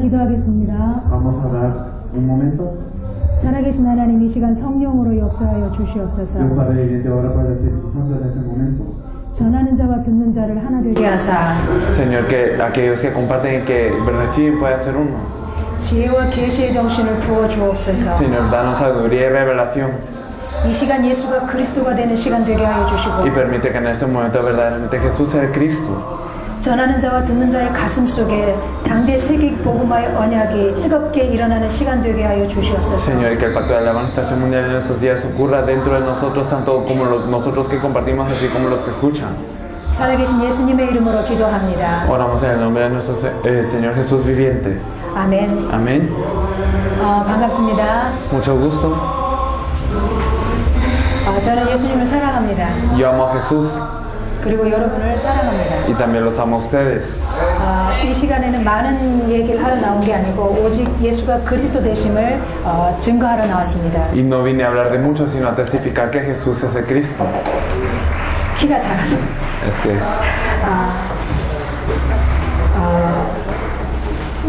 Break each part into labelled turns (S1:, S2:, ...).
S1: 기도하겠습니다.
S2: Vamos a dar un momento.
S1: 살아계신 하나님, 이 시간 성령으로 역사하여 주시옵소서.
S2: Dios Padre viviente, ahora para el Espíritu Santo en este momento.
S1: 전하는 자와 듣는 자를 하나 되게 하사
S3: Señor, que aquellos que comparten y que reciben puedan ser uno.
S1: 지혜와 계시의 정신을 부어 주옵소서.
S3: Señor, danos sabiduría y revelación
S1: 이 시간 예수가 그리스도가 되는 시간 되게 하여 주시고
S3: y permite que en este momento verdaderamente Jesús sea el Cristo.
S1: 전하는 자와 듣는 자의 가슴 속에 당대 세계 복음화의 언약이 뜨겁게 일어나는 시간 되게 하여 주시옵소서.
S3: Señor, y que el pacto de la manifestación mundial en estos días ocurra dentro de nosotros, tanto como nosotros que compartimos, así como los que escuchan.
S1: 살아계신 예수님의 이름으로 기도합니다.
S3: Oramos en el nombre de nuestro Señor Jesús viviente.
S1: 아멘.
S3: Amén.
S1: 반갑습니다.
S3: Mucho gusto.
S1: 저는 예수님을 사랑합니다.
S3: Yo amo a Jesús
S1: 그리고 여러분을 사랑합니다.
S3: y también los amo a ustedes.
S1: 이 시간에는 많은 얘기를 하러 나온 게 아니고 오직 예수가 그리스도 되심을 증거하러 나왔습니다.
S3: Y no vine a hablar de mucho, sino a testificar que Jesús es el Cristo.
S1: 키가 작아서.
S3: Es que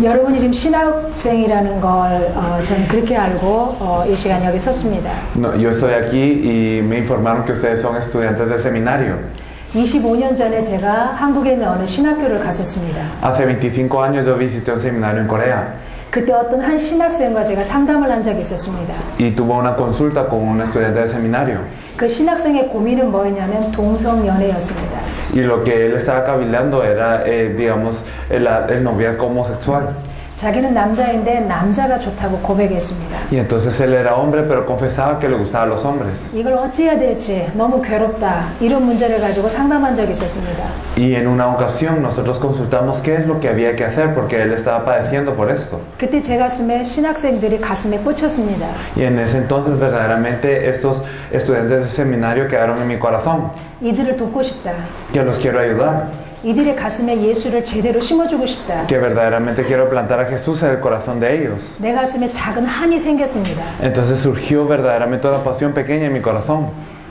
S1: 여러분이 지금 신학생이라는 걸 저는 그렇게 알고 이 시간 여기 섰습니다.
S3: no, yo estoy aquí y me informaron que ustedes son estudiantes de seminario.
S1: 25년 전에 제가 한국에 있는 어느 신학교를 갔었습니다.
S3: Hace 25 años yo visité un seminario en Corea
S1: 그때 어떤 한 신학생과 제가 상담을 한 적이 있었습니다.
S3: y tuve una consulta con un estudiante de seminario.
S1: 그 신학생의 고민은 뭐였냐면 동성연애였습니다.
S3: Y lo que él estaba cavilando era, digamos, el noviazgo homosexual.
S1: 자기는 남자인데 남자가 좋다고 고백했습니다.
S3: Y entonces él era hombre, pero confesaba que le gustaban los hombres.
S1: 이걸 어찌해야 될지 너무 괴롭다 이런 문제를 가지고 상담한 적이 있었습니다.
S3: Y en una ocasión nosotros consultamos qué es lo que había que hacer porque él estaba padeciendo por esto.
S1: 그때 제 가슴에 신학생들이 가슴에 꽂혔습니다.
S3: Y en ese entonces verdaderamente estos estudiantes de seminario quedaron en mi corazón.
S1: 이들을 돕고 싶다.
S3: Que los quiero ayudar.
S1: 이들의 가슴에 예수를 제대로 심어주고 싶다.
S3: Que verdaderamente quiero plantar a Jesús en el corazón de ellos.
S1: 내 가슴에 작은 한이 생겼습니다.
S3: Entonces surgió verdaderamente una pasión pequeña en mi corazón.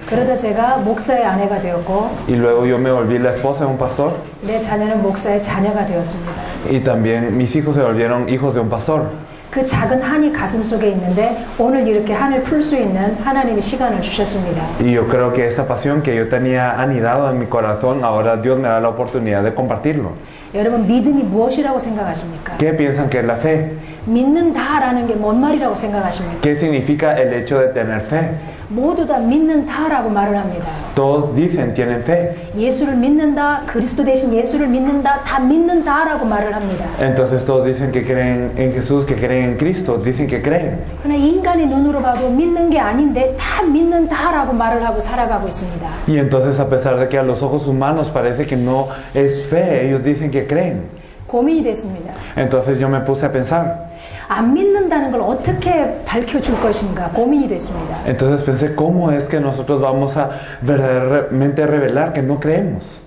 S1: 그러다 제가 목사의 아내가 되었고
S3: Y luego yo me volví la esposa de un pastor.
S1: 내 자녀는 목사의 자녀가 되었습니다.
S3: Y también mis hijos se volvieron hijos de un pastor.
S1: 그 작은 한이 가슴 속에 있는데 오늘 이렇게 한을 풀 수 있는 하나님의 시간을 주셨습니다.
S3: Y yo creo que esta pasión que yo tenía anidado en mi corazón, ahora Dios me da la oportunidad de compartirlo.
S1: 여러분 믿음이 무엇이라고 생각하십니까?
S3: ¿Qué piensan que es la fe?
S1: 믿는다라는 게 뭔 말이라고 생각하십니까?
S3: ¿Qué significa el hecho de tener fe?
S1: 모두 다 믿는다라고 말을 합니다.
S3: Todos dicen tienen fe.
S1: 예수를 믿는다, 그리스도 대신 예수를 믿는다, 다 믿는다라고 말을 합니다.
S3: Entonces todos dicen que creen en Jesús, que creen en Cristo, dicen que creen.
S1: 그러나 인간의 눈으로 봐도 믿는 게 아닌데 다 믿는다라고 말을 하고 살아가고 있습니다.
S3: Y entonces a pesar de que a los ojos humanos parece que no es fe, ellos dicen que creen.
S1: 고민이 됐습니다.
S3: Entonces yo me puse a pensar.
S1: 안 믿는다는 걸 어떻게 밝혀줄 것인가 고민이 됐습니다.
S3: Entonces pensé, ¿cómo es que nosotros vamos a verdaderamente revelar que no creemos?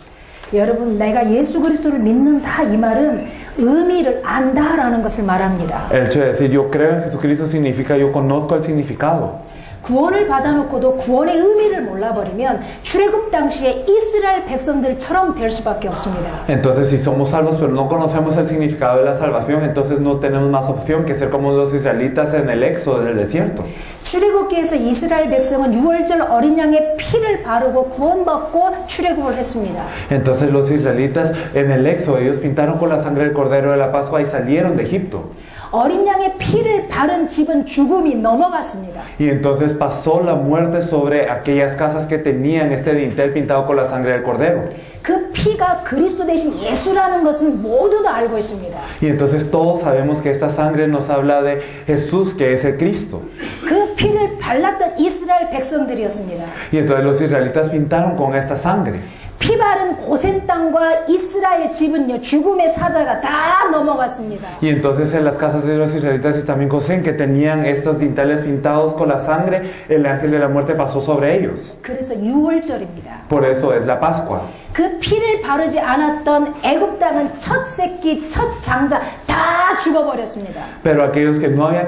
S1: 여러분, 내가 예수 그리스도를 믿는다 이 말은 의미를 안다라는 것을 말합니다.
S3: El hecho de decir yo creo en Jesucristo significa yo conozco el significado.
S1: 구원을 받아놓고도 구원의 의미를 몰라버리면 출애굽 당시에 이스라엘 백성들처럼 될 수밖에 없습니다.
S3: Entonces si somos salvos pero no conocemos el significado de la salvación, entonces no tenemos más opción que ser como los israelitas en el éxodo del desierto.
S1: 출애굽기에서 이스라엘 백성은 유월절 어린 양의 피를 바르고 구원받고 출애굽을 했습니다.
S3: Entonces los israelitas en el éxodo ellos pintaron con la sangre del cordero de la Pascua y salieron de Egipto.
S1: 어린 양의 피를 바른 집은 죽음이 넘어갔습니다.
S3: Y entonces pasó la muerte sobre aquellas casas que tenían este dintel pintado con la sangre del cordero.
S1: 그 피가 그리스도 대신 예수라는 것은 모두 다 알고 있습니다.
S3: Y entonces todos sabemos que esta sangre nos habla de Jesús, que es el Cristo.
S1: 그 피를 발랐던 이스라엘 백성들이었습니다.
S3: Y entonces los israelitas pintaron con esta sangre.
S1: 피 바른 고센 땅과 이스라엘 집은요 죽음의 사자가 다 넘어갔습니다.
S3: Y entonces en las casas de los israelitas y también Gosén, que tenían estos dintales pintados con la sangre, el ángel de la muerte pasó sobre ellos.
S1: 그래서 유월절입니다.
S3: Por eso es la Pascua.
S1: 그 pi를 바르지 않았던 애굽 땅은 첫 새끼, 첫 장자 다 죽어버렸습니다.
S3: Pero aquellos que no habían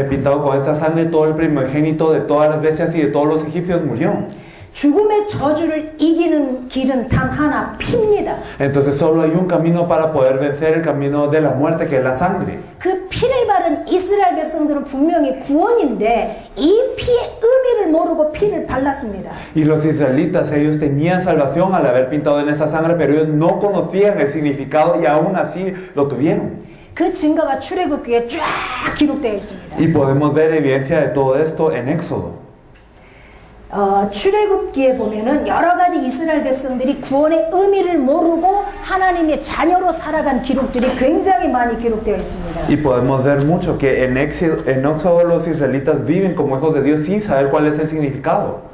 S3: pintado con esta sangre, todo el primogénito de todas las bestias y de todos los egipcios murió.
S1: 죽음의 저주를 이기는 길은 단 하나, 피입니다.
S3: Entonces solo hay un camino para poder vencer el camino de la muerte, que es la sangre.
S1: 그 피를 바른 이스라엘 백성들은 분명히 구원인데 이 피의 의미를 모르고 피를 발랐습니다.
S3: Y los israelitas, ellos tenían salvación al haber pintado en esa sangre, pero ellos no conocían el significado y aún así lo tuvieron.
S1: 그 증거가 출애굽기에 쫙 기록되어 있습니다.
S3: Y podemos ver evidencia de todo esto en Éxodo.
S1: 출애굽기에 보면은 여러 가지 이스라엘 백성들이 구원의 의미를 모르고 하나님의 자녀로 살아간 기록들이 굉장히 많이 기록되어 있습니다.
S3: Y podemos ver mucho que en Éxodo los israelitas viven como hijos de Dios sin saber cuál es el significado.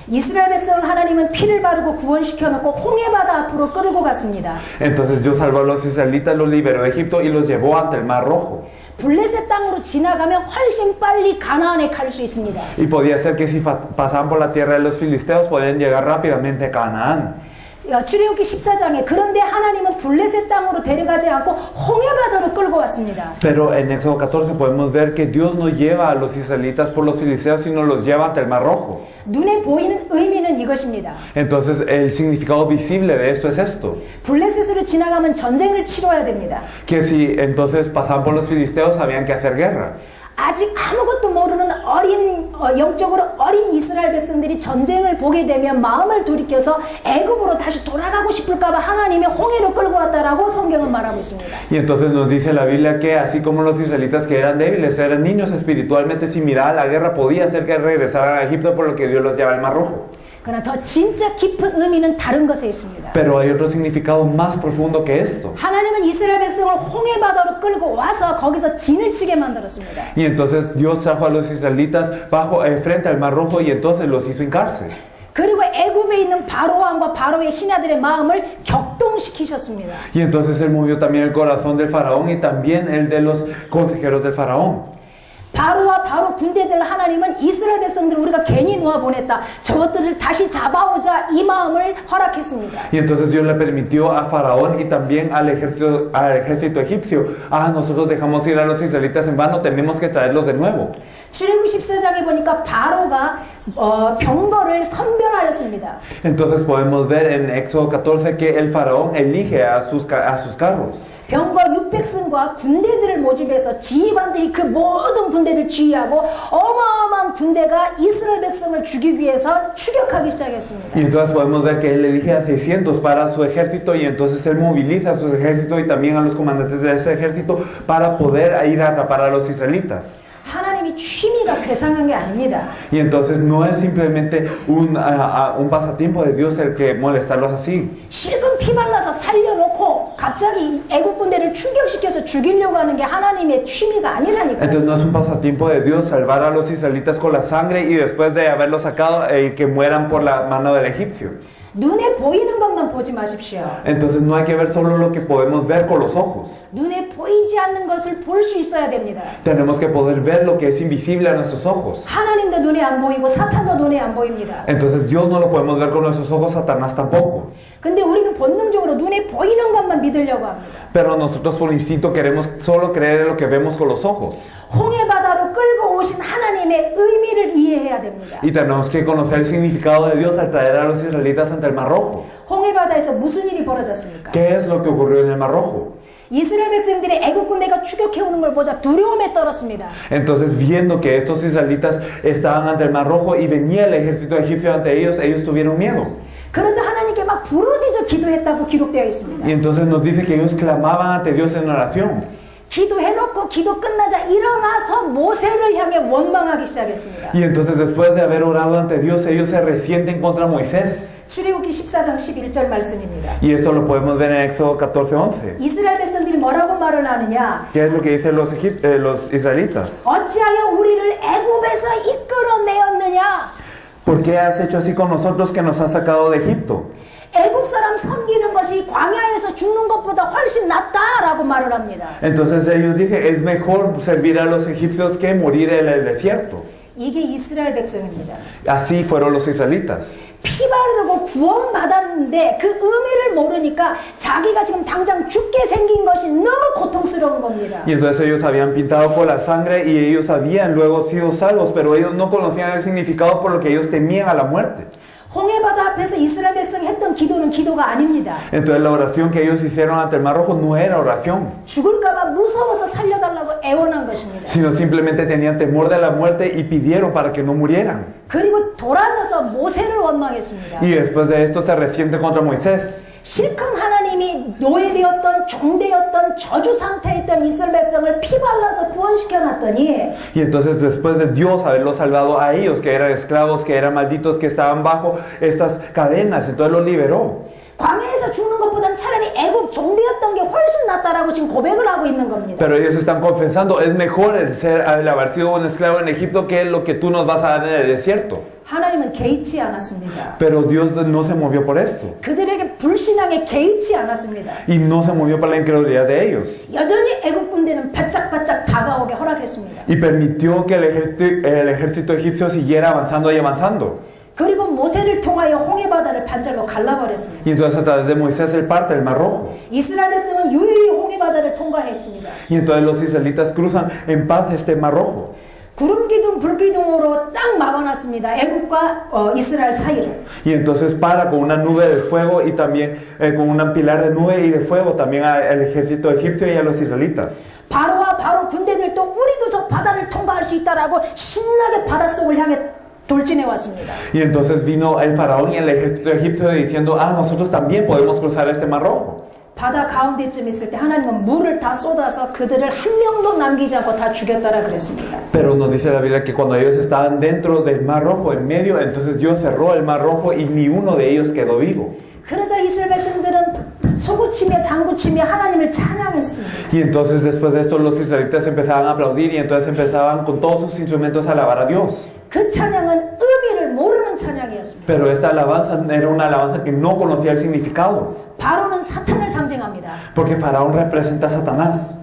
S1: 이스라엘 백성을 하나님은 피를 바르고 구원시켜 놓고 홍해바다 앞으로 끌고 갔습니다.
S3: Entonces Dios salvó a los israelitas, los liberó de Egipto y los llevó ante el Mar Rojo.
S1: 블레셋 땅으로 지나가면 훨씬 빨리 가나안에 갈 수 있습니다.
S3: Y podía ser que si pasaban por la tierra de los filisteos podían llegar rápidamente a Canaán.
S1: 출애굽기 14장에 그런데 하나님은 블레셋 땅으로 데려가지 않고 홍해바다로 끌고 왔습니다.
S3: Pero en Éxodo 14 podemos ver que Dios no lleva a los israelitas por los filisteos, sino los lleva ante el Mar Rojo.
S1: 눈에 보이는 의미는 이것입니다.
S3: Entonces el significado visible de esto es esto.
S1: 블레셋으로 지나가면 전쟁을 치러야 됩니다.
S3: Que si entonces pasaban por los filisteos sabían que hacer guerra.
S1: 아직 아무것도 모르는 영적으로 어린 이스라엘 백성들이 전쟁을 보게 되면 마음을 돌이켜서 애굽으로 다시 돌아가고 싶을까봐 하나님이 홍해로 끌고 왔다라고 성경은 말하고 있습니다.
S3: Y entonces nos dice la Biblia que así como los israelitas que eran débiles, eran niños espiritualmente, si miraban la guerra podía ser que regresaran a Egipto, por lo que Dios los lleva al Mar Rojo.
S1: 그러나 더 진짜 깊은 의미는 다른 것에 있습니다.
S3: Pero hay otro significado más profundo que esto.
S1: 하나님은 이스라엘 백성을 홍해바다로 끌고 와서 거기서 진을 치게 만들었습니다.
S3: Y entonces Dios trajo a los israelitas frente al Mar Rojo y entonces los hizo hincarse.
S1: 그리고 애굽에 있는 바로 왕과 바로의 신하들의 마음을 격동시키셨습니다.
S3: Y entonces él movió también el corazón del faraón y también el de los consejeros del faraón.
S1: 바로와 바로 군대들 하나님은 이스라엘 백성들 우리가 괜히 놓아보냈다. 저것들을 다시 잡아오자 이 마음을 허락했습니다.
S3: Y entonces Dios le permitió a Faraón y también al ejército egipcio. Nosotros dejamos ir a los israelitas en vano, tenemos que traerlos de nuevo.
S1: 출애굽기 14장에 보니까 바로가 병거를 선별하였습니다.
S3: Entonces podemos ver en Éxodo 14 que el faraón elige a sus carros.
S1: 병거 600승과 군대들을 모집해서 지휘관들이 그 모든 군대를 지휘하고 어마어마한 군대가 이스라엘 백성을 죽이기 위해서 추격하기 시작했습니다.
S3: Y entonces podemos ver que él elige a 600 para su ejército y entonces él moviliza a su ejército y también a los comandantes de ese ejército para poder ir a atrapar a los israelitas.
S1: 하나님이 취미가 괴상한 게 아닙니다.
S3: Y entonces no es simplemente un pasatiempo de Dios el que molestarlos así.
S1: 실컷 피 발라서 살려놓고 갑자기 애국 군대를 충격시켜서 죽이려고 하는 게 하나님의 취미가 아니라니까요.
S3: Entonces no es un pasatiempo de Dios salvar a los israelitas con la sangre y después de haberlos sacado que mueran por la mano del egipcio.
S1: 눈에 보이는 것만 보지 마십시오.
S3: Entonces no hay que ver solo lo que podemos ver con los ojos.
S1: 눈에 보이지 않는 것을 볼 수 있어야 됩니다.
S3: Tenemos que poder ver lo que es invisible a nuestros ojos.
S1: 하나님도 눈에 안 보이고 사탄도 눈에 안 보입니다.
S3: Entonces Dios no lo podemos ver con nuestros ojos, Satanás tampoco.
S1: 근데 우리는 본능적으로 눈에 보이는 것만 믿으려고 합니다.
S3: Pero nosotros por instinto queremos solo creer en lo que vemos con los ojos.
S1: 홍해바다로 끌고 오신 하나님의 의미를 이해해야 됩니다.
S3: Y tenemos que conocer el significado de Dios al traer a los israelitas ante el Mar Rojo.
S1: 홍해바다에서 무슨 일이 벌어졌습니까?
S3: ¿Qué es lo que ocurrió en el Mar Rojo?
S1: 이스라엘 백성들이 애국 군대가 추격해오는 걸 보자 두려움에 떨었습니다.
S3: Entonces, viendo que estos israelitas estaban ante el Mar Rojo y venía el ejército egipcio ante ellos, ellos tuvieron miedo.
S1: 그러자 하나님께 막 부르짖어 기도했다고 기록되어 있습니다.
S3: Y entonces nos dice que ellos clamaban ante Dios en oración.
S1: 기도해놓고 기도 끝나자 일어나서 모세를 향해 원망하기 시작했습니다.
S3: Y entonces después de haber orado ante Dios, ellos se resienten contra Moisés.
S1: 출애굽기 14장 11절 말씀입니다.
S3: Y esto lo podemos ver en Éxodo 14:11.
S1: 이스라엘 백성들이 뭐라고 말을 하느냐?
S3: ¿Qué es lo que dicen los israelitas?
S1: 어찌하여 우리를 애굽에서 이끌어내었느냐?
S3: ¿Por qué has hecho así con nosotros que nos has sacado de Egipto?
S1: 애굽 사람 섬기는 것이 광야에서 죽는 것보다 훨씬 낫다라고 말을 합니다.
S3: Entonces ellos dicen, es mejor servir a los egipcios que morir en el desierto.
S1: 이게 이스라엘 백성입니다.
S3: Así fueron los israelitas.
S1: 피 바르고 구원받았는데 그 의미를 모르니까 자기가 지금 당장 죽게 생긴 것이 너무 고통스러운 겁니다.
S3: Y entonces ellos habían pintado con la sangre y ellos habían luego sido salvos, pero ellos no conocían el significado por lo que ellos temían a la muerte.
S1: 홍해바다 앞에서 이스라엘 백성이 했던 기도는 기도가 아닙니다.
S3: Entonces la oración que ellos hicieron ante el Mar Rojo no era oración,
S1: 죽을까봐 무서워서 살려달라고 애원한 것입니다.
S3: sino simplemente tenían temor de la muerte y pidieron para que no murieran.
S1: 그리고 돌아서서 모세를 원망했습니다.
S3: Y después de esto se resiente contra Moisés.
S1: 실컷 하나님이 노예되었던 종되었던 저주 상태에 있던 이스라엘 백성을 피 발라서 구원시켜놨더니
S3: Y entonces después de Dios haberlos salvado a ellos, que eran esclavos, que eran malditos, que estaban bajo estas cadenas, entonces los liberó.
S1: 광야에서 죽는 것보단 차라리 애굽 종되었던 게 훨씬 낫다라고 지금 고백을 하고 있는 겁니다.
S3: Pero ellos están confesando, es mejor el haber sido un esclavo en Egipto que lo que tú nos vas a dar en el desierto.
S1: 하나님은 개의치 않았습니다.
S3: Pero Dios no se movió por esto.
S1: 그들에게 불신앙에 개의치 않았습니다.
S3: Y no se movió por la incredulidad de ellos.
S1: 여전히 애굽 군대는 바짝바짝 다가오게 허락했습니다.
S3: Y permitió que el ejército egipcio siguiera avanzando y avanzando.
S1: 그리고 모세를 통하여 홍해바다를 반절로 갈라버렸습니다.
S3: Y entonces a través de Moisés él parte el Mar Rojo.
S1: 이스라엘 백성은 유유히 홍해바다를 통과했습니다.
S3: Y entonces los israelitas cruzan en paz este Mar Rojo.
S1: 구름 기둥, 불 기둥으로 딱 막아놨습니다. 애굽과 이스라엘 사이를.
S3: Y entonces para con una nube de fuego y también con un pilar de nube y de fuego también al ejército egipcio y a los israelitas.
S1: 바로와 바로 군대들도 우리도 저 바다를 통과할 수 있다라고 신나게 바닷속을 향해 돌진해 왔습니다.
S3: Y entonces vino el faraón y el ejército egipcio diciendo, nosotros también podemos cruzar este Mar Rojo.
S1: 바다 가운데쯤 있을 때 하나님은 물을 다 쏟아서 그들을 한 명도 남기지 않고 다 죽였다라 그랬습니다.
S3: Pero nos dice la Biblia que cuando ellos estaban dentro del Mar Rojo, en medio, entonces Dios cerró el Mar Rojo y ni uno de ellos quedó vivo.
S1: 그래서 이스라엘 백성들은 소구치며 장구치며 하나님을 찬양했습니다.
S3: Y entonces después de esto los israelitas empezaban a aplaudir y entonces empezaban con todos sus instrumentos a alabar a Dios.
S1: 그 찬양은 의미를 모르는 찬양이었습니다.
S3: Pero esta alabanza era una alabanza que no conocía el significado.
S1: 바로는 사탄을 상징합니다.
S3: Porque Faraón representa a Satanás.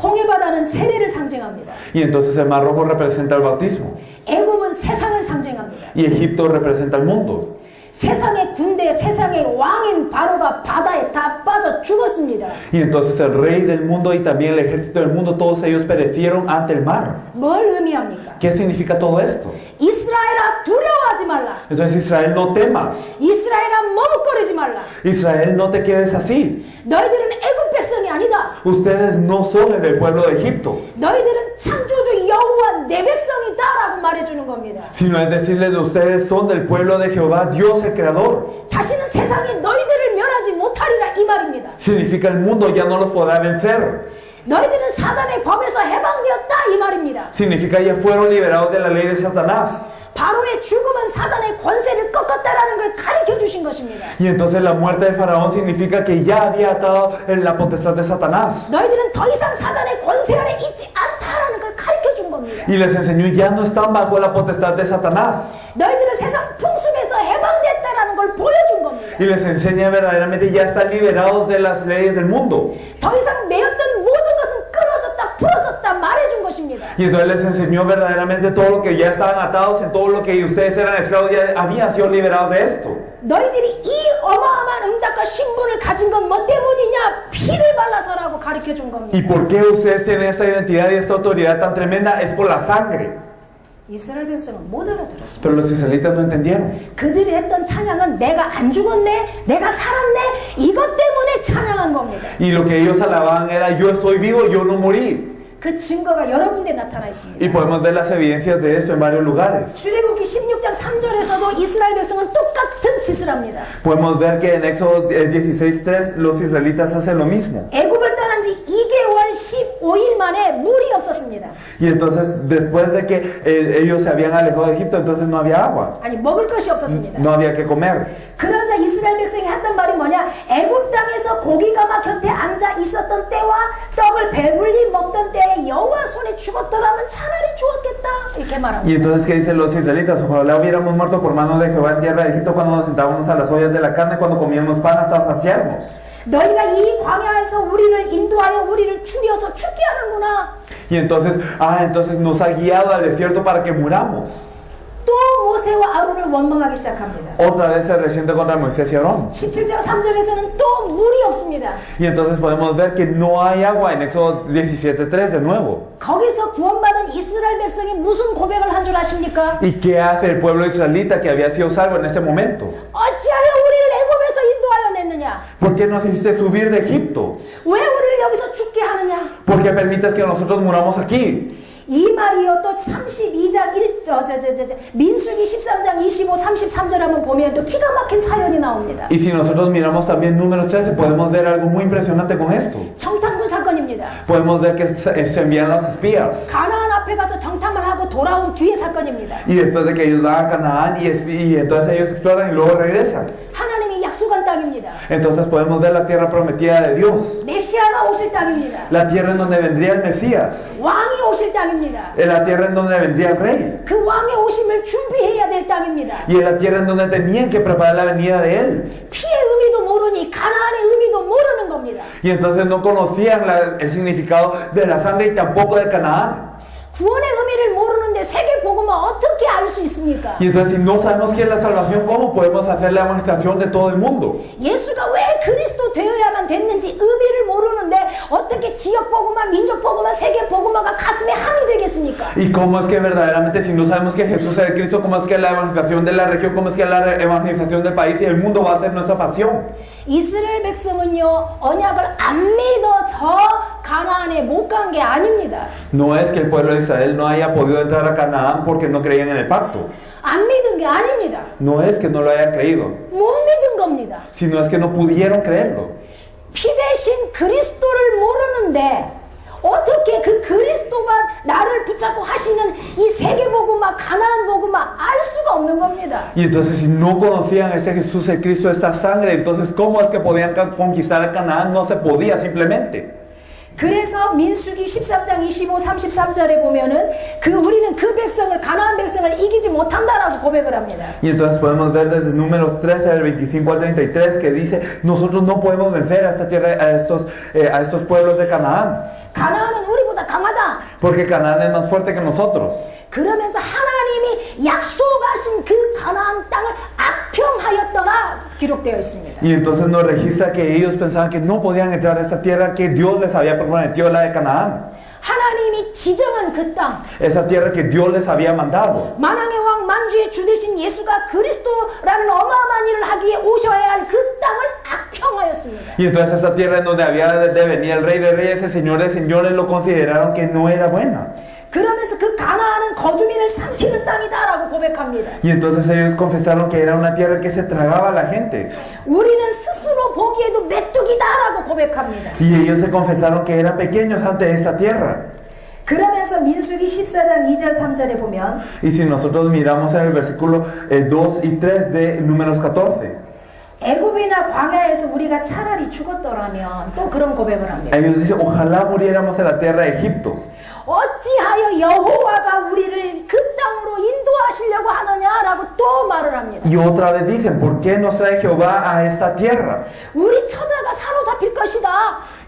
S1: 홍해바다는 세례를 상징합니다.
S3: Y entonces el Mar Rojo representa el bautismo.
S1: 애굽은 세상을 상징합니다.
S3: Y Egipto representa el mundo.
S1: 세상의 군대, 세상의 왕인 바로가 바다에 다 빠져 죽었습니다.
S3: Y entonces el rey del mundo y también el ejército del mundo, todos ellos perecieron ante el mar.
S1: 뭘 의미합니까?
S3: ¿Qué significa todo esto?
S1: 이스라엘아 두려워하지 말라.
S3: Entonces Israel, no temas.
S1: 이스라엘아 머뭇거리지 말라.
S3: Israel, no te quedes así.
S1: 너희들은 애굽 백성이 아니다.
S3: Ustedes no son del pueblo de Egipto,
S1: 너희들은 창조주 여호와 내 백성이다라고 말해주는 겁니다.
S3: sino es decirles, ustedes son del pueblo de Jehová, Dios el Creador.
S1: 다시는 세상이 너희들을 멸하지 못하리라 이 말입니다.
S3: Significa el mundo ya no los podrá vencer.
S1: 너희들은 사단의 법에서 해방되었다 이 말입니다.
S3: Significa ya fueron liberados de la ley de Satanás.
S1: 바로의 죽음은 사단의 권세를 꺾었다라는 걸 가르쳐 주신 것입니다.
S3: Y entonces la muerte de Faraón significa que ya había atado en la potestad de Satanás.
S1: 너희들은 더 이상 사단의 권세 아래 있지 않다라는 걸 가르쳐 준 겁니다.
S3: Y les enseñó, ya no están bajo la potestad de Satanás.
S1: 너희들은 세상 풍습에서 해방됐다라는 걸 보여준 겁니다.
S3: Y les enseña verdaderamente, ya están liberados de las leyes del mundo.
S1: 더 이상 매였던 모든 것은 끊어졌다, 풀어졌다 말해준 것입니다.
S3: Y entonces les enseñó verdaderamente todo lo que ya estaban atados, en todo lo que ustedes eran esclavos, ya habían sido liberados de esto.
S1: 너희들이 이 어마어마한 응답과 신분을 가진 건 뭐 때문이냐? 피를 발라서라고 가르쳐 준 겁니다.
S3: ¿Y por qué ustedes tienen esta identidad y esta autoridad tan tremenda? Es por la sangre.
S1: 이스라엘 백성은 못 알아들었습니다.
S3: Pero los israelitas no entendieron.
S1: 그들이 했던 찬양은 내가 안 죽었네, 내가 살았네, 이것 때문에 찬양한 겁니다.
S3: Y lo que ellos alababan era, yo estoy vivo, yo no morí.
S1: 그 증거가 여러 군데 나타나 있습니다.
S3: Y podemos ver las evidencias de esto en varios lugares.
S1: 출애굽기 16장 3절에서도 이스라엘 백성은 똑같은 짓을 합니다.
S3: Podemos ver que en Éxodo 16:3 los israelitas hacen lo mismo.
S1: 애굽을 떠난 지 2개월 15일 만에 물이 없었습니다.
S3: Y entonces, después de que ellos se habían alejado de Egipto, entonces no había agua.
S1: 아니 먹을 것이 없었습니다.
S3: No había que comer.
S1: 그러자 이스라엘 백성이 했던 말이 뭐냐? 애굽 땅에서 고기가 막 곁에 앉아 있었던 때와 떡을 배불리 먹던 때에 여호와 손에 죽었더라면 차라리 좋았겠다 이렇게 말합니다.
S3: Y entonces, ¿qué dicen los israelitas? Ojalá hubiéramos muerto por manos de Jehová en tierra de Egipto cuando nos sentábamos a las ollas de la carne, cuando comíamos pan hasta saciarnos.
S1: 너희가 이 광야에서 우리를 인도하여 우리를 죽여서 죽게 하는구나.
S3: Y entonces, entonces nos ha guiado al desierto para que muramos.
S1: 또 또 모세와 아론을 원망하기 시작합니다.
S3: Otra vez se resiente contra Moisés y Aarón.
S1: 17장 3절에서는 또 물이 없습니다.
S3: Y entonces podemos ver que no hay agua en Éxodo 17:3 de nuevo.
S1: 거기서 구원받은 이스라엘 백성이 무슨 고백을 한 줄 아십니까?
S3: ¿Y qué hace el pueblo israelita que había sido salvo en ese momento?
S1: 어찌하여 우리를 애굽에서 인도하여 냈느냐?
S3: ¿Por qué nos hiciste subir de Egipto?
S1: 왜 우리를 여기서 죽게 하느냐?
S3: ¿Por qué permites que nosotros muramos aquí?
S1: 이 말이요 또 32장 1 민수기 13장 25, 33절 한번 보면 또 기가 막힌 사연이 나옵니다.
S3: Y si nosotros miramos también números 13, podemos ver algo muy impresionante con esto.
S1: 정탐꾼 사건입니다.
S3: Podemos ver que se envían los espías.
S1: 가나안 앞에 가서 정탐을 하고 돌아온 뒤의 사건입니다.
S3: Y después de que ellos van a Canaán y entonces ellos exploran y luego regresan.
S1: 하나님이 약속한 땅입니다.
S3: Entonces podemos ver la tierra prometida de Dios.
S1: 메시아가 오실 땅입니다.
S3: La tierra en donde vendría el Mesías.
S1: 왕이 오실 땅입니다.
S3: En la tierra en donde vendría el rey.
S1: 그 왕의 오심을 준비해야 될 땅입니다.
S3: Y en la tierra en donde tenían que preparar la venida de él.
S1: 피의 의미도 모르니 가나안의 의미도 모르는 겁니다.
S3: Y entonces no conocían el significado de la sangre y tampoco de Canaán.
S1: 구원의 의미를 모르는데 세계 복음을 어떻게 알 수 있습니까?
S3: Y entonces si no sabemos qué es la salvación, ¿cómo podemos hacer la evangelización de todo el mundo?
S1: 예수가 왜 그리스도 되어야만 됐는지 의미를 모르는데 어떻게 지역 복음화, 민족 복음화, 세계 복음화가 가슴에 함이 되겠습니까?
S3: Y cómo es que verdaderamente si no sabemos que Jesús es el Cristo, cómo es que la evangelización de la región, cómo es que la evangelización del país y el mundo va a ser nuestra pasión.
S1: 이스라엘 백성은요 언약을 안 믿어서 가나안에 못 간 게 아닙니다.
S3: No es que el pueblo de Israel no haya podido entrar a Canaán porque no creían en el pacto.
S1: 안 믿은 게 아닙니다.
S3: No es que no lo haya creído,
S1: 못 믿은 겁니다.
S3: sino es que no pudieron creerlo.
S1: 피 대신 그리스도를 모르는데 어떻게 그 그리스도가 나를 붙잡고 하시는 이 세계 복음화, 가나안 복음화 알 수가 없는 겁니다.
S3: Y entonces si no conocían a ese Jesús, el Cristo, esa sangre, entonces ¿cómo es que podían conquistar a Canaán? No se podía simplemente.
S1: 그래서 민수기 13장 25, 33절에 보면은 우리는 그 백성을 가나안 백성을 이기지 못한다라고 고백을 합니다.
S3: Y entonces podemos ver desde números 13 al 25 al 33 que dice nosotros no podemos vencer a esta tierra, a estos pueblos de Canaán.
S1: 가나안은 우리보다 강하다.
S3: Porque Canaán es más fuerte que nosotros.
S1: 그러면서 하나님이 약속하신 그 가나안 땅을 악평하였더라 기록되어 있습니다.
S3: Y entonces nos registra que ellos pensaban que no podían entrar a esta tierra que Dios les había prometido, la de Canaán.
S1: 하나님이 지정한 그 땅,
S3: Esa tierra que Dios les había mandado.
S1: 만왕의 왕 만주의 주 되신 예수가 그리스도라는 어마어마한 일을 하기에 오셔야 할 그 땅을 악평하였습니다.
S3: Y entonces esa tierra en donde había de venir el rey de reyes, el señor de señores, lo consideraron que no era buena.
S1: 그러면서 그 가나안은 거주민을 삼키는 땅이다라고 고백합니다.
S3: Y entonces ellos confesaron que era una tierra que se tragaba a la gente.
S1: 우리는 스스로 보기에도 메뚜기다라고 고백합니다.
S3: Y ellos se confesaron que eran pequeños ante esta tierra.
S1: 그러면서 민수기 14장 2절 3절에 보면
S3: Y si nosotros miramos en el versículo 2 y 3 de números 14.
S1: 애굽이나 광야에서 우리가 차라리 죽었더라면 또 그런 고백을 합니다.
S3: Ellos dicen, ojalá muriéramos en la tierra de Egipto.
S1: 어찌하여 여호와가 우리를 그 땅으로 인도하시려고 하느냐라고 또 말을 합니다.
S3: Y otra vez dicen, ¿por qué nos trae Jehová a esta tierra?
S1: 우리 처자가 사로잡힐 것이다.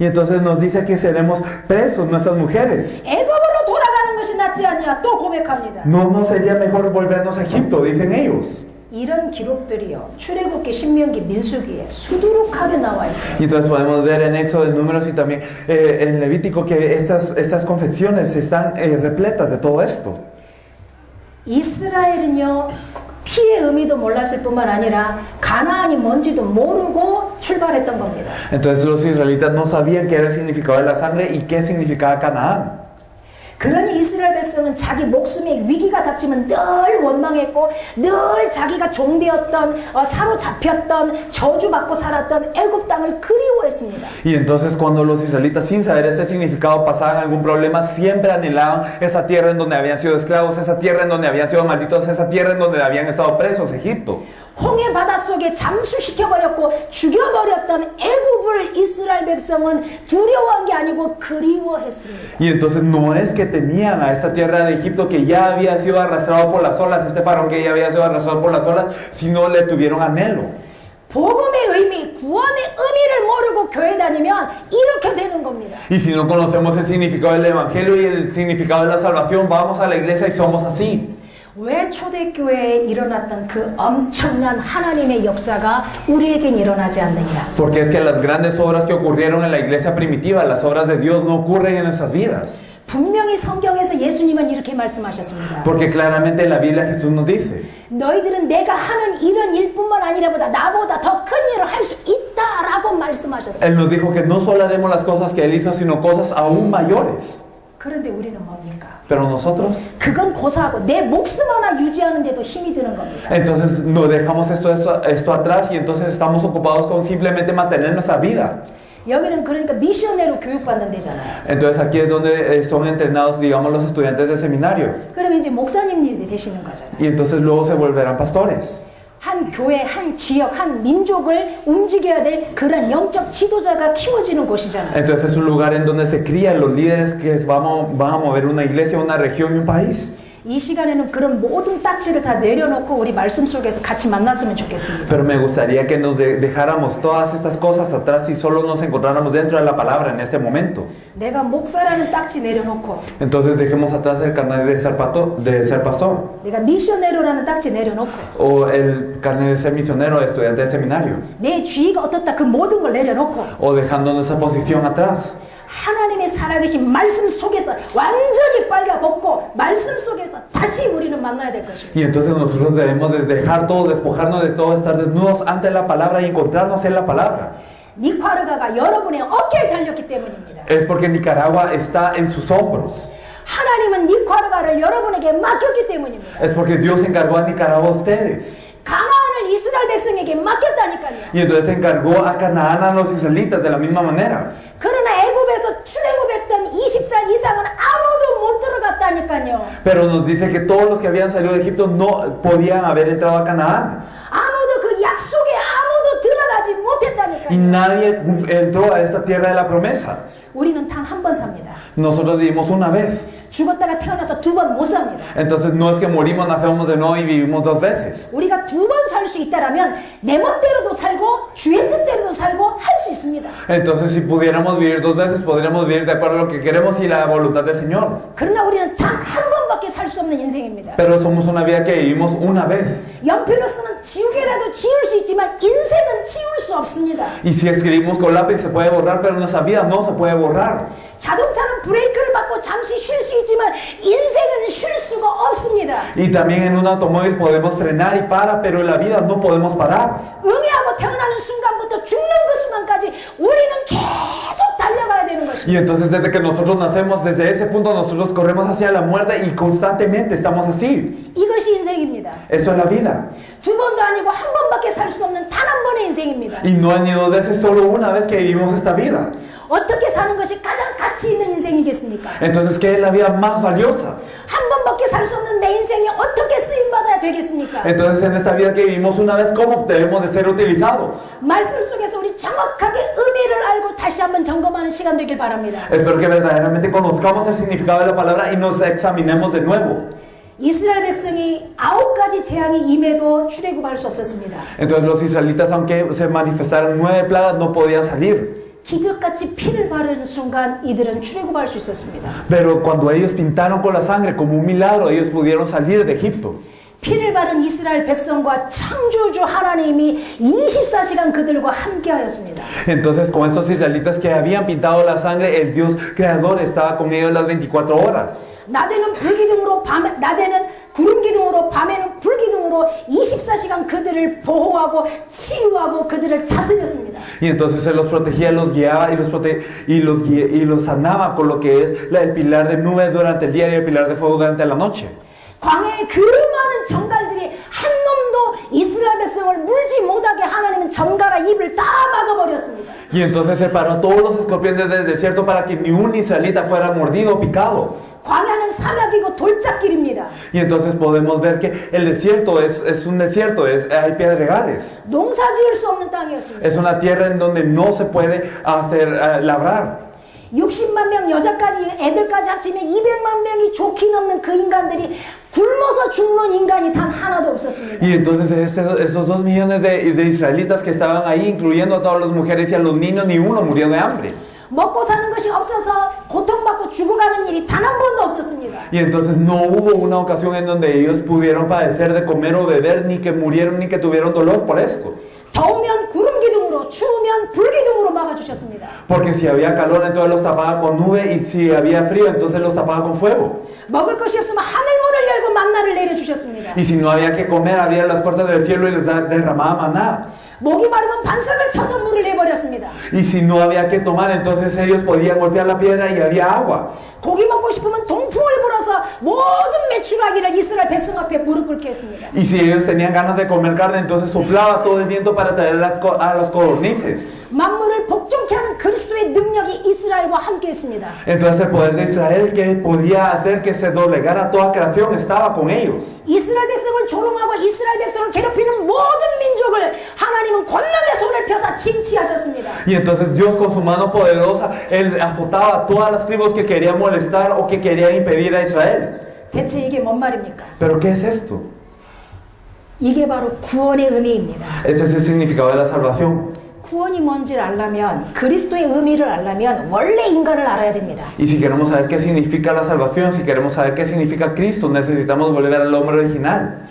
S3: Y entonces nos dice que seremos presos, nuestras mujeres.
S1: 애굽으로 돌아가는 것이 낫지 않냐 또 고백합니다.
S3: No sería mejor volvernos a Egipto, dicen ellos.
S1: 이런 기록들이요 출애굽기, 신명기, 민수기에 수두룩하게 나와 있어요.
S3: Y entonces podemos ver en Éxodo, en Números y también en Levítico que estas confesiones están repletas de todo esto.
S1: 이스라엘은요 피의 의미도 몰랐을 뿐만 아니라 가나안이 뭔지도 모르고 출발했던 겁니다.
S3: Entonces los israelitas no sabían qué era el significado de la sangre y qué significaba Canaán.
S1: 그러니 이스라엘 백성은 자기 목숨에 위기가 닥치면 늘 원망했고 늘 자기가 종되었던 사로잡혔던 저주받고 살았던 애굽 땅을 그리워했습니다.
S3: Y entonces cuando los israelitas sin saber ese significado pasaban algún problema, siempre anhelaban esa tierra en donde habían sido esclavos, esa tierra en donde habían sido malditos, esa tierra en donde habían estado presos, Egipto.
S1: 홍해 바닷속에 잠수시켜버렸고 죽여버렸던 애굽을 이스라엘 백성은 두려워한 게 아니고 그리워했습니다.
S3: Y entonces no es que tenían a esta tierra de Egipto que ya había sido arrastrado por las olas, este faraón que ya había sido arrastrado por las olas, sino le tuvieron anhelo.
S1: 복음의 의미, 구원의 의미를 모르고 교회 다니면 이렇게 되는 겁니다.
S3: Y si no conocemos el significado del evangelio y el significado de la salvación, vamos a la iglesia y somos así.
S1: 왜 초대교회에 일어났던 그 엄청난 하나님의 역사가 우리에겐 일어나지 않느냐?
S3: Porque es que las grandes obras que ocurrieron en la iglesia primitiva, las obras de Dios no ocurren en nuestras vidas.
S1: 분명히 성경에서 예수님은 이렇게 말씀하셨습니다.
S3: Porque claramente en la Biblia Jesús nos dice,
S1: 너희들은 내가 하는 이런 일뿐만 아니라보다 나보다 더 큰 일을 할 수 있다라고 말씀하셨습니다.
S3: Él nos dijo que no solo haremos las cosas que Él hizo, sino cosas aún mayores.
S1: 그런데 우리는 뭡니까?
S3: Pero nosotros,
S1: 그건 고사하고 내 목숨 하나 유지하는데도 힘이 드는 겁니다.
S3: entonces no dejamos esto atrás y entonces estamos ocupados con simplemente mantener nuestra vida.
S1: 여기는 그러니까 미셔너리로 교육받는 데잖아요.
S3: Entonces aquí es donde son entrenados, digamos, los estudiantes de seminario.
S1: 그러면 이제 목사님들이 되시는 거잖아요.
S3: Y entonces luego se volverán pastores.
S1: 한 교회, 한 지역, 한 민족을 움직여야 될 그런 영적 지도자가 키워지는 곳이잖아요.
S3: Entonces es un lugar en donde se crían los líderes que van a mover una iglesia, una región y un país.
S1: 이 시간에는 그런 모든 딱지를 다 내려놓고 우리 말씀 속에서 같이 만났으면 좋겠습니다.
S3: Pero me gustaría que nos dejáramos todas estas cosas atrás y solo nos encontráramos dentro de la palabra en este momento.
S1: 내가 목사라는 딱지 내려놓고
S3: Entonces dejemos atrás el carnet de ser pastor
S1: 내가 미셔너리라는 딱지 내려놓고
S3: o el carnet de ser misionero, estudiante de seminario,
S1: 내 주의가 어떻다 그 모든 걸 내려놓고
S3: o dejando nuestra posición atrás.
S1: 하나님의 살아계신 말씀 속에서 완전히 빨가벗고 말씀 속에서 다시 우리는 만나야 될 것입니다.
S3: Y entonces nosotros debemos de dejar todo, despojarnos de todo, estar desnudos ante la palabra y encontrarnos en la palabra.
S1: 니카르가가 여러분의 어깨에 달렸기 때문입니다.
S3: Es porque Nicaragua está en sus hombros.
S1: 하나님은 니카르가를 여러분에게 맡겼기 때문입니다.
S3: Es porque Dios encargó a Nicaragua a ustedes.
S1: 가나안을 이스라엘 백성에게 맡겼다니까요.
S3: Y entonces encargó a Canaán a los israelitas de la misma manera.
S1: 그러나 애굽에서 출애굽했던 20살 이상은 아무도 못 들어갔다니까요.
S3: Pero nos dice que todos los que habían salido de Egipto no podían haber entrado a Canaán.
S1: 아무도 그 약속에 아무도 들어가지
S3: Y
S1: 못했다니까요.
S3: nadie entró a esta tierra de la promesa.
S1: 우리는 단 한 번 삽니다.
S3: Nosotros vivimos una vez.
S1: 죽었다가 태어나서 두 번 못 삽니다.
S3: Entonces no es que morimos, nacemos de nuevo y vivimos dos veces.
S1: 우리가 두 번 살 수 있다라면 내 멋대로도 살고 주의 뜻대로도 살고 할 수 있습니다.
S3: Entonces si pudiéramos vivir dos veces, podríamos vivir de acuerdo a lo que queremos y la voluntad del Señor.
S1: 그러나 우리는 단 한 번밖에 살 수 없는 인생입니다.
S3: Pero somos una vida que vivimos una vez.
S1: 연필로서는 지우개라도 지울 수 있지만 인생은 지울 수 없습니다.
S3: Y si escribimos con lápiz se puede borrar, pero nuestra vida no se puede borrar.
S1: 자동차는 브레이크를 밟고 잠시 쉴 수 있지만 인생은 쉴 수가 없습니다.
S3: Y también en un automóvil podemos frenar y parar, pero en la vida no podemos parar.
S1: 응애하고 태어나는 순간부터 죽는 그 순간까지 우리는 계속 달려가야 되는 것입니다.
S3: Y entonces desde que nosotros nacemos, desde ese punto nosotros corremos hacia la muerte y constantemente estamos así.
S1: 이것이 인생입니다.
S3: Eso es la vida.
S1: 두 번도 아니고 한 번밖에 살 수 없는 단 한 번의 인생입니다.
S3: Y no ni dos veces, solo una vez que vivimos esta vida.
S1: 어떻게 사는 것이 가장 가치 있는 인생이겠습니까?
S3: Entonces, ¿qué es la vida más valiosa?
S1: 한 번밖에 살 수 없는 내 인생이 어떻게 쓰임받아야 되겠습니까?
S3: Entonces, en esta vida que vivimos una vez, ¿cómo debemos de ser utilizados?
S1: 말씀 속에서 우리 정확하게 의미를 알고 다시 한번 점검하는 시간 되길 바랍니다.
S3: Espero que verdaderamente conozcamos el significado de la palabra y nos examinemos de nuevo.
S1: 이스라엘 백성이 9가지 재앙이 임해도 출애굽할 수 없었습니다.
S3: Entonces, los israelitas, aunque se manifestaron 9 plagas, no podían salir.
S1: 기적같이 피를 바르는 순간 이들은 출애굽할 수 있었습니다.
S3: Pero cuando ellos pintaron con la sangre como un milagro, ellos pudieron salir de Egipto.
S1: 피를 바른 이스라엘 백성과 창조주 하나님이 24시간 그들과 함께하였습니다.
S3: Entonces, con estos israelitas que habían pintado la sangre, el Dios creador estaba con ellos las 24 horas.
S1: 낮에는 불기둥으로 낮에는 구름 기둥으로 밤에는 불기둥으로 24시간 그들을 보호하고 치유하고 그들을 다스렸습니다.
S3: Y entonces se los protegía, los guiaba y los sanaba con lo que es el pilar de nubes durante el día y el pilar de fuego durante la noche.
S1: 광야의 그 많은 정갈들이 한 놈도 이스라엘 백성을 물지 못하게 하나님은 정갈아 입을 다 막아버렸습니다.
S3: Y entonces separó a todos los escorpiones del desierto para que ni un israelita fuera mordido o picado.
S1: 광야는 사막이고 돌짝길입니다.
S3: Y entonces podemos ver que el desierto es un desierto, hay pedregales.
S1: 농사지을 수 없는 땅이었습니다.
S3: Es una tierra en donde no se puede hacer labrar.
S1: 60만 명 여자까지 애들까지 합치면 200만 명이 좋게 넘는 그 인간들이 굶어서 죽는 인간이 단 하나도 없었습니다.
S3: Y entonces esos 2 millones de israelitas que estaban ahí, incluyendo a todas las mujeres y a los niños, ni uno murió de hambre.
S1: 먹고 사는 것이 없어서 고통받고 죽어가는 일이 단 한 번도 없었습니다.
S3: Y entonces no hubo una ocasión en donde ellos pudieron padecer de comer o beber, ni que murieron, ni que tuvieron dolor por esto.
S1: 더우면 구름 기둥으로, 추우면 불 기둥으로 막아주셨습니다.
S3: Porque si había calor, entonces los tapaba con nube, y si había frío, entonces los tapaba con fuego.
S1: 먹을 것이 없으면 하늘문을 열고 만나를 내려주셨습니다.
S3: Y si no había que comer, abría las puertas del cielo y les derramaba maná.
S1: 목이 마르면 반석을 쳐서 물을 내버렸습니다.
S3: Y si no había que tomar, entonces ellos podían golpear la piedra y había agua.
S1: 고기 먹고 싶으면 동풍을 불어서 모든 메추라기를 이스라엘 백성 앞에 무릎 꿇게 했습니다.
S3: Y si ellos tenían ganas de comer carne, entonces soplaba todo el viento para traer a los codornices.
S1: 만물을 복종케 하는 그리스도의 능력이 이스라엘과 함께 있습니다.
S3: Entonces el poder de Israel que podía hacer que se doblegara toda creación estaba con ellos.
S1: 이스라엘 백성을 조롱하고 이스라엘 백성을 괴롭히는 모든 민족을 하나님은 권능의 손을 펴서 징치하셨습니다.
S3: Y entonces Dios con su mano poderosa, Él azotaba a todas las tribus que querían molestar o que querían impedir a Israel.
S1: 대체 이게 뭔 말입니까?
S3: ¿Pero qué es esto?
S1: 이게 바로 구원의 의미입니다.
S3: Ese es el significado de la salvación.
S1: 구원이 뭔지를 알려면 그리스도의 의미를 알려면 원래 인간을 알아야 됩니다.
S3: Y si queremos saber qué significa la salvación, si queremos saber qué significa Cristo, necesitamos volver al hombre original.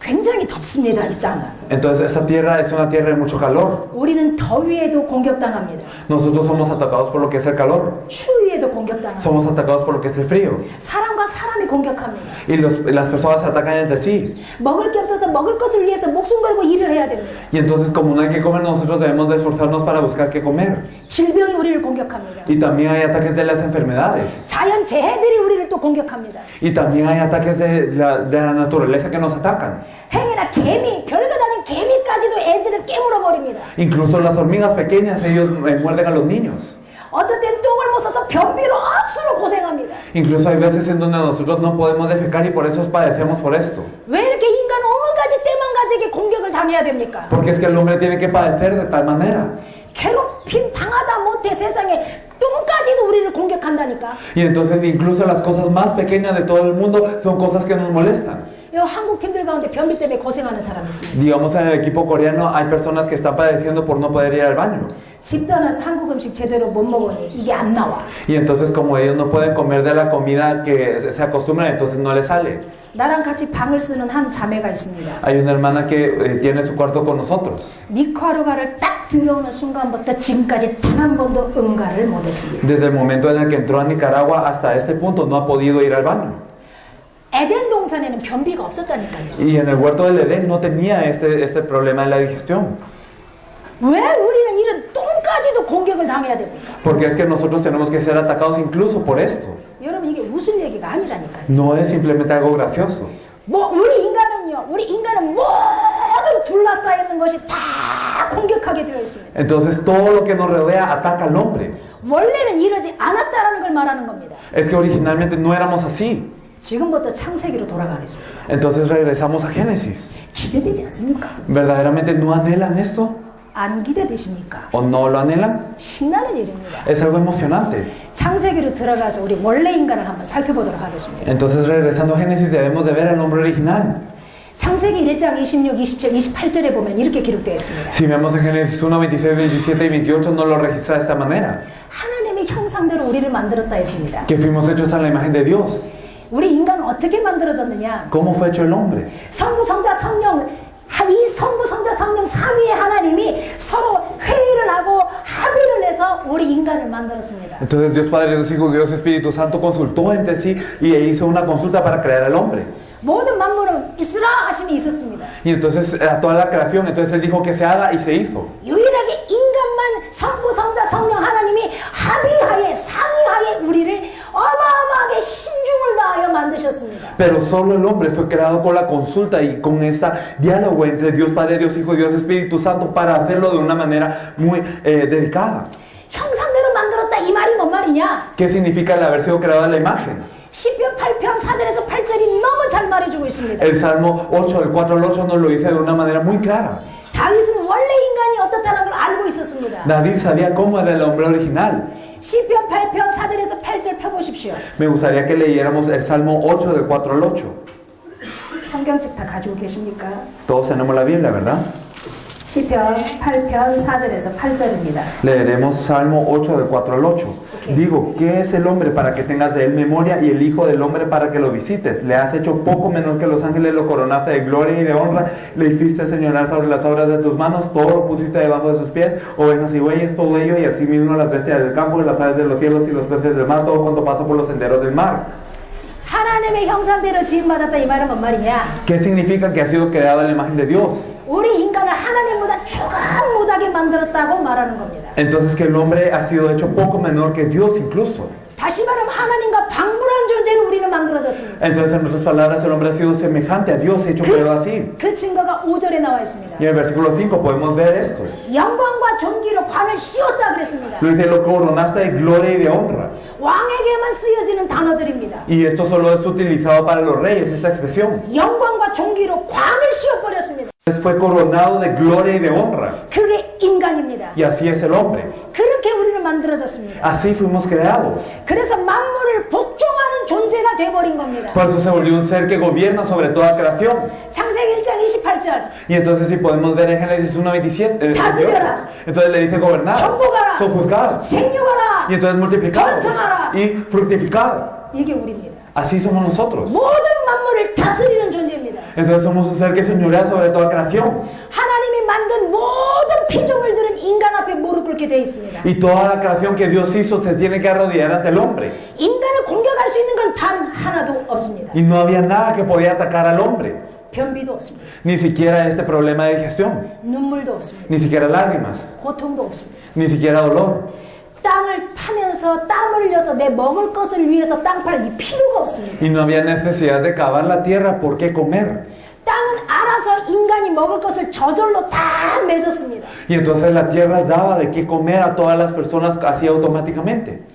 S1: 굉장히 덥습니다, 이 땅은.
S3: Entonces esa tierra es una tierra de mucho calor.
S1: 우리는 더위에도 공격당합니다.
S3: Nosotros somos atacados por lo que es el calor.
S1: 추위에도 공격당합니다.
S3: Somos atacados por lo que es el frío.
S1: 사람과 사람이 공격합니다.
S3: Y las personas se atacan entre sí.
S1: 먹을 게 없어서 먹을 것을 위해서 목숨 걸고 일을 해야 됩니다.
S3: Y entonces como no hay que comer, nosotros debemos de esforzarnos para buscar qué comer.
S1: 질병이 우리를 공격합니다.
S3: Y también hay ataques de las enfermedades.
S1: 자연 재해들이 우리를 또 공격합니다.
S3: Y también hay ataques de la naturaleza que nos atacan.
S1: 행이나 개미, 별것 아닌 개미까지도 애들을 깨물어 버립니다.
S3: Incluso las hormigas pequeñas, ellos muerden a los niños.
S1: 어떨 땐 똥을 못 싸서 변비로 억수로 고생합니다.
S3: Incluso hay veces en donde nosotros no podemos defecar y por eso padecemos por esto.
S1: 왜 이렇게 인간 온 가지 때만 가지게 공격을 당해야 됩니까?
S3: Porque es que el hombre tiene que padecer de tal manera.
S1: 괴롭힘 당하다 못해 세상에 똥까지도 우리를 공격한다니까.
S3: Y entonces incluso las cosas más pequeñas de todo el mundo son cosas que nos molestan.
S1: 요 한국 팀들 가운데 변비 때문에 고생하는 사람이 있습니다.
S3: Digamos en el equipo coreano hay personas que están padeciendo por no poder ir al baño.
S1: 집 떠나서 한국 음식 제대로 못 먹으니 이게 안 나와.
S3: Y entonces como ellos no pueden comer de la comida que se acostumbran, entonces no les sale.
S1: 나랑 같이 방을 쓰는 한 자매가 있습니다.
S3: Hay una hermana que tiene su cuarto con nosotros.
S1: 니카루가를 딱 들어오는 순간부터 지금까지 단 한 번도 응가를 못했습니다.
S3: Desde el momento en el que entró a Nicaragua hasta este punto no ha podido ir al baño.
S1: 에덴 동산에는 변비가 없었다니까요.
S3: Y en el huerto del Edén no tenía este problema de la digestión.
S1: 왜 우리는 이런 똥까지도 공격을 당해야 됩니까?
S3: Porque es que nosotros tenemos que ser atacados incluso por esto.
S1: 여러분 이게 웃을 얘기가 아니라니까요.
S3: No es simplemente algo gracioso.
S1: 우리 인간은 모든 둘러싸여 있는 것이 다 공격하게 되어 있습니다.
S3: Entonces todo lo que nos rodea ataca al hombre.
S1: 원래는 이러지 않았다라는 걸 말하는 겁니다.
S3: Es que originalmente no éramos así.
S1: 지금부터 창세기로 돌아가겠습니다.
S3: Entonces regresamos a Génesis.
S1: 기대되지 않습니까?
S3: ¿Verdaderamente no anhelan esto?
S1: 안 기대되십니까?
S3: ¿O no lo anhelan?
S1: 신나는 일입니다.
S3: Es algo emocionante.
S1: 창세기로 들어가서 우리 원래 인간을 한번 살펴보도록 하겠습니다.
S3: Entonces regresando a Génesis debemos de ver el hombre original.
S1: 창세기 1장 26, 27, 28절에 보면 이렇게 기록되어 있습니다.
S3: Si vemos en Génesis 1, 26, 27 y 28 no lo registra de esta manera.
S1: 하나님의 형상대로 우리를 만들었다 했습니다.
S3: Que fuimos hechos a la imagen de Dios.
S1: 우리 인간은 어떻게 만들어졌느냐?
S3: ¿Cómo fue hecho el hombre?
S1: 성부, 성자, 성령, 이 성부, 성자, 성령 3위의 하나님이 서로 회의를 하고 합의를 해서 우리 인간을 만들었습니다.
S3: Entonces Dios Padre, Dios Hijo, Dios Espíritu Santo consultó entre sí y hizo una consulta para crear al hombre.
S1: 모든 만물은 있으라 하심이 있었습니다.
S3: Y entonces a toda la creación, entonces Él dijo que se haga y se hizo.
S1: 유일하게 인간만 성부, 성자, 성령 하나님이 합의하에 상의하에 우리를 어마어마하게 신중을 다하여 만드셨습니다.
S3: Pero solo el hombre fue creado con la consulta y con este diálogo entre Dios Padre, Dios Hijo y Dios Espíritu Santo para hacerlo de una manera muy dedicada.
S1: 형상대로 만들었다 이 말이 뭔 말이냐?
S3: ¿Qué significa el haber sido creado a la imagen?
S1: 시편 8편 4절에서 8절이 너무 잘 말해주고 있습니다.
S3: El Salmo 8, del 4 al 8 nos lo dice de una manera muy clara.
S1: 다윗은 원래 인간이 어떻다는 걸 알고 있었습니다.
S3: David sabía cómo era el hombre original.
S1: 시편 8편 4절에서 8절 펴보십시오.
S3: Me gustaría que leyéramos el Salmo 8, del 4 al 8.
S1: 성경책 다 가지고 계십니까?
S3: Todos tenemos la Biblia, ¿verdad?
S1: 시편 8편 4절에서 8절입니다.
S3: Leeremos Salmo 8 del 4 al 8.
S1: Ok.
S3: Digo, ¿qué es el hombre para que tengas de él memoria y el hijo del hombre para que lo visites? Le has hecho poco menor que los ángeles, lo coronaste de gloria y de honra, le hiciste señorar sobre las obras de tus manos, todo lo pusiste debajo de sus pies, ovejas y bueyes, todo ello, y así mismo las bestias del campo y las aves de los cielos y los peces del mar, todo cuanto pasa por los senderos del mar.
S1: 하나님의 형상대로 지음받았다 이 말은 뭔 말이냐?
S3: ¿Qué significa que ha sido creado a la imagen de Dios?
S1: 우리 인간을 하나님보다 조금 못하게 만들었다고 말하는 겁니다.
S3: Entonces que el hombre ha sido hecho poco menor que Dios incluso.
S1: 다시 말하면 하나님과 방불한 존재로 우리는 만들어졌습니다.
S3: Entonces en otras palabras el hombre ha sido semejante a Dios, hecho creado así.
S1: 그 증거가 5절에 나와 있습니다.
S3: Y en el versículo 5 podemos ver esto.
S1: 영광과 존귀로 관을 씌웠다 그랬습니다.
S3: Lo dice, lo coronaste de gloria y de honra.
S1: 왕에게만 쓰여지는 단어들입니다.
S3: Y esto solo es utilizado para los reyes, esta expresión.
S1: 영광과 존귀로 관을 씌워버렸습니다.
S3: Fue coronado de gloria y de honra.
S1: 그게 인간입니다.
S3: Y así es el hombre.
S1: 그렇게 우리는 만들어졌습니다.
S3: Así fuimos creados.
S1: 그래서 만물을 복종하는 존재가 돼버린 겁니다.
S3: Por eso se volvió un ser que gobierna sobre toda creación.
S1: 창세기 1장 28절
S3: Y entonces si podemos ver en Génesis 1:27,
S1: 다스려라.
S3: entonces le dice gobernar,
S1: 정복하라.
S3: sojuzgar,
S1: 생육하라.
S3: y entonces multiplicar
S1: 번성하라.
S3: y fructificar.
S1: 이게 우리입니다.
S3: Así somos nosotros.
S1: 모든 만물을 다스리는 존재입니다.
S3: Entonces somos un ser que señorea sobre toda creación.
S1: 하나님이 만든 모든 피조물들은 인간 앞에 무릎 꿇게 되어 있습니다.
S3: Y toda la creación que Dios hizo se tiene que arrodillar ante el hombre.
S1: 인간을 공격할 수 있는 건 단 하나도 없습니다.
S3: Y no había nada que podía atacar al hombre.
S1: 변비도 없습니다.
S3: Ni siquiera este problema de digestión.
S1: 눈물도 없습니다.
S3: Ni siquiera lágrimas.
S1: 고통도 없습니다.
S3: Ni siquiera dolor.
S1: 땅을 파면서 땀을 흘려서 내 먹을 것을 위해서 땅 팔 이 필요가 없습니다.
S3: Y no había necesidad de cavar la tierra por qué comer.
S1: 땅은 알아서 인간이 먹을 것을 저절로 다 맺었습니다.
S3: Y entonces la tierra daba de qué comer a todas las personas así automáticamente.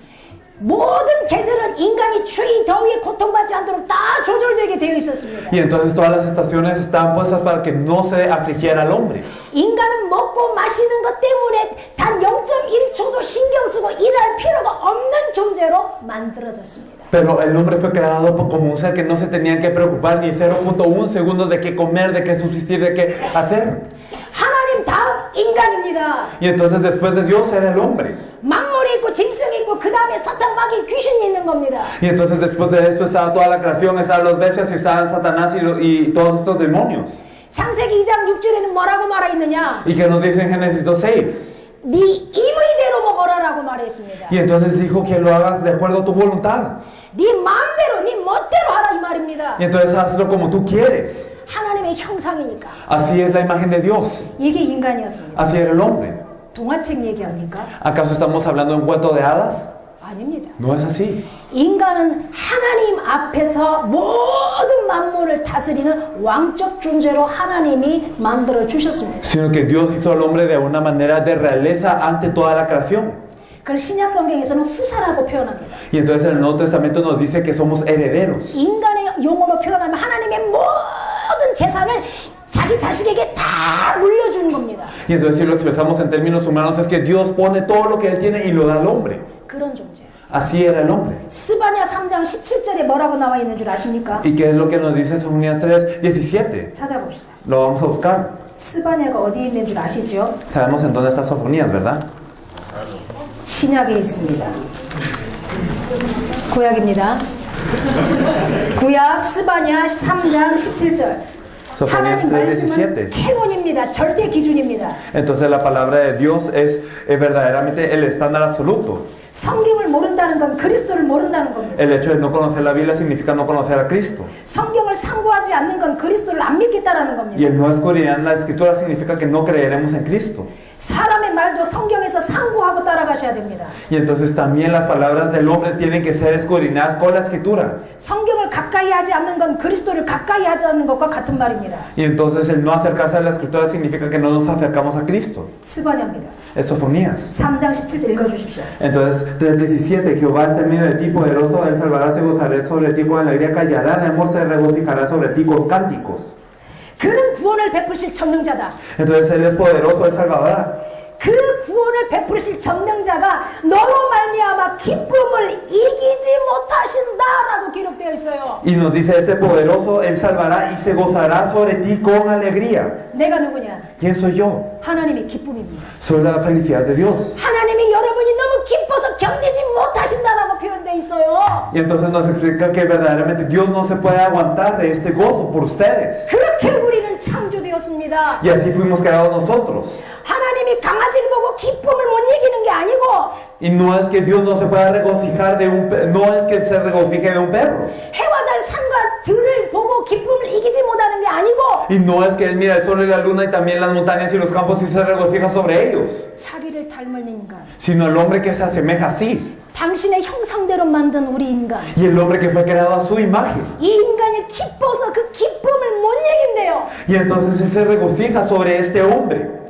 S1: 모든 계절은 인간이 추위, 더위에 고통받지 않도록 다 조절되게 되어 있었습니다.
S3: Y entonces todas las estaciones estaban puestas para que no se afligiera al hombre.
S1: 인간은 먹고 마시는 것 때문에 단 0.1초도 신경 쓰고 일할 필요가 없는 존재로 만들어졌습니다.
S3: Pero el hombre fue creado como un ser que no se tenían que preocupar ni 0.1 segundos de qué comer, de qué subsistir, de qué hacer.
S1: 하나님 다음 인간입니다.
S3: Y entonces después de Dios era el hombre.
S1: 만물이 있고 짐승이 있고 그 다음에 사탄 마귀 귀신이 있는 겁니다.
S3: Y entonces después de esto estaba toda la creación, estaban los bestias y estaban Satanás y todos estos demonios.
S1: 창세기 2장 6절에는 뭐라고 말하 있느냐?
S3: Y que nos dice en Génesis 2:6.
S1: 네 임의대로 먹어라라고 말했습니다.
S3: Y entonces dijo que lo hagas de acuerdo a tu voluntad.
S1: 네 마음대로 네 멋대로 하라 이 말입니다.
S3: Y entonces hazlo como tú quieres.
S1: 하나님의 형상이니까.
S3: Así es la imagen de Dios.
S1: 이게 인간이었습니다.
S3: Así era el hombre.
S1: 동화책 얘기합니까?
S3: ¿Acaso estamos hablando de un cuento de hadas?
S1: 아닙니다.
S3: No es así.
S1: 인간은 하나님 앞에서 모든 만물을 다스리는 왕적 존재로 하나님이 만들어 주셨습니다.
S3: Sino que Dios hizo al hombre de una manera de realeza ante toda la creación.
S1: 그걸 신약 성경에서는 후사라고 표현합니다.
S3: Y entonces el Nuevo Testamento nos dice que somos herederos.
S1: 인간의 용어로 표현하면 하나님의 모든 재산을 자기 자식에게 다 물려주는 겁니다.
S3: Y entonces si lo expresamos en términos humanos es que Dios pone todo lo que Él tiene y lo da al hombre.
S1: 그런 존재.
S3: Así era el hombre.
S1: 스바냐 3장 17절에 뭐라고 나와 있는 줄 아십니까?
S3: ¿Y qué es lo que nos dice Sofonías 3:17?
S1: 찾아봅시다.
S3: Lo vamos a buscar.
S1: 스바냐가 어디 있는 줄 아시죠?
S3: Sabemos en dónde está Sofonías, ¿verdad?
S1: 신약에 있습니다. 구약입니다. 구약 스바냐 3장 17절.
S3: Sofonías
S1: 하나님 말씀은
S3: 3:17.
S1: 캐논입니다. 절대 기준입니다.
S3: Entonces la palabra de Dios es verdaderamente el estándar absoluto.
S1: 성경을 모른다는 건 그리스도를 모른다는 겁니다.
S3: El hecho de no conocer la Biblia significa no conocer a Cristo.
S1: 성경을 상고하지 않는 건 그리스도를 안 믿겠다라는
S3: Y
S1: 겁니다.
S3: el no escudriñar la Escritura significa que no creeremos en Cristo.
S1: 사람의 말도 성경에서 상고하고 따라가셔야 됩니다.
S3: Y entonces también las palabras del hombre tienen que ser escudriñadas con la Escritura.
S1: 성경을 가까이 하지 않는 건 그리스도를 가까이 하지 않는 것과 같은 말입니다.
S3: Y entonces el no acercarse a la Escritura significa que no nos acercamos a Cristo.
S1: 스바냐입니다.
S3: Es Sofonías.
S1: 3장 17절 읽어주십시오.
S3: Entonces 3:17, Jehová está en medio de ti, poderoso, Él salvará, se gozará sobre ti con alegría, callará, de amor se regocijará sobre ti con cánticos.
S1: 그는 구원을 베푸실 전능자다.
S3: Entonces Él es poderoso, Él salvará.
S1: 그 구원을 베푸실 전능자가 너로 말미암아 기쁨을 이기지 못하신다라고 기록되어 있어요.
S3: Y nos dice, este poderoso, Él salvará y se gozará sobre ti con alegría.
S1: 내가 누구냐?
S3: ¿Quién soy yo?
S1: 하나님의 기쁨입니다.
S3: Soy la felicidad de Dios.
S1: 하나님이 여러분이 너무 기뻐서 견디지 못하신다라고 표현되어 있어요.
S3: Y entonces nos explica que verdaderamente Dios no se puede aguantar de este gozo por ustedes.
S1: 그렇게 우리는 창조되었습니다.
S3: Y así fuimos creados nosotros.
S1: 하나님이 강아지를 보고 기쁨을 못 이기는 게 아니고
S3: Y no es que Dios no se pueda regocijar de no es que se regocije de un perro.
S1: 해와 달 산과 들을 보고 기쁨을 이기지 못하는 게 아니고
S3: Y no es que Él mira el sol y la luna y también las montañas y los campos y se regocija sobre ellos.
S1: 자기를 닮은 인간,
S3: Sino el hombre que se asemeja así.
S1: 당신의 형상대로 만든 우리 인간,
S3: Y el hombre que fue creado a su imagen.
S1: 이 인간이 기뻐서 그 기쁨을 못 이긴대요.
S3: Y entonces Él se regocija sobre este hombre.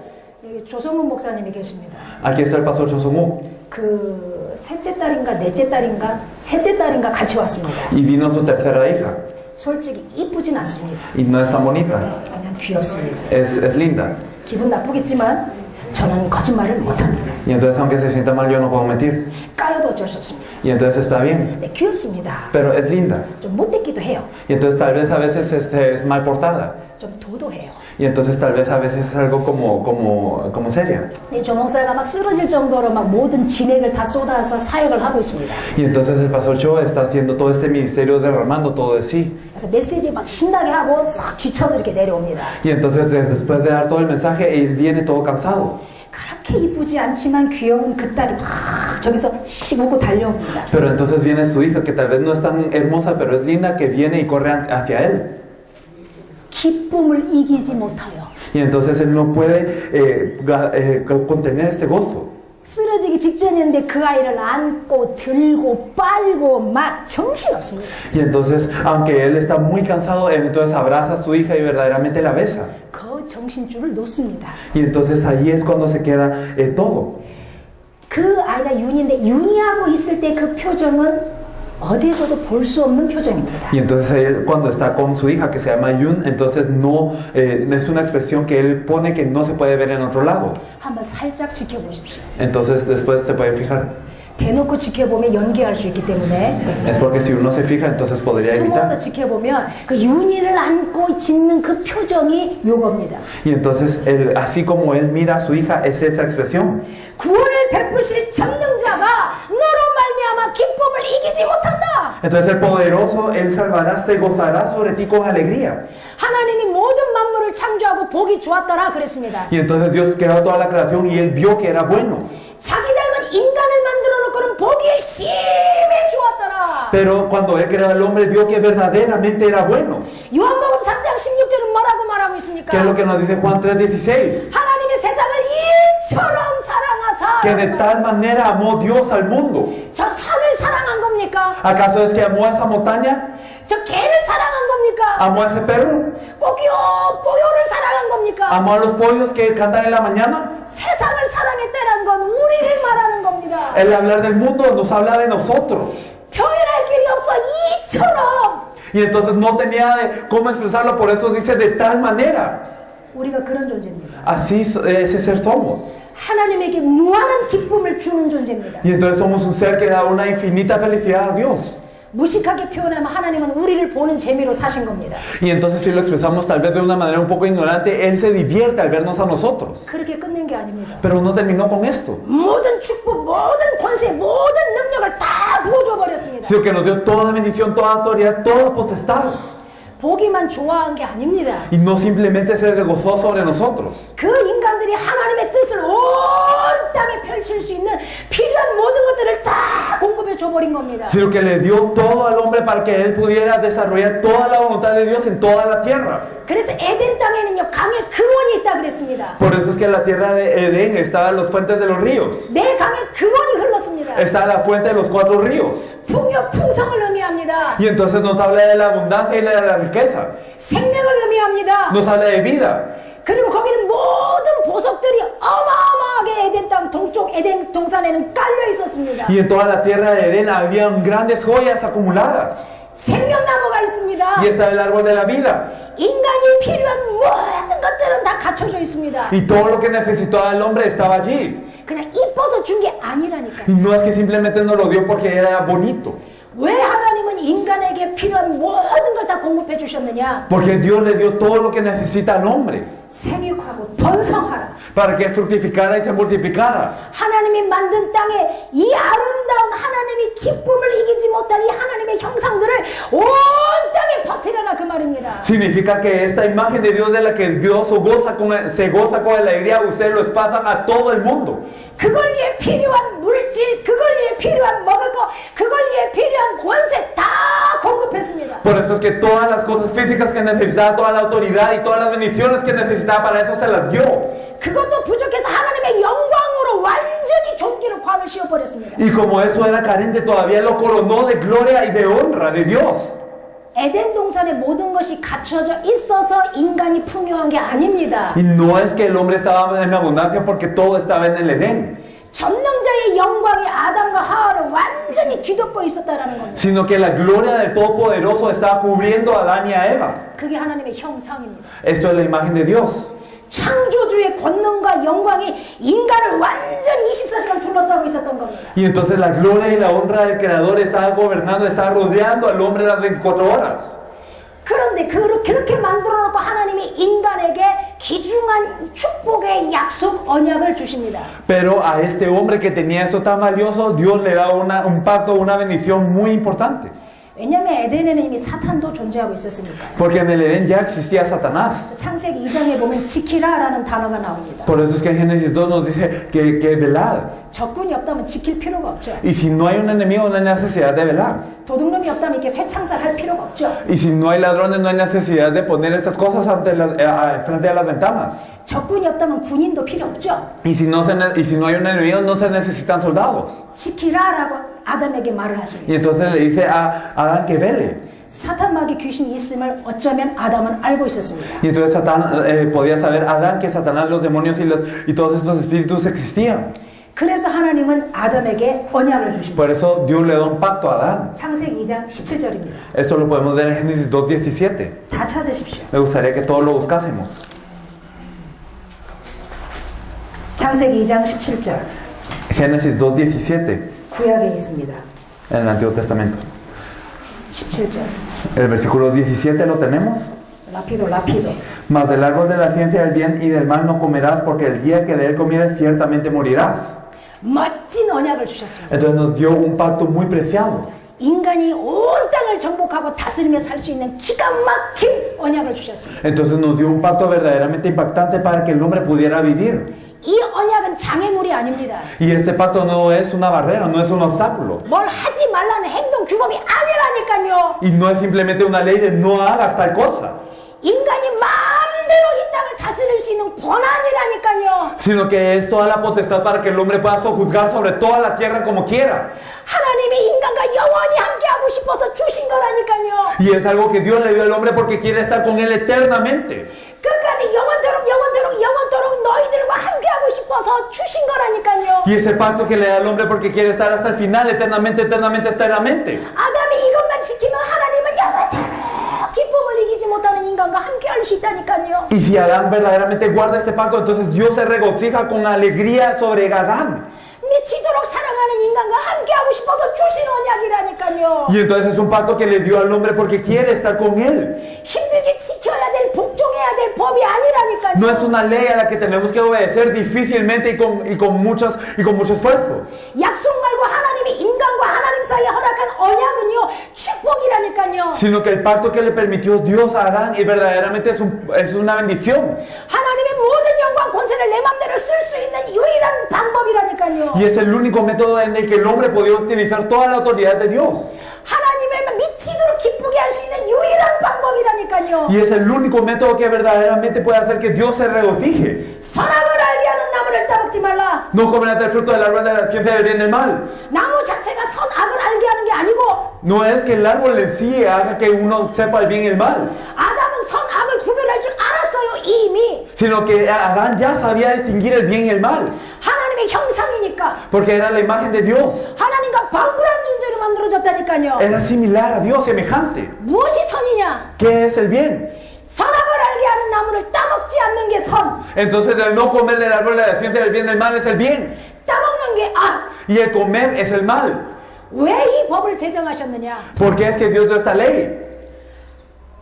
S1: 여기 조성훈 목사님이 계십니다.
S3: Aquí está el pastor Chosongú.
S1: 그 셋째 딸인가 넷째 딸인가 셋째 딸인가 같이 왔습니다.
S3: Y vino su tercera hija.
S1: 솔직히 이쁘진 않습니다.
S3: Y no es tan bonita.
S1: 그냥 귀엽습니다.
S3: Es linda.
S1: 기분 나쁘겠지만 저는 거짓말을 못합니다.
S3: Y entonces aunque se sienta mal yo no puedo mentir.
S1: 까여도 어쩔 수 없습니다.
S3: Y entonces está bien.
S1: 네, 귀엽습니다.
S3: Pero es linda.
S1: 좀 못됐기도 해요.
S3: Y entonces tal vez a veces es mal portada.
S1: 좀 도도해요.
S3: Y entonces tal vez a veces es algo como seria.
S1: 이 조목사가 막 쓰러질 정도로 막 모든 진액을 다 쏟아서 사역을 하고 있습니다.
S3: Y entonces el pastor Cho está haciendo todo este ministerio derramando todo de sí.
S1: 그래서 메시지 막 신나게 하고 싹 지쳐서 이렇게 내려옵니다.
S3: Y entonces después de dar todo el mensaje, él viene todo cansado.
S1: 그렇게 이쁘지 않지만 귀여운 그 딸이 막 저기서 씹고 달려옵니다.
S3: Pero entonces viene su hija, que tal vez no es tan hermosa, pero es linda, que viene y corre hacia él.
S1: 기쁨을 이기지 못하여
S3: Y entonces él no puede contener ese gozo.
S1: 쓰러지기 직전이었는데 그 아이를 안고 들고 빨고 막 정신없습니다.
S3: Y entonces, aunque él está muy cansado, él entonces abraza a su hija y verdaderamente la besa.
S1: 그 정신줄을 놓습니다.
S3: Y entonces ahí es cuando se queda todo.
S1: 그 아이가 윤인데 윤이하고 있을 때 그 표정은 어디에서도 볼 수 없는 표정입니다.
S3: Y entonces él, cuando está con su hija que se llama Yun, entonces no es una expresión que él pone que no se puede ver en otro lado.
S1: 한번 살짝 지켜보십시오.
S3: Entonces después se puede fijar.
S1: 대놓고 지켜보면 연기할 수 있기 때문에
S3: Es porque si uno se fija, entonces podría
S1: 숨어서
S3: evitar.
S1: 지켜보면 그 윤희를 안고 짓는 그 표정이 요겁니다.
S3: Y entonces, así como él mira a su hija, es esa expresión.
S1: 구원을 베푸실 전능자가 너로 말미암아 기쁨을 이기지 못한다.
S3: Entonces el poderoso, él salvará, se gozará sobre ti con alegría.
S1: 하나님이 모든 만물을 창조하고 보기 좋았더라 그랬습니다.
S3: Y entonces Dios creó toda la creación y él vio que era bueno.
S1: 자기 닮은 인간을 만들어 놓고는 보기에 심히 좋았더라.
S3: Pero cuando él creó al hombre, vio que verdaderamente era bueno.
S1: 요한복음 3장 16절은 뭐라고 말하고 있습니까?
S3: ¿Qué es lo que nos dice Juan 3:16?
S1: 하나님이 세상을 이처럼 사랑하사
S3: Que de tal manera amó Dios al mundo.
S1: 저 산을 사랑한 겁니까?
S3: ¿Acaso es que amó a esa montaña?
S1: 저 개를 사랑한 겁니까?
S3: ¿Amó a ese perro?
S1: 꼬끼요 뽀요를 사랑한 겁니까?
S3: ¿Amó a los pollos que cantan en la mañana?
S1: 세상을 사랑했다는 건 우리를 말하는 겁니다.
S3: El hablar del mundo nos habla de nosotros.
S1: 표현할 길이 없어 이처럼.
S3: Y entonces no tenía cómo expresarlo, por eso dice de tal manera.
S1: 우리가 그런 존재입니다.
S3: Así ese ser somos.
S1: 하나님에게 무한한 기쁨을 주는 존재입니다.
S3: Y entonces somos un ser que da una infinita felicidad a Dios.
S1: 무식하게 표현하면 하나님은 우리를 보는 재미로 사신 겁니다.
S3: Y entonces si lo expresamos tal vez de una manera un poco ignorante, Él se divierte al vernos a nosotros.
S1: 그렇게 끝낸 게 아닙니다.
S3: Pero no terminó con esto,
S1: 모든 축복, 모든 권세, 모든 능력을 다 부어줘 버렸습니다.
S3: sino que nos dio toda bendición, toda autoridad, toda potestad.
S1: 보기만 좋아한 게 아닙니다.
S3: Y no simplemente se regozó sobre nosotros,
S1: 그 인간들이 하나님의 뜻을 온 땅에 펼칠 수 있는 필요한 모든 것들을 다 공급해 줘버린 겁니다.
S3: sino que le dio todo al hombre para que Él pudiera desarrollar toda la voluntad de Dios en toda la tierra.
S1: 그래서 에덴 땅에는요 강의 근원이 있다 그랬습니다.
S3: Por eso es que en la tierra de Edén estaban las fuentes de los ríos.
S1: 내 강의 근원이 흘렀습니다.
S3: Está la fuente de los 4 ríos.
S1: 풍요 풍성을 의미합니다.
S3: Y entonces nos habla de la abundancia y de la riqueza.
S1: 생명을 의미합니다.
S3: Nos habla de vida.
S1: 그리고 거기는 모든 보석들이 어마어마하게 에덴 땅 동쪽 에덴 동산에는 깔려 있었습니다.
S3: Y en toda la tierra de Edén habían grandes joyas acumuladas.
S1: 생명나무가 있습니다.
S3: Y está el árbol de la vida.
S1: 인간이 필요한 모든 것들은 다 갖춰져 있습니다.
S3: Y todo lo que necesitaba el hombre estaba allí.
S1: 그냥 이뻐서 준 게 아니라니까요.
S3: Y no es que simplemente nos lo dio porque era bonito.
S1: 왜 하나님은 인간에게 필요한 모든 걸 다 공급해 주셨느냐?
S3: Porque Dios le dio todo lo que necesita al hombre
S1: 생육하고 번성하라.
S3: para que fructificara y se multiplicara.
S1: 하나님이 만든 땅에 이 아름다운 하나님이 기쁨을 이기지 못할 이 하나님의 형상들을 온 땅에 퍼뜨려라 그 말입니다.
S3: Significa que esta imagen de Dios de la que Dios se goza con alegría, ustedes lo pasan a todo el mundo.
S1: 그걸 위해 필요한 물질, 그걸 위해 필요한 먹을 거, 그걸 위해 필요한 권세 다 공급했습니다.
S3: Por eso es que todas las cosas físicas que necesitaba, toda la autoridad y todas las bendiciones que necesitaba, para eso se las dio.
S1: 그것도 부족해서 하나님의 영광으로 완전히 존귀로 관을 씌워버렸습니다.
S3: Y como eso era carente, todavía lo coronó de gloria y de honra de Dios.
S1: 에덴 동산의 모든 것이 갖춰져 있어서 인간이 풍요한 게 아닙니다.
S3: Y no es que el hombre estaba en abundancia porque todo estaba en el Edén,
S1: 전능자의 영광이 아담과 하와를 완전히 뒤덮고 있었다라는 겁니다.
S3: sino que la gloria del Todopoderoso estaba cubriendo a Adán y a Eva.
S1: 그게 하나님의 형상입니다.
S3: Esto es la imagen de Dios.
S1: 창조주의 권능과 영광이 인간을 완전히 24시간 둘러싸고 있었던 겁니다.
S3: Y entonces la gloria y la honra del Creador estaba gobernando, estaba rodeando al hombre las 24 horas.
S1: 그런데 그렇게 만들어놓고 하나님이 인간에게 귀중한 축복의 약속 언약을 주십니다.
S3: Pero a este hombre que tenía esto tan valioso, Dios le da un pacto, una bendición muy importante.
S1: 왜냐하면 에덴에는 이미 사탄도 존재하고 있었으니까요.
S3: Porque en el Edén ya existía Satanás.
S1: 창세기 2장에 보면 지키라라는 단어가 나옵니다.
S3: Por eso es que en Génesis 2 nos dice que velad.
S1: 적군이 없다면 지킬 필요가 없죠.
S3: Y si no hay un enemigo, no hay necesidad de velar.
S1: 도둑놈이 없다면 이렇게 쇠창살할 필요가 없죠.
S3: Y si no hay ladrones, no hay necesidad de poner estas cosas frente a las ventanas.
S1: 적군이 없다면 군인도 필요 없죠.
S3: Y si no hay un enemigo, no se necesitan soldados.
S1: 지키라라고 아담에게 말을 하십니다.
S3: Y entonces le dice a Adán que vele.
S1: 사탄 마귀 귀신이 있음을 어쩌면 아담은 알고 있었습니다.
S3: Y entonces podía saber Adán que Satanás, los demonios y todos estos espíritus existían.
S1: 그래서 하나님은 아담에게 언약을 주십니다.
S3: Por eso Dios le da un pacto a Adán.
S1: 창세기 2장 17절입니다.
S3: Esto lo podemos ver en Génesis 2:17.
S1: 다 찾으십시오.
S3: Me gustaría que todos lo buscásemos.
S1: 창세기 2장 17절
S3: Génesis 2:17
S1: 구약에 있습니다.
S3: en el Antiguo Testamento.
S1: 17절
S3: El versículo 17 lo tenemos.
S1: 라피도
S3: Mas del árbol de la ciencia del bien y del mal no comerás, porque el día que de él comieres ciertamente morirás.
S1: 멋진 언약을 주셨습니다.
S3: Entonces nos dio un pacto muy preciado.
S1: 인간이 온 땅을 정복하고 다스리며 살 수 있는 기가 막힌 언약을 주셨습니다.
S3: Entonces nos dio un pacto verdaderamente impactante para que el hombre pudiera vivir.
S1: 이 언약은 장애물이 아닙니다.
S3: Y este pacto no es una barrera, no es un obstáculo.
S1: 뭘 하지 말라는 행동 규범이 아니라니까요.
S3: Y no es simplemente una ley de no hagas tal cosa,
S1: 인간이 마음대로 이 땅을 다스릴 수 있는 권한이라니까요.
S3: sino que es toda la potestad para que el hombre pueda sojuzgar sobre toda la tierra como quiera.
S1: 하나님이 인간과 영원히 함께하고 싶어서 주신 거라니까요.
S3: Y es algo que Dios le dio al hombre porque quiere estar con él eternamente.
S1: 끝까지 영원토록 너희들과 함께하고 싶어서 주신 거라니까요.
S3: Y es el pacto que le da al hombre porque quiere estar hasta el final, eternamente.
S1: 아담이 이것만 지키면 하나님은 영원토록 기쁨을 이기지 못하는 인간과 함께할 수 있다니까요.
S3: Y si Adán verdaderamente guarda este pacto, entonces Dios se regocija con alegría sobre Adán.
S1: 미치도록 사랑하는 인간과 함께하고 싶어서 주신 언약이라니까요.
S3: Y entonces es un pacto que le dio al hombre porque quiere estar con él.
S1: 힘들게 지켜야 될, 복종해야 될 법이 아니라니까요.
S3: No es una ley a la que tenemos que obedecer difícilmente y con mucho esfuerzo.
S1: 약속 말고 하나님이 인간과 하나님 사이에 허락한 언약은요, 축복이라니까요.
S3: Sino que el pacto que le permitió Dios a Adán y verdaderamente es una bendición.
S1: 하나님의 모든 영광 권세를 내 맘대로 쓸 수 있는 유일한 방법이라니까요.
S3: Y es el único método en el que el hombre podía utilizar toda la autoridad de Dios.
S1: 하나님을 미치도록 기쁘게 할 수 있는 유일한 방법이라니까요.
S3: Y es el único método que verdaderamente puede hacer que Dios se regocije.
S1: 선악을 알게 하는 나무를 따먹지 말라.
S3: No comerás del fruto del árbol de la ciencia del bien y del mal.
S1: 나무 자체가 선악을 알게 하는 게 아니고
S3: No es que el árbol en sí haga que uno sepa el bien y el mal,
S1: 아담은 선악을 구별할 줄 알았어요, 이미.
S3: sino que Adán ya sabía distinguir el bien y el mal,
S1: 하나님의 형상이니까.
S3: porque era la imagen de Dios.
S1: 하나님과 방불한 존재로 만들어졌다니까요.
S3: Era similar a Dios, semejante.
S1: 무엇이 선이냐?
S3: ¿Qué es el bien?
S1: 선악을 알게 하는 나무를 따먹지 않는 게 선.
S3: Entonces el no comer del árbol de la ciencia del bien y del mal es el bien,
S1: 따먹는 게 악.
S3: y el comer es el mal.
S1: 왜 이 법을 제정하셨느냐?
S3: ¿Por qué es que Dios dio esa ley?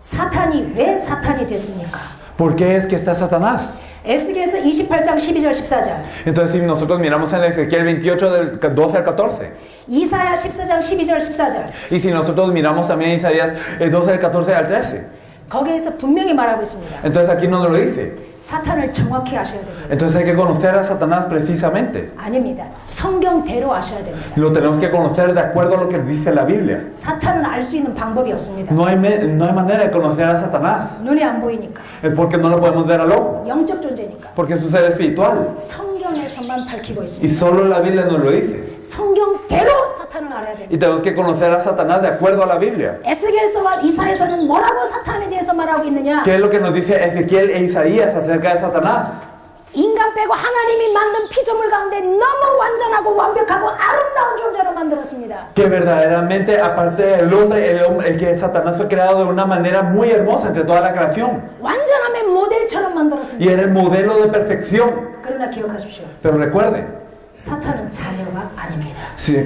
S1: 사탄이 왜 사탄이 됐습니까?
S3: ¿Por qué es que está Satanás?
S1: 에스겔서 28장 12절 14절,
S3: Entonces, si nosotros miramos en Ezequiel 28, del 12 al 14,
S1: 이사야 14장 12절 14절,
S3: y si nosotros miramos también Isaías 12, del 14 al 13,
S1: 거기에서 분명히 말하고 있습니다.
S3: entonces aquí nos lo dice.
S1: 사탄을 정확히 아셔야 됩니다.
S3: Entonces hay que conocer a Satanás precisamente.
S1: 아닙니다. 성경대로 아셔야 됩니다.
S3: Lo tenemos que conocer de acuerdo a lo que dice la Biblia.
S1: 사탄은 알 수 있는 방법이 없습니다.
S3: No hay manera de conocer a Satanás.
S1: 눈에 안 보이니까.
S3: Es porque no lo podemos ver al ojo.
S1: 영적 존재니까.
S3: Porque es un ser espiritual.
S1: 성경에서만 밝히고
S3: Y
S1: 있습니다.
S3: solo la Biblia nos lo dice.
S1: 성경대로 사탄을 알아야
S3: Y
S1: 됩니다.
S3: tenemos que conocer a Satanás de acuerdo a la Biblia.
S1: 에스겔서와 이사야서는 뭐라고 사탄에 대해서 말하고 있느냐?
S3: ¿Qué es lo que nos dice Ezequiel e Isaías acerca de Satanás?
S1: 인간 빼고 하나님이 만든 피조물 가운데 너무 완전하고 완벽하고 아름다운 존재로 만들었습니다.
S3: Que verdaderamente, aparte del hombre, que Satanás fue creado de una manera muy hermosa entre toda la creación.
S1: 완전함의 모델처럼
S3: Y
S1: 만들었습니다.
S3: era el modelo de perfección.
S1: 그러나 기억하십시오.
S3: Pero recuerden,
S1: 사탄은 자녀가 아닙니다.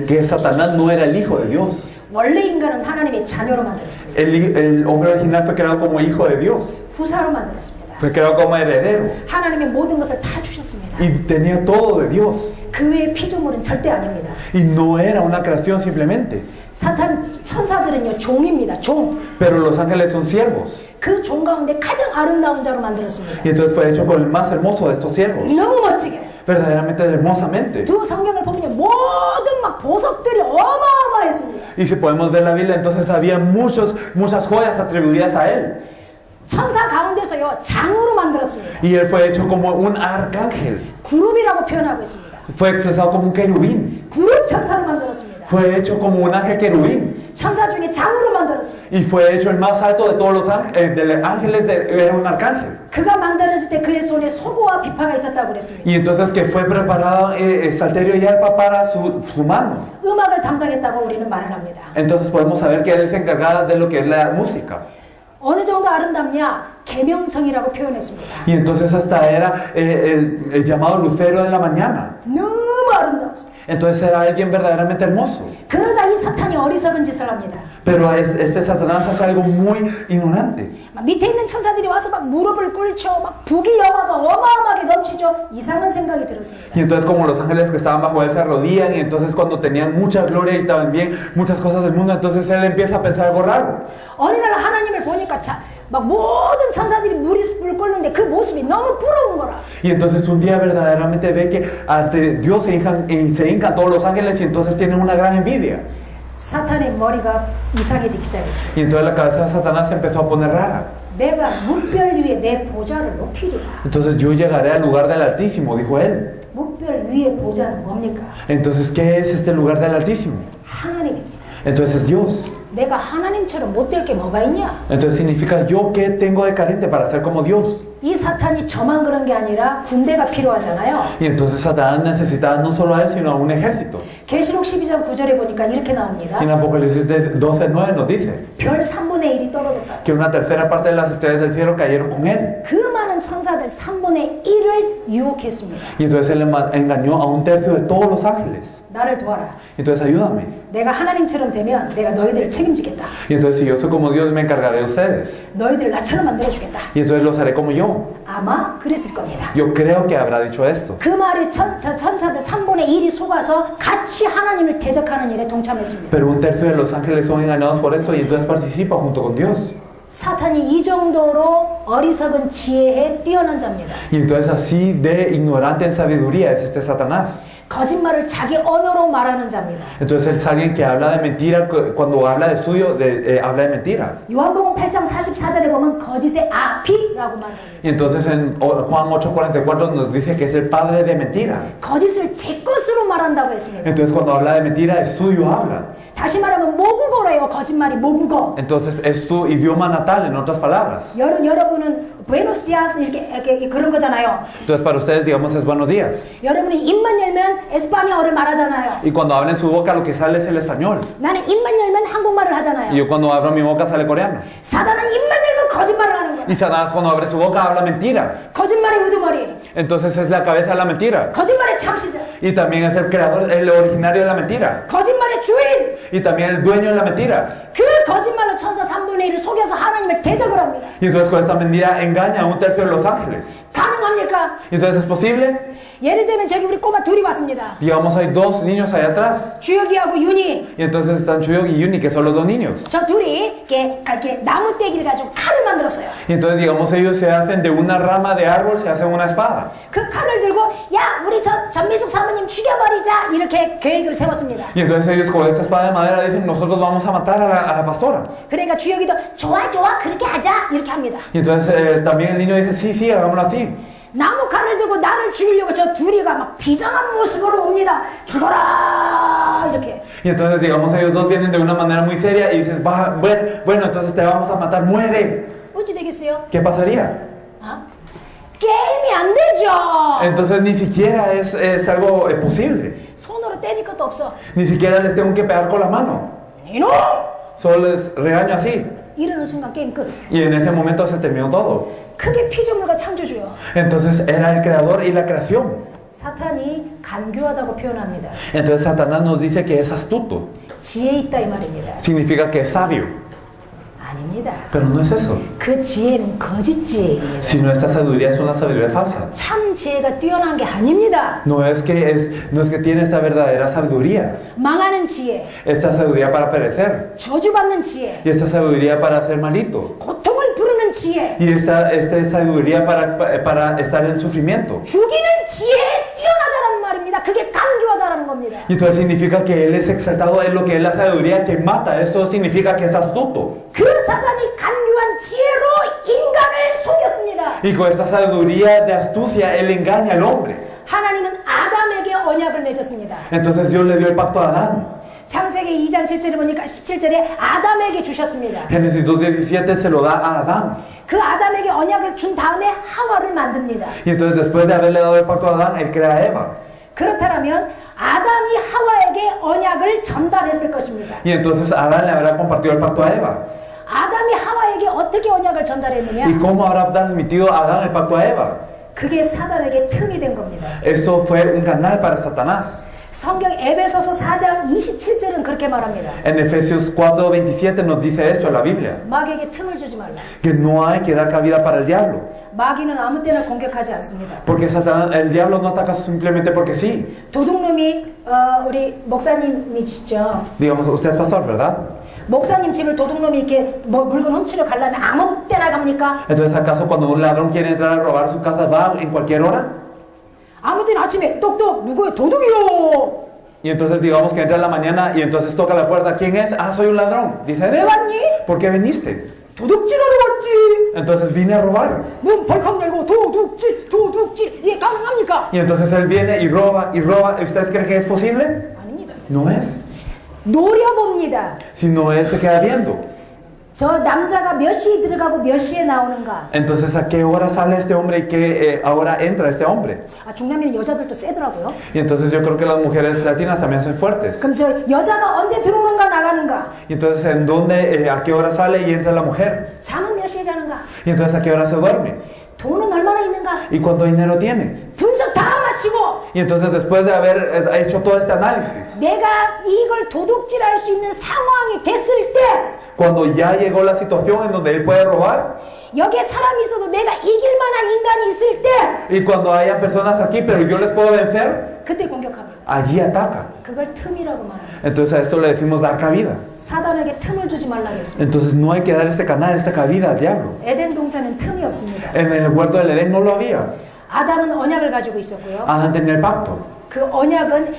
S3: que Satanás no era el hijo de Dios.
S1: 원래 인간은 하나님의 자녀로 만들었습니다.
S3: El hombre original fue creado como hijo de Dios.
S1: 후사로 만들었습니다.
S3: Fue creado como heredero.
S1: 하나님의 모든 것을 다 주셨습니다.
S3: Y tenía todo de Dios.
S1: 그 외의 피조물은 절대 아닙니다.
S3: Y no era una creación simplemente.
S1: 사탄 천사들은요 종입니다. 종.
S3: Pero los ángeles son siervos.
S1: 그 종 가운데 가장 아름다운 자로 만들었습니다.
S3: Y entonces fue hecho con el más hermoso de estos siervos.
S1: 너무 멋지게.
S3: Verdaderamente hermosamente.
S1: 두 성경을 보면 모든 막 보석들이 어마어마했습니다.
S3: Y si podemos ver la Biblia, entonces había muchas joyas atribuidas a él.
S1: 천사 가운데서요 장으로 만들었습니다.
S3: Y él fue hecho como un arcángel.
S1: 그룹이라고 표현하고 있습니다.
S3: Fue expresado como un querubín.
S1: 그룹 천사로 만들었습니다.
S3: Fue hecho como un ángel querubín.
S1: 천사 중에 장으로 만들었습니다.
S3: Y fue hecho el más alto de todos los ángeles, era un arcángel.
S1: 그가 만들어질 때 그의 손에 소고와 비파가 있었다고 그랬습니다.
S3: Y entonces que fue preparado salterio y arpa para su mano.
S1: 음악을 담당했다고 우리는 말을 합니다.
S3: Entonces podemos saber que él se encargaba de lo que es la música.
S1: 어느 정도 아름답냐? 계명성이라고 표현했습니다.
S3: Y entonces hasta era el llamado lucero de la mañana.
S1: 너무 아름다웠어요.
S3: Entonces era alguien verdaderamente hermoso.
S1: 그러자 이 사탄이 어리석은 짓을 합니다.
S3: Pero este Satanás hace algo muy ignorante.
S1: 막 밑에 있는 천사들이 와서 막 무릎을 꿇죠. 막 부귀영화가 어마어마하게 넘치죠. 이상한 생각이 들었습니다.
S3: Y entonces como los ángeles que estaban bajo él se arrodillan y entonces cuando tenían mucha gloria y también muchas cosas del mundo, entonces él empieza a pensar algo raro.
S1: 어느 날 하나님을 보니까 막 모든 천사들이 무릎을 꿇는데 그 모습이 너무 부러운 거라.
S3: Y entonces un día verdaderamente ve que ante Dios se hincan todos los ángeles y entonces tienen una gran envidia.
S1: 사탄의 머리가 이상해지기 시작했습니다.
S3: Y entonces la cabeza de Satanás se empezó a poner rara.
S1: 내가 묵별 위에 내 보좌를 높이리라.
S3: Entonces yo llegaré al lugar del Altísimo, dijo él.
S1: 묵별 위의 보좌는 뭡니까?
S3: Entonces, ¿qué es este lugar del Altísimo?
S1: 하나님입니다.
S3: Entonces es Dios.
S1: 내가 하나님처럼 못 될 게 뭐가 있냐?
S3: Entonces significa, ¿yo qué tengo de carente para ser como Dios?
S1: 이 사탄이 저만 그런 게 아니라 군대가 필요하잖아요.
S3: Y entonces Satanás necesitaba no solo a él, sino a un ejército.
S1: 계시록 12장 9절에 보니까 이렇게 나옵니다.
S3: Y en Apocalipsis 12:9 nos dice
S1: 별 3분의 1이 떨어졌다.
S3: que una tercera parte de las estrellas del cielo cayeron con él.
S1: 그 많은 천사들 3분의 1을 유혹했습니다.
S3: Y entonces él engañó a un tercio de todos los ángeles.
S1: 나를 도와라.
S3: Entonces ayúdame.
S1: 내가 하나님처럼 되면 내가 너희들을 책임지겠다.
S3: Y entonces si yo soy como Dios, me encargaré de ustedes.
S1: 너희들을 나처럼 만들어주겠다.
S3: Y entonces los haré como yo.
S1: 아마 그랬을 겁니다.
S3: Yo creo que habrá dicho esto.
S1: 그 말에 저 천사들 3분의 1이 속아서 같이 하나님을 대적하는 일에 동참했습니다.
S3: Pero un tercio de los ángeles son engañados por esto y entonces participa junto con Dios.
S1: 사탄이 이 정도로 어리석은 지혜에 뛰어난 자입니다.
S3: Y entonces así de ignorante en sabiduría es este Satanás.
S1: 거짓말을 자기 언어로 말하는 자입니다.
S3: Entonces es alguien que habla de mentira, cuando habla de suyo, habla de mentira.
S1: 요한복음 8장 44절에 보면 거짓의 아비라고 말합니다.
S3: Y entonces en Juan 8:44 nos dice que es el padre de mentira.
S1: 거짓을 제 것으로 말한다고 했습니다.
S3: Entonces cuando habla de mentira, es suyo habla.
S1: 다시 말하면 모국어래요. 거짓말이 모국어.
S3: Entonces es su idioma natal, en otras palabras.
S1: 여러분은 부에노스 디아스 이렇게 그런 거잖아요.
S3: Entonces para ustedes, digamos, es buenos días.
S1: 여러분이 입만 열면 에스파니어를 말하잖아요.
S3: Y cuando abren su boca, lo que sale es el español.
S1: 나는 입만 열면 한국말을
S3: Y
S1: 하잖아요.
S3: yo cuando abro mi boca sale coreano.
S1: 사단은 입만 열면 거짓말을 하는 거야.
S3: Y Satanás cuando abre su boca habla mentira.
S1: 거짓말의 우두머리,
S3: Entonces es la cabeza de la mentira.
S1: 거짓말의 창시자.
S3: Y también es el creador, el originario de la mentira.
S1: 거짓말의 주인.
S3: Y también el dueño de la mentira.
S1: 그 거짓말로 천사 3분의 1을 속여서 하나님을 대적을 합니다.
S3: Y entonces con esta mentira engaña a un tercio de los ángeles.
S1: 가능합니까?
S3: Y entonces es posible.
S1: 예를 들면 저기 우리 꼬마 둘이 왔습니다.
S3: Digamos, hay dos niños allá atrás.
S1: 주혁이하고 윤희.
S3: Y entonces están Chuyok y Yuni, que son los dos niños.
S1: 저 둘이 이렇게 나무 떼기를 가지고 칼을 만들었어요.
S3: Y entonces, digamos, ellos se hacen de una rama de árbol, se hacen una espada.
S1: 그 칼을 들고 야 우리 저 전미숙 사모님 죽여버리자 이렇게 계획을 세웠습니다.
S3: Y entonces ellos con esta espada de madera dicen, nosotros vamos a matar a la pastora.
S1: 그러니까 주혁이도 좋아 좋아 그렇게 하자 이렇게 합니다.
S3: Y entonces también el niño dice, sí, sí, hagámoslo así.
S1: 나무 칼을 들고 나를 죽이려고 저 둘이가 막 비장한 모습으로 옵니다. 죽어라 이렇게.
S3: Y entonces, digamos, ellos dos vienen de una manera muy seria y dicen, bueno, entonces te vamos a matar, muere.
S1: 어찌 되겠어요?
S3: ¿Qué pasaría?
S1: 아? 게임이 안 되죠.
S3: Entonces ni siquiera es algo posible.
S1: 손으로 때릴 것도 없어.
S3: Ni siquiera les tengo que pegar con la mano.
S1: 이놈!
S3: Solo les regaño así.
S1: 이러는 순간 게임 끝.
S3: Y en ese momento se terminó todo.
S1: 크게 피조물과 창조주요.
S3: Entonces era el creador y la creación.
S1: 사탄이 간교하다고 표현합니다.
S3: Entonces Satanás nos dice que es astuto.
S1: 지혜 있다 이 말입니다.
S3: Significa que es sabio.
S1: 아닙니다.
S3: Pero no es eso.
S1: 그 지혜는 거짓 지혜입니다.
S3: Sino esta sabiduría es una sabiduría falsa.
S1: 참 지혜가 뛰어난 게 아닙니다.
S3: No es que tiene esta verdadera sabiduría.
S1: 망하는 지혜,
S3: Esta sabiduría para perecer.
S1: 저주받는 지혜,
S3: Y esta sabiduría para ser malito.
S1: 고통을 부르는 지혜,
S3: Y esta sabiduría para estar en sufrimiento.
S1: 죽이는 지혜에 뛰어나다라는 말입니다. 그게 간교하다라는 겁니다.
S3: Y entonces significa que él es exaltado en lo que es la sabiduría que mata. Eso significa que es astuto.
S1: 그 사단이 간교한 지혜로 인간을 속였습니다.
S3: Y con esta sabiduría de astucia, él engaña al hombre.
S1: 하나님은 아담에게 언약을 맺었습니다.
S3: Entonces Dios le dio el pacto a Adán.
S1: 창세기 2장 7절에 보니까 17절에 아담에게 주셨습니다.
S3: Génesis 2:17 se lo da a Adán.
S1: 그 아담에게 언약을 준 다음에 하와를 만듭니다.
S3: Y entonces después de haberle dado el pacto a Adán, él crea a Eva.
S1: 그렇다면 아담이 하와에게 언약을 전달했을 것입니다.
S3: Y entonces Adán le habrá compartido el pacto a Eva.
S1: 아담이 하와에게 어떻게 언약을
S3: ¿Y
S1: 전달했느냐?
S3: cómo habrá transmitido a Adán el pacto a Eva?
S1: 그게 사단에게 틈이 된 겁니다.
S3: Esto fue un canal para Satanás.
S1: 성경 에베소서 4장 27절은 그렇게 말합니다.
S3: En Efesios 4:27 nos dice esto en la Biblia.
S1: 마귀에게 틈을 주지 말라.
S3: Que no hay que dar cabida para el diablo.
S1: 마귀는 아무 때나 공격하지 않습니다.
S3: Porque Satanás, el diablo no ataca simplemente porque sí.
S1: 도둑놈이 우리 목사님이시죠.
S3: Digamos, usted es pastor, ¿verdad?
S1: 목사님 집을 도둑놈이 이렇게 뭐 물건 훔치러 가려면 아무 때나 갑니까?
S3: Entonces, ¿acaso cuando un ladrón quiere entrar a robar su casa va en cualquier hora?
S1: 아무 때나 아침에 똑똑 누구예요? 도둑이요.
S3: Y entonces digamos que entra en la mañana y entonces toca la puerta. ¿Quién es? Ah, soy un ladrón. Dice
S1: 왜
S3: eso.
S1: 왔니?
S3: ¿Por qué viniste?
S1: 도둑질하러 왔지.
S3: Entonces vine a robar.
S1: 문 벌컥 열고 도둑질 이게 가능합니까?
S3: Y entonces él viene y roba y roba. ¿Ustedes creen que es posible?
S1: 아닙니다.
S3: No es.
S1: 노려봅니다.
S3: Sino él se queda viendo.
S1: 저 남자가 몇 시에 들어가고 몇 시에 나오는가?
S3: Entonces, ¿a qué hora sale este hombre y qué hora entra este hombre?
S1: 아, 중남미는 여자들도 세더라고요.
S3: Y entonces yo creo que las mujeres latinas también son fuertes.
S1: 그럼 저 여자가 언제 들어오는가 나가는가?
S3: Y entonces, ¿en dónde, a qué hora sale y entra la mujer?
S1: 잠은 몇 시에 자는가?
S3: Y entonces, ¿a qué hora se duerme?
S1: 돈은 얼마나 있는가?
S3: ¿Y cuánto dinero tiene?
S1: 분석 다 마치고
S3: Y entonces, después de haber hecho todo este análisis,
S1: 내가 이걸 도둑질할 수 있는 상황이 됐을 때
S3: cuando ya llegó la situación en donde él puede robar,
S1: 여기에 사람이 있어도 내가 이길 만한 인간이 있을 때
S3: y cuando haya personas aquí, pero yo les puedo vencer,
S1: 그때 공격합니다.
S3: allí ataca.
S1: 그걸 틈이라고 말합니다.
S3: Entonces, a esto le decimos dar cabida.
S1: 사단에게 틈을 주지 말라 했습니다.
S3: Entonces, no hay que dar este canal, esta cabida al diablo.
S1: 에덴 동산은 틈이 없습니다.
S3: En el huerto del Edén no lo había.
S1: 아담은 언약을 가지고 있었고요.
S3: Adán tenía el pacto.
S1: 그 언약은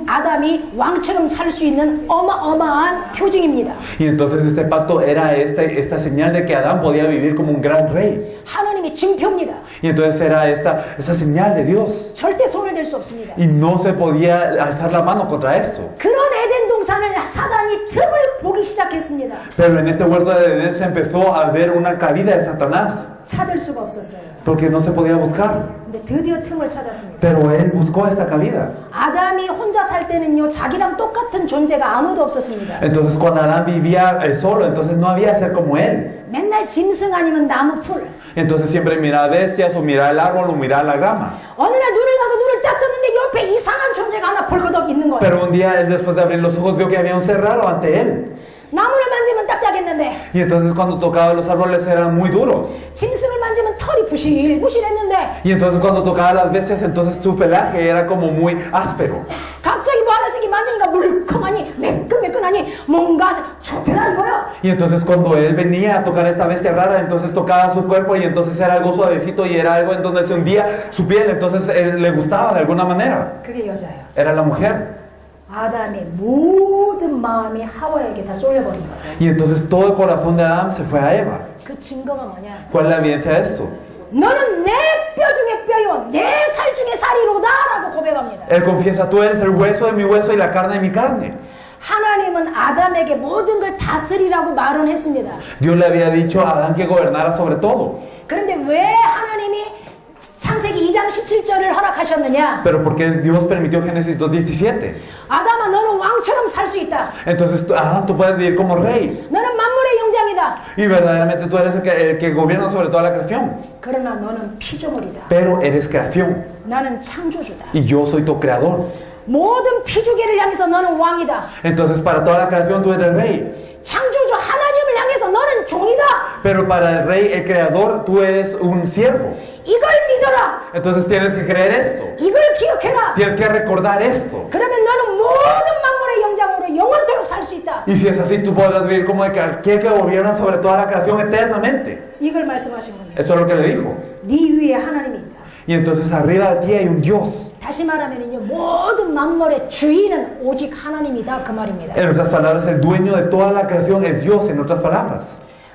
S1: 아담이 왕처럼 살 수 있는 어마어마한 표징입니다.
S3: Y entonces este pacto era esta señal de que Adán podía vivir como un gran rey.
S1: 하나님의 증표입니다.
S3: Y entonces era esta señal de Dios.
S1: 절대 손을 댈 수 없습니다.
S3: Y no se podía alzar la mano contra esto.
S1: 그런 에덴 동산을 사단이 틈을 보기 시작했습니다.
S3: Pero en este huerto de Edén se empezó a ver una cabida de Satanás.
S1: 찾을 수가 없었어요.
S3: Porque no se podía buscar.
S1: 근데 드디어 틈을 찾았습니다.
S3: Pero él buscó esta cabida.
S1: 아담이 혼자 살 때는요, 자기랑 똑같은 존재가 아무도 없었습니다.
S3: Entonces cuando Adán vivía solo, entonces no había ser como él.
S1: 맨날 짐승 아니면 나무 풀.
S3: Entonces siempre miraba bestias o miraba el árbol o miraba la grama.
S1: 어느 날 눈을 감고 눈을 딱 떴는데 옆에 이상한 존재가 하나 벌거덕 있는 거예요.
S3: Pero un día él después de abrir los ojos vio que había un ser raro ante él.
S1: 나무를 만지면 딱딱했는데
S3: Y entonces cuando tocaba los árboles eran muy duros.
S1: 짐승을 만지면 털이 부실부실했는데
S3: Y entonces cuando tocaba las bestias entonces su pelaje era como muy áspero.
S1: 갑자기 뭐 하나씩 만지니까 물컹하니 매끈매끈하니 뭔가 좋더라는 거예요.
S3: Y entonces cuando él venía a tocar esta bestia rara, entonces tocaba su cuerpo y entonces era algo suavecito y era algo en donde se hundía su piel, entonces él le gustaba de alguna manera.
S1: 그게 여자예요.
S3: Era la mujer.
S1: 아담의 모든 마음이 하와에게 다 쏠려버린 거예요.
S3: Y entonces todo el corazón de Adán se fue a Eva.
S1: 그 증거가 뭐냐?
S3: ¿Cuál es la evidencia de esto?
S1: 너는 내 뼈 중에 뼈요 내 살 중에 살이로다 라고 고백합니다.
S3: Él confiesa, tú eres el hueso de mi hueso y la carne de mi carne.
S1: 하나님은 아담에게 모든 걸 다스리라고 말은 했습니다.
S3: Dios le había dicho a Adán que gobernara sobre todo.
S1: 그런데 왜 하나님이 창세기 2장 17절을 허락하셨느냐?
S3: Pero ¿por qué Dios permitió Génesis 2:17?
S1: 아담아 너는 왕처럼 살 수 있다.
S3: Entonces, Adán, tú puedes vivir como rey.
S1: 너는 만물의 영장이다.
S3: Y verdaderamente tú eres el que gobierna sobre toda la creación.
S1: 그러나 너는 피조물이다.
S3: Pero eres creación.
S1: 나는 창조주다.
S3: Y yo soy tu creador.
S1: 모든 피조계를 향해서 너는 왕이다.
S3: Entonces, para toda la creación tú eres el rey.
S1: 창조주 하나님을 향해서 너는 종이다.
S3: Pero para el rey, el creador, tú eres un siervo.
S1: 이걸 믿어라.
S3: Entonces tienes que creer esto.
S1: 이걸 기억해라.
S3: Tienes que recordar esto.
S1: 그러면 너는 모든 만물의 영장으로 영원토록 살 수 있다.
S3: Y si es así, tú podrás vivir como aquel que gobierna sobre toda la creación eternamente.
S1: 이걸 말씀하신 겁니다.
S3: Eso es lo que le dijo.
S1: 네 위에 하나님이 있다.
S3: Y entonces arriba de ti hay un Dios.
S1: 다시 말하면요, 모든 만물의 주인은 오직 하나님이다 그 말입니다.
S3: En otras palabras, el dueño de toda la creación es Dios, en otras palabras.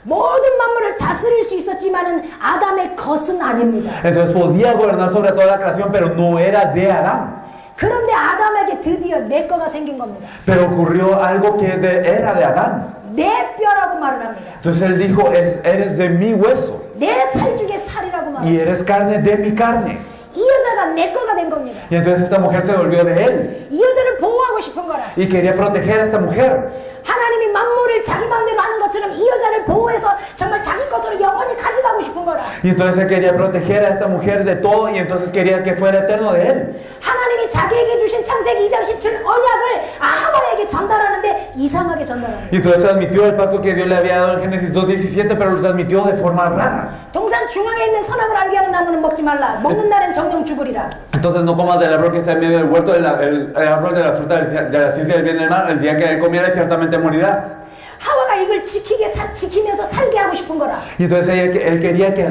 S1: 모든 만물을 다스릴 수 있었지만은 아담의 것은 아닙니다.
S3: Entonces podía gobernar sobre toda la creación, pero no era de Adán.
S1: 그런데 아담에게 드디어 내 거가 생긴 겁니다.
S3: Pero ocurrió algo que era de Adán.
S1: 내 뼈라고 말을 합니다.
S3: Entonces él dijo, eres de mi hueso
S1: 내 살 중에 살이라고
S3: y
S1: 말합니다.
S3: eres carne de mi carne.
S1: 이 여자가 내 거가 된 겁니다.
S3: Y entonces esta mujer se volvió de él
S1: 이 여자를 보호하고 싶은 거라.
S3: y quería proteger a esta mujer.
S1: 하나님이 만물을 자기 맘대로 하는 것처럼 이 여자를 보호해서 정말 자기 것으로 영원히 가져가고 싶은 거라.
S3: Y entonces él quería proteger a esta mujer de todo y entonces quería que fuera eterno de él.
S1: 하나님이 자기에게 주신 창세기 2장 17 언약을 하와에게 전달하는데 이상하게 전달합니다.
S3: Y entonces transmitió el pacto que Dios le había dado en Génesis 2:17, pero lo transmitió de forma rara.
S1: 동산 중앙에 있는 선악을 알게 하는 나무는 먹지 말라. 먹는 날엔 정령 죽으리라.
S3: Entonces no comas del árbol que está en medio del huerto, el árbol de la fruta de la ciencia del bien y del mal. El día que comieras ciertamente morirás.
S1: 하와가 이걸 지키면서 살게 하고 싶은 거라.
S3: Y entonces él quería que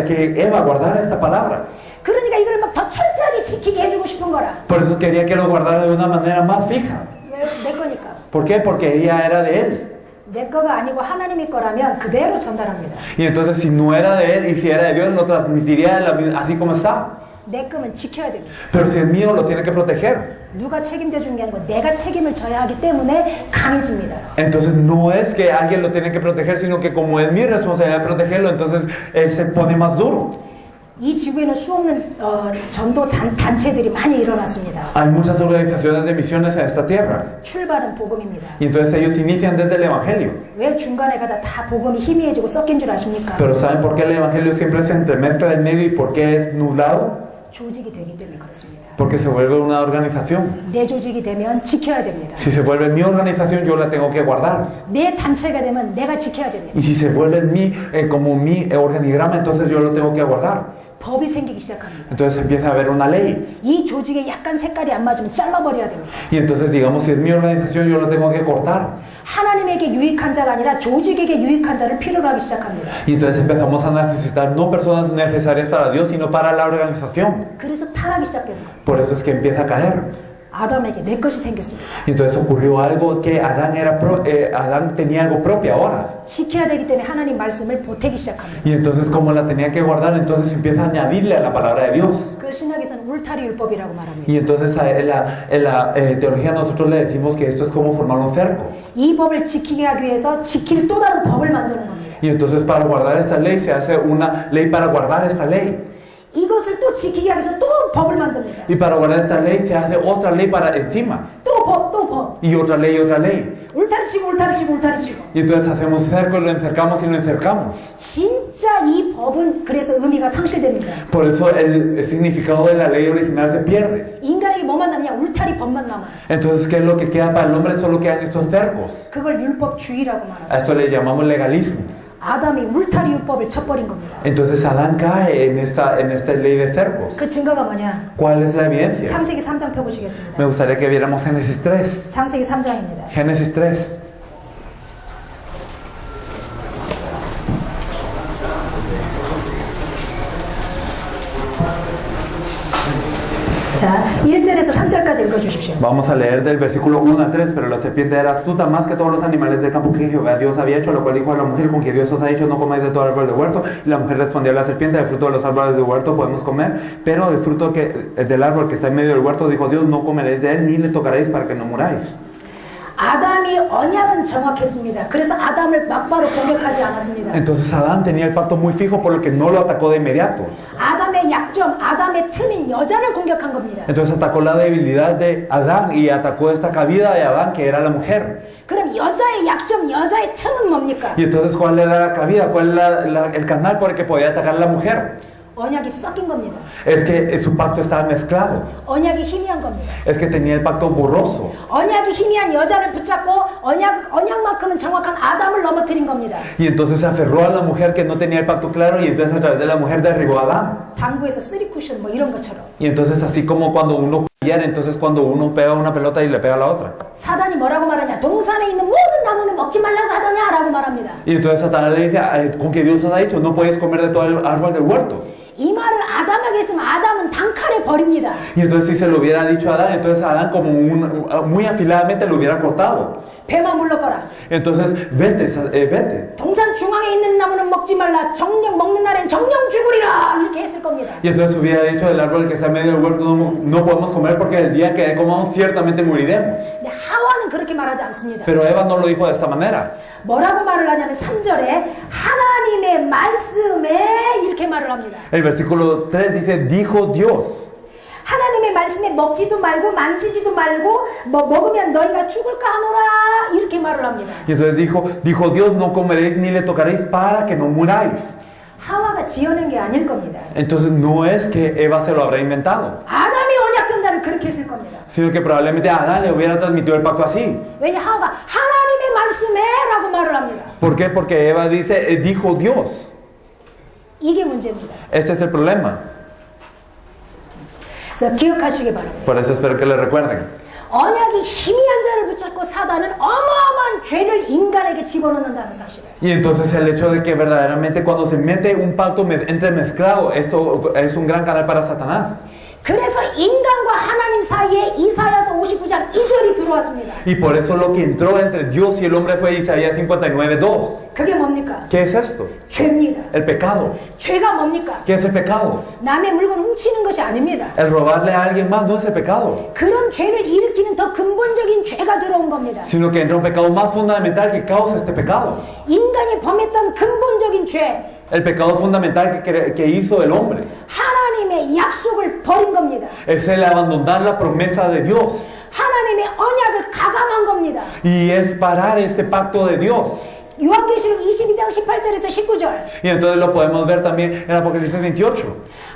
S3: que Eva guardara esta palabra.
S1: 그러니까 이걸 막 더 철저하게 지키게 해주고 싶은 거라.
S3: Por eso quería que lo guardara de una manera más fija.
S1: 왜? 내 거니까.
S3: ¿Por qué? Porque ella era de él.
S1: 내 거가 아니고 하나님의 거라면 그대로 전달합니다.
S3: Y entonces si no era de él y si era de Dios, lo transmitiría así como está.
S1: 내 거면 지켜야 됩니다.
S3: Pero si es mío, lo tiene que proteger.
S1: 누가 책임져 주는 게 아니고 내가 책임을 져야 하기 때문에 강해집니다.
S3: Entonces no es que alguien lo tiene que proteger, sino que como es mi responsabilidad protegerlo, entonces él se pone más duro.
S1: 이 지구에는 수없는 전도 단체들이 많이 일어났습니다.
S3: Hay muchas organizaciones de misiones en esta tierra.
S1: 출발은 복음입니다.
S3: Y entonces ellos inician desde el Evangelio.
S1: 왜 중간에 가다 다 복음이 희미해지고 섞인 줄 아십니까?
S3: Pero ¿saben por qué el Evangelio siempre se entremezcla en medio y por qué es nublado?
S1: 조직이 되기 때문에 그렇습니다.
S3: Porque se vuelve una organización.
S1: 내 조직이 되면 지켜야 됩니다.
S3: Si se vuelve mi organización, yo la tengo que guardar.
S1: 내 단체가 되면 내가 지켜야 됩니다.
S3: Y si se vuelve como mi organigrama, entonces yo lo tengo que guardar.
S1: 법이 생기기 시작합니다.
S3: Entonces empieza a haber una ley.
S1: 이 조직에 약간 색깔이 안 맞으면 잘라버려야 됩니다.
S3: Y entonces, digamos, si es mi organización, yo lo tengo que cortar.
S1: 하나님에게 유익한 자가 아니라 조직에게 유익한 자를 필요로 하기 시작합니다.
S3: Y entonces empezamos a necesitar no personas necesarias para Dios, sino para la organización.
S1: 그래서 타락이 시작되는 거예요.
S3: Por eso es que empieza a caer.
S1: 아담에게 내 것이 생겼습니다.
S3: Y entonces ocurrió algo que Adán tenía algo propio ahora.
S1: 지켜야 되기 때문에 하나님 말씀을 보태기 시작합니다.
S3: Y entonces como la tenía que guardar, entonces empieza a añadirle a la palabra de Dios.
S1: 그걸 신학에서는 울타리 율법이라고 말합니다.
S3: Y entonces en la teología nosotros le decimos que esto es como formar un cerco.
S1: 이 법을 지키게 하기 위해서 지킬 또 다른 법을 만드는 겁니다.
S3: Y entonces para guardar esta ley se hace una ley para guardar esta ley.
S1: 이것을 또 지키기 위해서 또 법을 만듭니다.
S3: Y para guardar esta ley se hace otra ley para encima.
S1: 또 법.
S3: Y otra ley, otra ley.
S1: 울타리 치고.
S3: Y entonces hacemos cerco, lo encercamos y lo encercamos.
S1: 진짜 이 법은 그래서 의미가 상실됩니다.
S3: Por eso el significado de la ley original se pierde.
S1: 인간에게 뭐만 남냐? 울타리 법만 남아요.
S3: Entonces, ¿qué es lo que queda para el hombre? Solo quedan estos cercos.
S1: 그걸 율법주의라고 말합니다.
S3: A esto le llamamos legalismo.
S1: 아담이 울타리 율법을 쳐버린 겁니다.
S3: Entonces Adán cae en esta ley de cercos.
S1: 그 증거가 뭐냐?
S3: ¿Cuál es la evidencia?
S1: 창세기 3장 펴보시겠습니다.
S3: Me gustaría que viéramos Génesis 3.
S1: 창세기 3장입니다.
S3: Génesis 3.
S1: 자, 1절에서 3절까지 읽어주십시오.
S3: Vamos a leer del versículo 1 al 3. Pero la serpiente era astuta más que todos los animales del campo que Jehová Dios había hecho, lo cual dijo a la mujer: con que Dios os ha dicho, no comáis de todo árbol del huerto. Y la mujer respondió a la serpiente: del fruto de los árboles del huerto podemos comer, pero del fruto del árbol que está en medio del huerto, dijo Dios, no comeréis de él, ni le tocaréis para que no muráis.
S1: 아담이 언약은 정확했습니다. 그래서 아담을 막바로 공격하지 않았습니다.
S3: Entonces Adán tenía el pacto muy fijo, por lo que no lo atacó de inmediato.
S1: 아담의 약점, 아담의 틈인 여자를 공격한 겁니다.
S3: Entonces atacó la debilidad de Adán y atacó esta cabida de Adán, que era la mujer.
S1: 그럼 여자의 약점, 여자의 틈은 뭡니까?
S3: Y entonces, ¿cuál era la cabida? ¿Cuál era el canal por el que podía atacar a la mujer?
S1: 언약이 섞인 겁니다.
S3: Es que su pacto estaba mezclado.
S1: 언약이 희미한 겁니다.
S3: Es que tenía el pacto borroso.
S1: 언약이 희미한 여자를 붙잡고 언약만큼은 정확한 아담을 넘어뜨린 겁니다.
S3: Y entonces se aferró a la mujer que no tenía el pacto claro, y entonces a través de la mujer derribó a Adán.
S1: 당구에서 쓰리 쿠션 뭐 이런 것처럼.
S3: Y entonces, así como cuando uno pierde, entonces cuando uno pega una pelota y le pega a la otra.
S1: 사단이 뭐라고 말하냐? 동산에 있는 모든 나무는 먹지 말라고 하더냐라고 말합니다.
S3: Y entonces Satanás le dice: con que Dios os ha dicho, no puedes comer de todo el árbol del huerto.
S1: 이 말을 아담에게 했으면 아담은 단칼에 버립니다.
S3: Y entonces, si se lo hubiera dicho a Adán, entonces Adán como muy afiladamente lo hubiera cortado.
S1: 배만 물러거라.
S3: Entonces, vete.
S1: 동산 중앙에 있는 나무는 먹지 말라. 정령 먹는 날엔 정령 죽으리라. 이렇게 했을 겁니다.
S3: Y entonces hubiera dicho: del árbol que está en medio del huerto no podemos comer, porque el día que comamos ciertamente moriremos.
S1: 근데 하와는 그렇게 말하지 않습니다.
S3: Pero Eva no lo dijo de esta manera.
S1: 뭐라고 말을 하냐면 3절에 하나님의 말씀에 이렇게 말을 합니다.
S3: El versículo 3 dice: dijo Dios.
S1: 하나님의 말씀에 먹지도 말고 만지지도 말고 먹으면 너희가 죽을까 하노라 이렇게 말을 합니다.
S3: Y entonces dijo Dios: no comeréis ni le tocaréis para que no muráis.
S1: 하와가 지어낸 게 아닐 겁니다.
S3: Entonces no es que Eva se lo habrá inventado,
S1: 아담이 언약 전달을 그렇게 했을 겁니다.
S3: sino que probablemente a Adán le hubiera transmitido el pacto así.
S1: 왜냐 하와가 하나님의 말씀에라고 말을 합니다.
S3: ¿Por qué? Porque Eva dice: dijo Dios.
S1: 이게 문제입니다.
S3: Este es el problema.
S1: 그래서 기억하시기 바랍니다.
S3: Por eso espero que le recuerden.
S1: 언약이 희미한 자를 붙잡고 사단은 어마어마한 죄를 인간에게 집어넣는다는 사실을.
S3: Y entonces el hecho de que verdaderamente cuando se mete un pacto entremezclado, esto es un gran canal para Satanás.
S1: 그래서 인간과 하나님 사이에 이사야서 59장 2절이 들어왔습니다.
S3: Y por eso lo que entró entre Dios y el hombre fue Isaías 59:2.
S1: 그게 뭡니까?
S3: ¿Qué es esto?
S1: 죄입니다.
S3: El pecado.
S1: 죄가 뭡니까?
S3: ¿Qué es el pecado?
S1: 남의 물건 훔치는 것이 아닙니다.
S3: El robarle a alguien más no es el pecado,
S1: 그런 죄를 일으키는 더 근본적인 죄가 들어온 겁니다.
S3: sino que entra un pecado más fundamental que causa este pecado.
S1: 인간이 범했던 근본적인 죄,
S3: El pecado fundamental que hizo el hombre
S1: 하나님의 약속을 버린 겁니다.
S3: es el abandonar la promesa de Dios,
S1: 하나님의 언약을 가감한 겁니다.
S3: y es parar este pacto de Dios.
S1: 요한계시록 22장 18절에서 19절.
S3: Y entonces lo podemos ver también en Apocalipsis 28.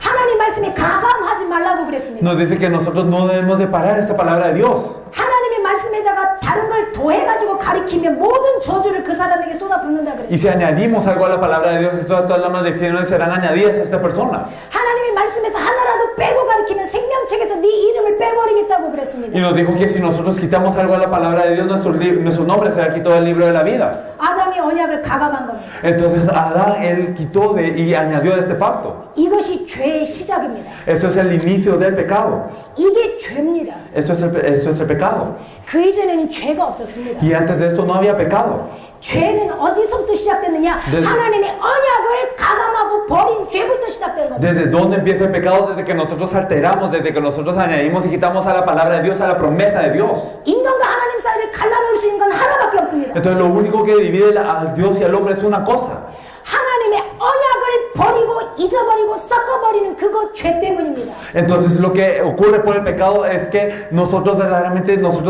S1: 하나님 말씀에 가감하지 말라고 그랬습니다.
S3: Nos dice que nosotros no debemos de parar esta palabra de Dios.
S1: 하나님의 말씀에다가 다른 걸 더해가지고 가리키면 모든 저주를 그 사람에게 쏟아붓는다
S3: Y
S1: 그랬어요.
S3: si añadimos algo a la palabra de Dios, todas las maldiciones serán añadidas a esta persona.
S1: 하나님의 말씀에서 하나라도 빼고 가리키면 생명책에서 네 이름을 빼버리겠다고
S3: Y
S1: 그랬습니다.
S3: nos dijo que si nosotros quitamos algo a la palabra de Dios, nuestro nombre será quitado del libro de la vida.
S1: 아담이 언약을 가감한 겁니다.
S3: Entonces Adán, él quitó y añadió de este pacto.
S1: 이것이 죄의 시작입니다.
S3: Esto es el inicio del pecado.
S1: 이게 죄입니다.
S3: Esto es el pecado.
S1: 그 이전에는 죄가 없었습니다.
S3: Y antes de esto no había pecado.
S1: 죄는 어디서부터 시작됐느냐? 하나님의 언약을 가감하고 버린 죄부터 시작된 겁니다.
S3: ¿Desde dónde empieza el pecado? Desde que nosotros alteramos, desde que nosotros añadimos y quitamos a la palabra de Dios, a la promesa de Dios.
S1: 인간과 하나님 사이를 갈라놓을 수 있는 건 하나밖에 없습니다.
S3: Entonces lo único que divide a Dios y al hombre es una cosa.
S1: 하나님의 언약을 버리고 잊어버리고 섞어버리고 잃어버리는 그거 죄 때문입니다.
S3: Entonces lo que ocurre por el pecado es que nosotros verdaderamente nos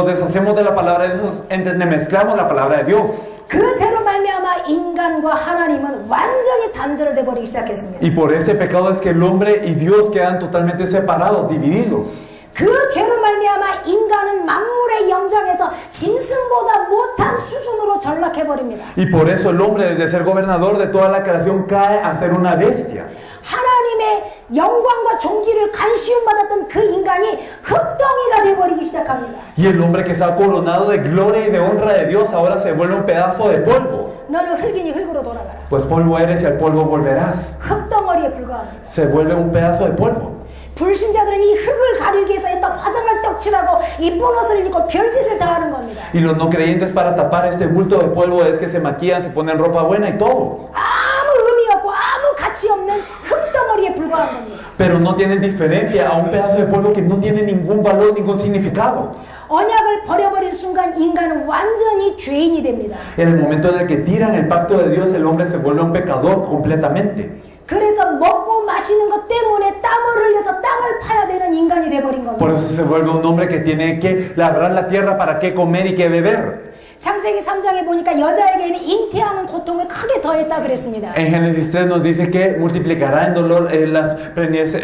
S3: deshacemos de la palabra de Dios, entremezclamos la palabra de Dios.
S1: 그 죄로 말미암아 인간과 하나님은 완전히 단절돼 버리기 시작했습니다.
S3: Y por este pecado es que el hombre y Dios quedan totalmente separados, divididos.
S1: 그 죄로 말미암아 인간은 만물의 영장에서 짐승보다 못한 수준으로 전락해 버립니다.
S3: Y por eso el hombre, desde ser gobernador de toda la creación, cae a ser una bestia.
S1: 하나님의 영광과 존귀를 간시움 받았던 그 인간이 흙덩이가 돼 버리기 시작합니다.
S3: Y el hombre que está coronado de gloria y de honra de Dios ahora se vuelve un pedazo de polvo.
S1: 너는 흙이니 흙으로 돌아가라.
S3: Pues polvo eres y al polvo volverás.
S1: 흙덩어리에 불과합니다.
S3: Se vuelve un pedazo de polvo.
S1: 불신자들은 이 흙을 가리기 위해서 일단 화장을 떡칠하고 이쁜 옷을 입고 별짓을 다 하는 겁니다.
S3: Y los no creyentes, para tapar este bulto de polvo, es que se maquillan, se ponen ropa buena y todo.
S1: 아무 의미 없고 아무 가치 없는 흙덩어리에 불과한 겁니다.
S3: Pero no tienen diferencia a un pedazo de polvo que no tiene ningún valor, ningún significado.
S1: 언약을 버려버린 순간 인간은 완전히 죄인이 됩니다.
S3: En el momento en el que tiran el pacto de Dios, el hombre se vuelve un pecador completamente.
S1: 그래서 먹고 마시는 것 때문에 땀을 흘려서 땅을 파야 되는 인간이 돼버린 겁니다.
S3: Por eso se vuelve un hombre que tiene que labrar la tierra para qué comer y qué beber.
S1: 창세기 3장에 보니까 여자에게는 잉태하는 고통을 크게 더했다 그랬습니다.
S3: En Génesis 3 nos dice que multiplicará el dolor en las preñeces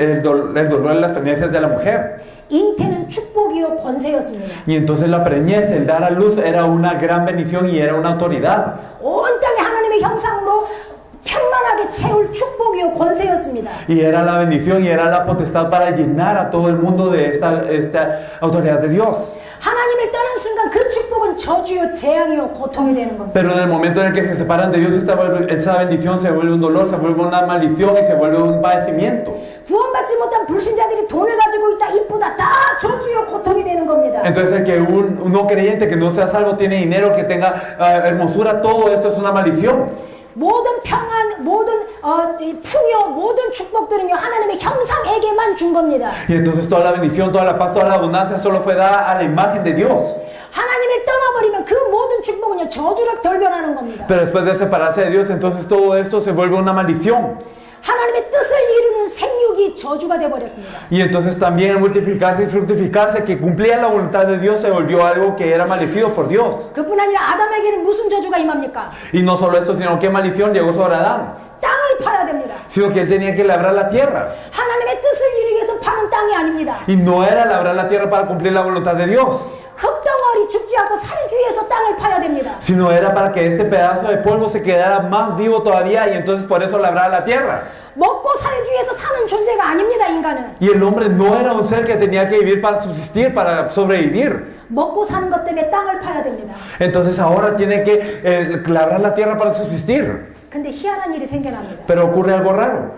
S3: de la mujer.
S1: 잉태는 축복이요 권세였습니다.
S3: Y entonces la preñez, el dar a luz, era una gran bendición y era una autoridad.
S1: 온 땅에 하나님의 형상으로 편만하게 채울 축복이요 권세였습니다.
S3: Y era la bendición y era la potestad para llenar a todo el mundo de esta autoridad de Dios.
S1: 하나님을 떠난 순간 그 축복은 저주요 재앙이요 고통이 되는 겁니다.
S3: Pero en el momento en el que se separan de Dios, esa bendición se vuelve un dolor, se vuelve una maldición y se vuelve un padecimiento.
S1: 구원받지 못한 불신자들이 돈을 가지고 있다 이쁘다 다 저주요 고통이 되는 겁니다.
S3: Entonces el que un no creyente que no sea salvo tiene dinero, que tenga hermosura, todo esto es una maldición.
S1: 모든 평안, 모든 풍요, 모든 축복들은요 하나님의 형상에게만 준 겁니다.
S3: Y entonces toda la bendición, toda la paz, toda la abundancia solo fue dada a la imagen de Dios.
S1: 하나님을 떠나버리면 그 모든 축복은요 저주로 돌변하는 겁니다.
S3: Pero después de separarse de Dios, entonces todo esto se vuelve una maldición.
S1: 하나님의 뜻을 이루는 생육이 저주가 되어버렸습니다.
S3: Y entonces también multiplicarse y fructificarse, que cumplía la voluntad de Dios, se volvió algo que era maldecido por Dios.
S1: 그뿐 아니라 아담에게는 무슨 저주가 임합니까?
S3: Y no solo esto, sino que maldición llegó sobre Adán.
S1: 땅을 파야 됩니다.
S3: Sino que él tenía que labrar la tierra.
S1: 하나님의 뜻을 이루기 위해서 파는 땅이 아닙니다.
S3: Y no era labrar la tierra para cumplir la voluntad de Dios,
S1: 흙덩어리 죽지 않고 살기 위해서 땅을 파야 됩니다.
S3: sino era para que este pedazo de polvo se quedara más vivo todavía, y entonces por eso labraba la tierra.
S1: 먹고 살기 위해서 사는 존재가 아닙니다, 인간은.
S3: Y el hombre no era un ser que tenía que vivir para subsistir, para sobrevivir.
S1: 먹고 사는 것 때문에 땅을 파야 됩니다.
S3: Entonces ahora tiene que labrar la tierra para subsistir.
S1: 근데 희한한 일이 생겨납니다.
S3: Pero ocurre algo raro.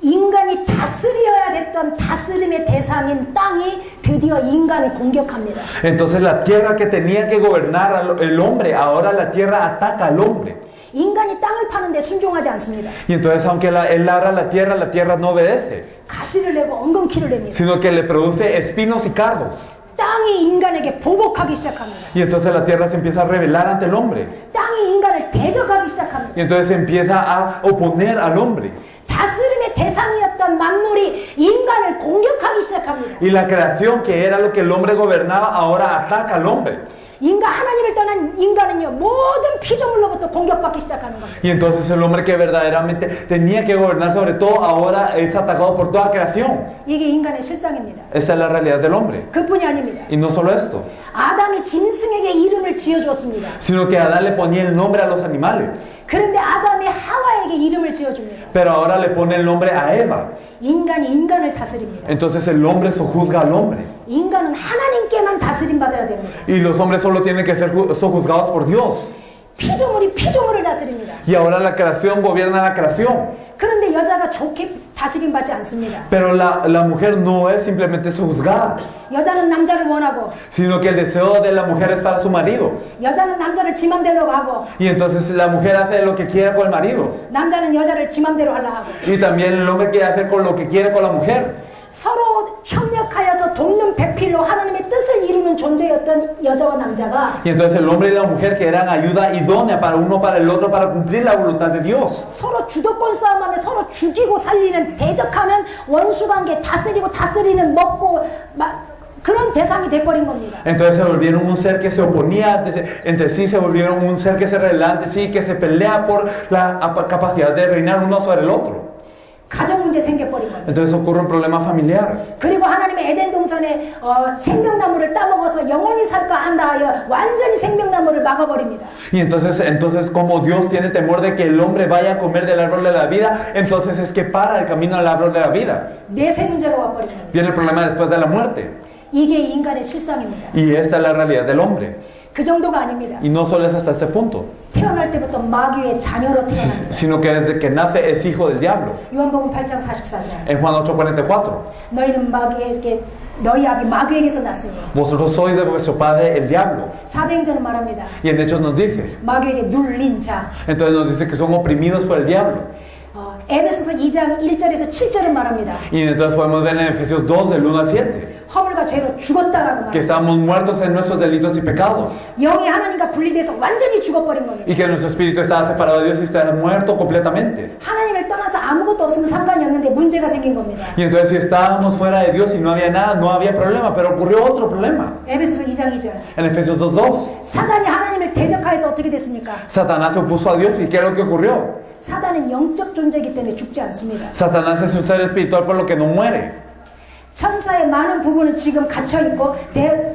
S1: 인간이 다스려야 됐던 다스림의 대상인 땅이 드디어 인간을 공격합니다.
S3: Entonces la tierra que tenía que gobernar el hombre, ahora la tierra ataca al hombre.
S1: 인간이 땅을 파는데 순종하지 않습니다.
S3: Y entonces aunque él labra la tierra no obedece,
S1: 가시를 내고 엉겅퀴를 냅니다.
S3: sino que le produce espinos y cardos.
S1: 땅이 인간에게 보복하기 시작합니다.
S3: Y entonces la tierra se empieza a rebelar ante el hombre.
S1: 땅이 인간을 대적하기 시작합니다.
S3: Y entonces se empieza a oponer al hombre.
S1: 다스림의 대상이었던 만물이 인간을 공격하기 시작합니다.
S3: Y la creación, que era lo que el hombre gobernaba, ahora ataca al hombre.
S1: 하나님을 떠난 인간은요 모든 피조물로부터 공격받기 시작하는 겁니다.
S3: Y entonces el hombre que verdaderamente tenía que gobernar sobre todo, ahora es atacado por toda creación.
S1: 이게 인간의 실상입니다.
S3: Esta es la realidad del hombre.
S1: 그뿐이 아닙니다.
S3: Y no solo esto,
S1: 아담이 짐승에게 이름을 지어주었습니다.
S3: sino que Adán le ponía el nombre a los animales.
S1: 그런데 아담이 하와에게 이름을 지어줍니다.
S3: Pero ahora le pone el nombre a Eva.
S1: 인간이 인간을 다스립니다.
S3: Entonces el hombre sojuzga al hombre.
S1: 인간은 하나님께만 다스림 받아야 됩니다.
S3: Y los hombres solo tienen que ser sojuzgados por Dios.
S1: 피조물이 피조물을 다스립니다.
S3: Y ahora la creación gobierna la creación.
S1: 그런데 여자가 좋게 다스림 받지 않습니다.
S3: Pero la mujer no es simplemente sojuzgada,
S1: 여자는 남자를 원하고,
S3: sino que el deseo de la mujer es para su marido.
S1: 여자는 남자를 지 맘대로 하고,
S3: Y entonces la mujer hace lo que quiere con el marido.
S1: 남자는 여자를 지 맘대로 하려 하고.
S3: Y también el hombre quiere hacer con lo que quiere con la mujer.
S1: 서로 협력하여서 돕는 배필로 하나님의 뜻을 이루는 존재였던 여자와 남자가
S3: Y entonces el hombre y la mujer que eran ayuda idónea para uno para el otro para cumplir la voluntad de Dios.
S1: 서로 주도권 싸움하며 서로 죽이고 살리는 대적하는 원수관계 다스리는 먹고 그런 대상이 돼버린 겁니다.
S3: Entonces se volvieron un ser que se oponía entre sí, se volvieron un ser que se revela entre sí, que se pelea por la capacidad de reinar uno sobre el otro.
S1: 가정 문제 생겨버린 겁니다.
S3: Entonces ocurre un problema familiar.
S1: 그리고 하나님의 에덴 동산에 생명나무를 따먹어서 영원히 살까 한다 하여 완전히 생명나무를 막아버립니다.
S3: Y entonces como Dios tiene temor de que el hombre vaya a comer del árbol de la vida, entonces es que para el camino al árbol de la vida.
S1: 내세 문제가 와버린 겁니다.
S3: Viene el problema después de la muerte.
S1: 이게 인간의 실상입니다.
S3: Y esta es la realidad del hombre.
S1: 그 정도가 아닙니다.
S3: Y no solo es hasta ese punto,
S1: 태어날 때부터 마귀의 자녀로 태어납니다.
S3: sino que desde que nace es hijo del diablo.
S1: 요한복음 8장 44절.
S3: En Juan 8:44,
S1: 너희는 너희 아비 마귀에게서 났으니.
S3: vosotros sois de vuestro padre el diablo.
S1: 사도행전은 말합니다.
S3: Y en Hechos nos dice,
S1: 마귀에게 눌린 자.
S3: entonces nos dice que son oprimidos por el diablo.
S1: 에베소서 2장 1절에서 7절을 말합니다.
S3: Y entonces podemos ver en Efesios 2 del 1 al 7,
S1: 허물과 죄로 죽었다라고
S3: que
S1: 말합니다.
S3: estamos muertos en nuestros delitos y pecados.
S1: 영이 하나님과 분리돼서 완전히 죽어버린 겁니다.
S3: Y que nuestro espíritu estaba separado de Dios y estaba muerto completamente.
S1: 하나님을 떠나서 아무것도 없으면 상관이 없는데 문제가 생긴 겁니다.
S3: Y entonces si estábamos fuera de Dios y no había nada, no había problema, pero ocurrió otro problema.
S1: 에베소서 2장 2절.
S3: En Efesios 2:2,
S1: 사단이 하나님을 대적하여서 어떻게 됐습니까?
S3: Satanás se opuso a Dios y ¿qué es lo que ocurrió?
S1: 사단은 영적 존재이기 때문에 죽지 않습니다.
S3: Satanás es un ser espiritual por lo que no muere.
S1: 천사의 많은 부분은 지금 갇혀있고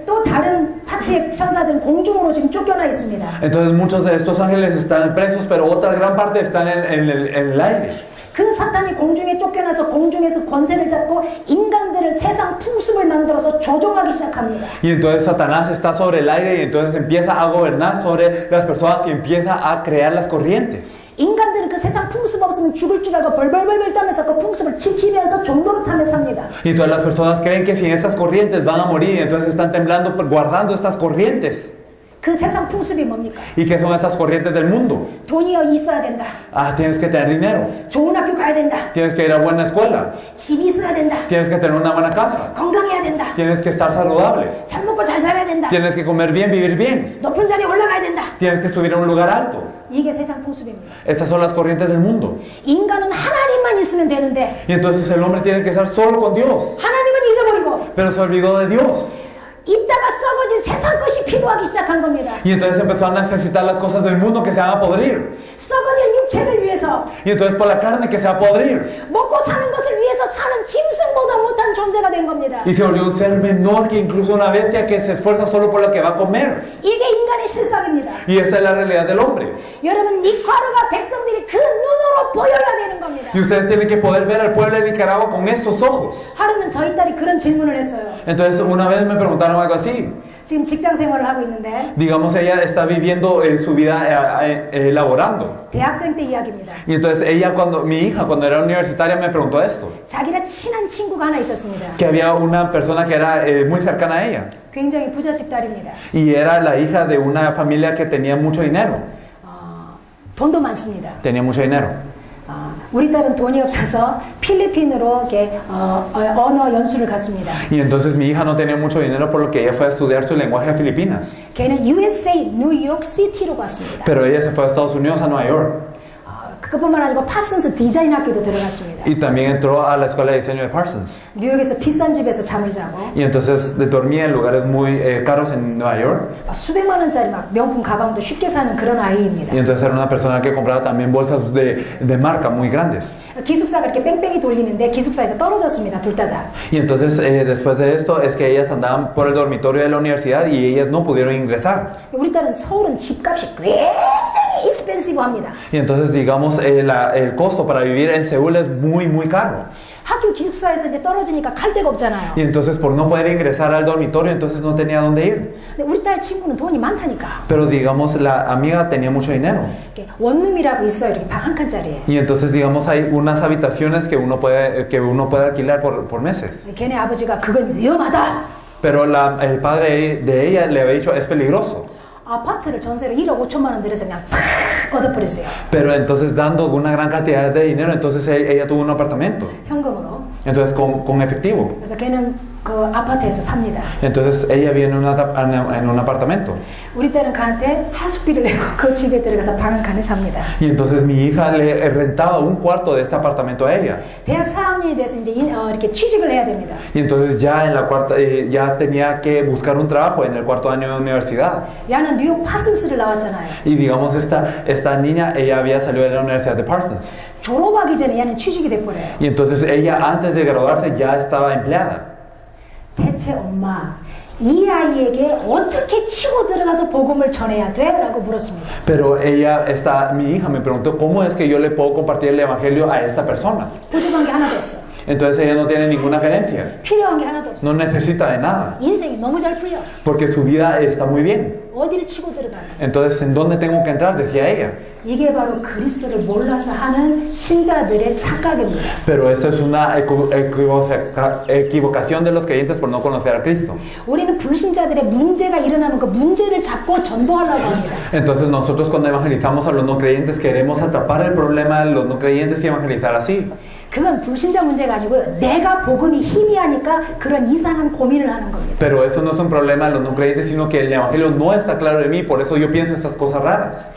S1: 또 다른 파트의 천사들은 공중으로 지금 쫓겨나 있습니다.
S3: Entonces muchos de estos ángeles están presos, pero otra gran parte están en el aire.
S1: 그 사탄이 공중에 쫓겨나서 공중에서 권세를 잡고 인간들을 세상 풍습을 만들어서 조종하기 시작합니다.
S3: Y entonces Satanás está sobre el aire y entonces empieza a gobernar sobre las personas y empieza a crear las corrientes.
S1: 인간들은 그 세상 풍습 없으면 죽을 줄 알고 벌벌벌벌 떨면서 그 풍습을 지키면서 종도를 타며 삽니다.
S3: Y todas las personas creen que sin estas corrientes van a morir y entonces están temblando guardando estas corrientes.
S1: 그 세상 풍습이 뭡니까?
S3: ¿Y qué son estas corrientes del mundo?
S1: 돈이 있어야 된다.
S3: Ah, tienes que tener dinero,
S1: 좋은 학교 가야 된다.
S3: tienes que ir a buena escuela,
S1: 집이 있어야 된다.
S3: tienes que tener una buena casa,
S1: 건강해야 된다.
S3: tienes que estar saludable,
S1: 잘 먹고 잘 살아야 된다.
S3: tienes que comer bien, vivir bien,
S1: 높은 자리에 올라가야 된다.
S3: tienes que subir a un lugar alto.
S1: 이게 세상 풍습입니다.
S3: Estas son las corrientes del mundo.
S1: 인간은 하나님만 있으면 되는데
S3: Y entonces el hombre tiene que estar solo con Dios,
S1: 하나님은 잊어버리고
S3: pero se olvidó de Dios.
S1: 이따가 썩어질 세상 것이 필요하기 시작한 겁니다.
S3: Y entonces empezó a necesitar las cosas del mundo que se van a podrir.
S1: 썩어질 육체를 위해서
S3: Y entonces por la carne que se va a podrir.
S1: 먹고 사는 것을 위해서 사는 짐승보다 못한 존재가 된 겁니다.
S3: Y se volvió un ser menor que incluso una bestia que se esfuerza solo por lo que va a comer.
S1: 이게 인간의 실상입니다.
S3: Y esa es la realidad del hombre.
S1: 여러분 니카루가 백성들이 그 눈으로 보여야 되는 겁니다.
S3: Y ustedes tienen que poder ver al pueblo de Nicaragua con estos ojos.
S1: 하루는 저희 딸이 그런 질문을 했어요.
S3: Entonces una vez me preguntaron algo así.
S1: 지금 직장 생활을 하고 있는데
S3: Digamos ella está viviendo su vida laborando.
S1: 대학생 때 이야기입니다.
S3: Y entonces ella mi hija cuando era universitaria me preguntó esto.
S1: 자기가 친한 친구가 하나 있었습니다.
S3: Que había una persona que era muy cercana a ella.
S1: 굉장히 부잣집 딸입니다.
S3: Y era la hija de una familia que tenía mucho dinero.
S1: 돈도 많습니다.
S3: Tenía mucho dinero.
S1: 우리 딸은 돈이 없어서 필리핀으로 이렇게 언어 연수를 갔습니다.
S3: Y entonces mi hija no tenía mucho dinero por lo que ella fue a estudiar su lenguaje a Filipinas.
S1: 걔는 USA 뉴욕 시티로 갔습니다.
S3: Pero ella se fue a Estados Unidos, a Nueva York.
S1: 그것뿐만 아니고 파슨스 디자인 학교도 들어갔습니다.
S3: Y también entró a la escuela de diseño de Parsons.
S1: 뉴욕에서 비싼 집에서 잠을 자고
S3: Y entonces dormía en lugares muy caros en Nueva York.
S1: 수백만 원짜리 막 명품 가방도 쉽게 사는 그런 아이입니다.
S3: Y entonces era una persona que compraba también bolsas de marca muy grandes.
S1: 기숙사가 이렇게 뺑뺑이 돌리는데 기숙사에서 떨어졌습니다. 둘 다.
S3: Y entonces después de esto es que ellas andaban por el dormitorio de la universidad y ellas no pudieron ingresar.
S1: 우리 딸은 서울은 집값이 굉장히 익스펜시브합니다.
S3: Y entonces digamos el costo para vivir en Seúl es muy muy caro.
S1: 학교 기숙사에서 이제 떨어지니까 갈 데가 없잖아요.
S3: Y entonces por no poder ingresar al dormitorio entonces no tenía dónde ir.
S1: 근데 우리 딸 친구는 돈이 많다니까.
S3: Pero digamos la amiga tenía mucho dinero.
S1: 이렇게 원룸이라고 있어요. 이렇게 방 한 칸짜리.
S3: Y entonces digamos hay unas habitaciones que uno puede alquilar por meses.
S1: 걔네 아버지가 그건 위험하다.
S3: Pero el padre de ella le había dicho es peligroso.
S1: 아파트를 전세로 1억 5천만 원 들여서 그냥 탁 얻어버렸어요.
S3: Pero entonces dando una gran cantidad de dinero, entonces ella tuvo un apartamento.
S1: 현금으로.
S3: Entonces con efectivo.
S1: 그래서 걔는 그 아파트에서 삽니다.
S3: Entonces ella vive en un apartamento.
S1: 우리 딸은 걔한테 하숙비를 내고 그 집에 들어가서 방 한 칸에 삽니다.
S3: Y entonces mi hija le rentaba un cuarto de este apartamento a ella.
S1: 대학 4학년이 돼서 이제 이렇게 취직을 해야 됩니다.
S3: Y entonces ya en la cuarta, ya tenía que buscar un trabajo en el cuarto año de universidad.
S1: 야는 뉴욕 파슨스를 나왔잖아요.
S3: Y digamos esta niña, ella había salido de la Universidad de Parsons.
S1: 졸업하기 전에 얘는 취직이 돼버려요.
S3: Y entonces ella antes de graduarse ya estaba empleada.
S1: 대체 엄마, 이 아이에게 어떻게 치고 들어가서 복음을 전해야 돼? 라고 물었습니다.
S3: Pero mi hija me preguntó, ¿cómo es que yo le puedo compartir el evangelio a esta persona?
S1: 부족한 게 하나도 없어.
S3: Entonces ella no tiene ninguna carencia.
S1: 필요한 게 하나도 없어.
S3: No necesita de nada.
S1: 인생이 너무 잘 풀려.
S3: Porque su vida está muy bien.
S1: 어디를 치고 들어가나.
S3: Entonces, ¿en dónde tengo que entrar? Decía ella.
S1: 이게 바로 그리스도를 몰라서 하는 신자들의 착각입니다.
S3: Pero esa es una equivocación de los creyentes por no conocer a Cristo.
S1: 우리는 불신자들의 문제가 일어나면 그 문제를 잡고 전도하려고 합니다.
S3: Entonces nosotros cuando evangelizamos a los no creyentes queremos atrapar el problema de los no creyentes y evangelizar así.
S1: 그건 불신자 문제가 아니고요. 내가 복음이 희미하니까 그런 이상한 고민을 하는 겁니다.
S3: Pero eso no es un problema de los no creyentes, sino que el evangelio no está claro de mí, por eso yo pienso estas cosas raras.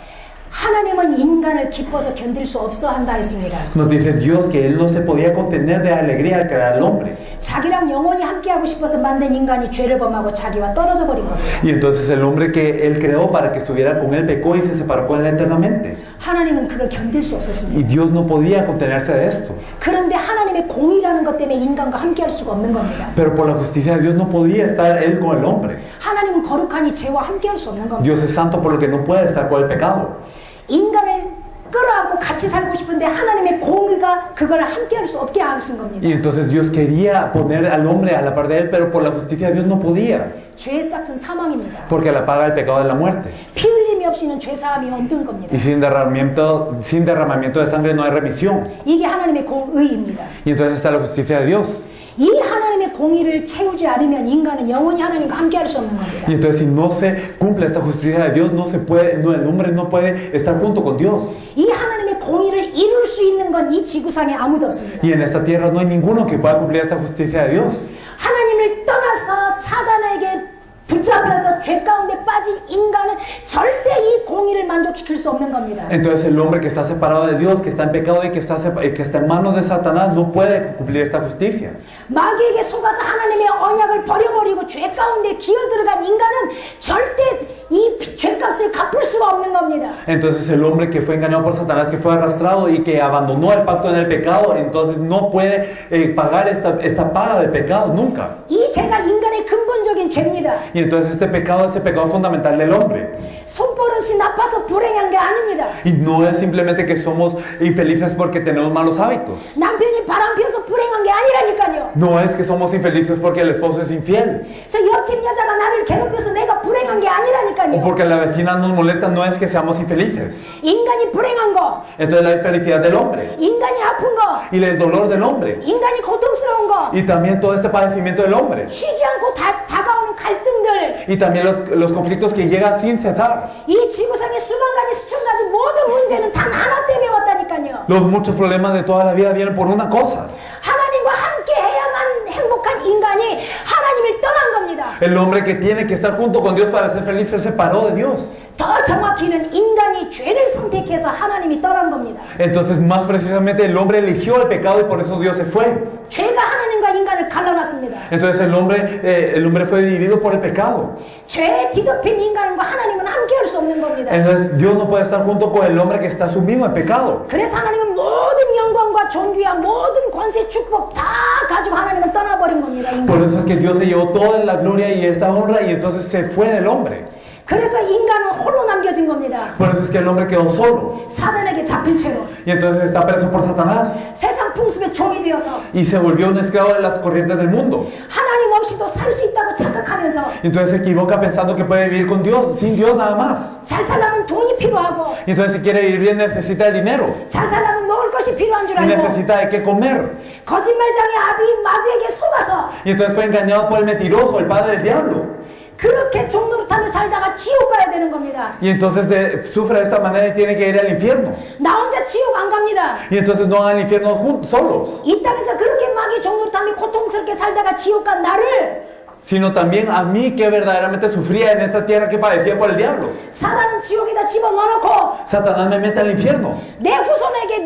S1: 하나님은 인간을 기뻐서 견딜 수 없어 한다 했습니다.
S3: Nos dice Dios que Él no se podía contener de alegría al crear al hombre.
S1: 자기랑 영원히 함께하고 싶어서 만든 인간이 죄를 범하고 자기와 떨어져 버린 겁니다.
S3: Y entonces el hombre que Él creó para que estuviera con Él pecó y se separó con Él eternamente.
S1: 하나님은 그걸 견딜 수 없었습니다.
S3: Y Dios no podía contenerse de esto.
S1: 그런데 하나님의 공의라는 것 때문에 인간과 함께할 수가 없는 겁니다.
S3: Pero por la justicia de Dios no podía estar Él con el hombre.
S1: 하나님은 거룩하니 죄와 함께할 수 없는 겁니다.
S3: Dios es santo por lo que no puede estar con el pecado.
S1: 인간을 끌어안고 같이 살고 싶은데 하나님의 공의가 그걸 함께할 수 없게 하신 겁니다.
S3: Y entonces Dios quería poner al hombre a la par de Él, pero por la justicia de Dios no podía.
S1: 죄의 싹은 사망입니다.
S3: Porque la paga del pecado es la muerte.
S1: 피 흘림이 없이는 죄 사함이 없는 겁니다.
S3: Y sin derramamiento de sangre no hay remisión.
S1: 이게 하나님의 공의입니다.
S3: Y entonces está la justicia de Dios.
S1: 이 하나님의 공의를 채우지 않으면 인간은 영원히 하나님과 함께할 수 없는 겁니다.
S3: Y entonces si no se cumple esta justicia de Dios, el hombre no puede estar junto con Dios.
S1: 이 하나님의 공의를 이룰 수 있는 건 이 지구상에 아무도 없습니다.
S3: Y en esta tierra no hay ninguno que pueda cumplir esta justicia de Dios.
S1: 하나님을 떠나서 사단에게 붙잡혀서 죄 가운데 빠진 인간은 절대 이 공의를 만족시킬 수 없는 겁니다.
S3: Entonces el hombre que está separado de Dios, que está en pecado y que está en manos de Satanás, no puede cumplir esta justicia.
S1: 마귀에게 속아서 하나님의 언약을 버려버리고 죄 가운데 기어들어간 인간은 절대 이 죄값을 갚을 수가 없는 겁니다.
S3: Entonces el hombre que fue engañado por Satanás, que fue arrastrado y que abandonó el pacto en el pecado, entonces no puede pagar esta paga del pecado nunca.
S1: 이 죄가 인간의 근본적인 죄입니다.
S3: Y entonces este pecado es el pecado fundamental del hombre.
S1: 손버릇이 나빠서 불행한 게 아닙니다.
S3: Y no es simplemente que somos infelices porque tenemos malos hábitos.
S1: 남편이 바람 피워서 불행한 게 아니라니까요.
S3: No es que somos infelices porque el esposo es infiel.
S1: 저 옆집 여자가 나를 괴롭혀서 내가 불행한 게
S3: O
S1: 아니라니까요.
S3: porque la vecina nos molesta, no es que seamos infelices.
S1: 인간이 불행한 거,
S3: Entonces la infelicidad del hombre
S1: 인간이 아픈 거,
S3: y el dolor del hombre
S1: 인간이 고통스러운 거,
S3: y también todo este padecimiento del hombre
S1: 쉬지 않고 다가오는 갈등들,
S3: y también los conflictos que llegan sin cesar.
S1: 이 지구상의 수만 가지 수천 가지 모든 문제는 단 하나 때문에 왔다니까요.
S3: Los muchos problemas de toda la vida vienen por una cosa.
S1: 하나님과 함께 해야만 행복한 인간이 하나님을 떠난 겁니다.
S3: El hombre que tiene que estar junto con Dios para ser feliz se separó de Dios.
S1: 더 정확히는 인간이 죄를 선택해서 하나님이 떠난 겁니다.
S3: Entonces más precisamente el hombre eligió el pecado y por eso Dios se fue.
S1: 죄가 하나님과 인간을 갈라놨습니다.
S3: Entonces el hombre fue dividido por el pecado.
S1: 죄에 뒤덮인 인간과 하나님은 함께할 수 없는 겁니다.
S3: Entonces Dios no puede estar junto con el hombre que está sumido en pecado.
S1: 그래서 하나님은 모든 영광과 존귀와 모든 권세 축복 다 가지고 하나님은 떠나버린 겁니다.
S3: Por
S1: 인간.
S3: eso es que Dios se llevó toda la gloria y esa honra y entonces se fue del hombre.
S1: 그래서 인간은 홀로 남겨진 겁니다.
S3: Por eso es que el hombre quedó solo
S1: 사단에게 잡힌 채로
S3: y entonces está preso por Satanás
S1: 세상 풍습의 종이 되어서
S3: y se volvió un esclavo de las corrientes del mundo.
S1: 하나님 없이도 살 수 있다고 착각하면서
S3: Y entonces se equivoca pensando que puede vivir con Dios, sin Dios nada más.
S1: 잘 살려면 돈이 필요하고
S3: Y entonces si quiere vivir bien necesita el dinero
S1: 잘 살려면 먹을 것이 필요한 줄
S3: y
S1: 알고
S3: necesita de qué comer.
S1: 거짓말장의 아비 마귀에게 속아서
S3: Y entonces fue engañado por el mentiroso, el padre del diablo.
S1: 그렇게 종노릇하며 살다가 지옥 가야 되는 겁니다.
S3: Y entonces sufre de esta manera y tiene que ir al infierno.
S1: 나 혼자 지옥 안 갑니다.
S3: Y entonces no van al infierno solos,
S1: 이 땅에서 그렇게 마귀 종노릇하며 고통스럽게 살다가 지옥 간 나를
S3: sino también a mí que verdaderamente sufría en esta tierra que padecía por el diablo.
S1: 사단은 지옥에다 집어넣어놓고
S3: Satanás me mete al infierno.
S1: 내 후손에게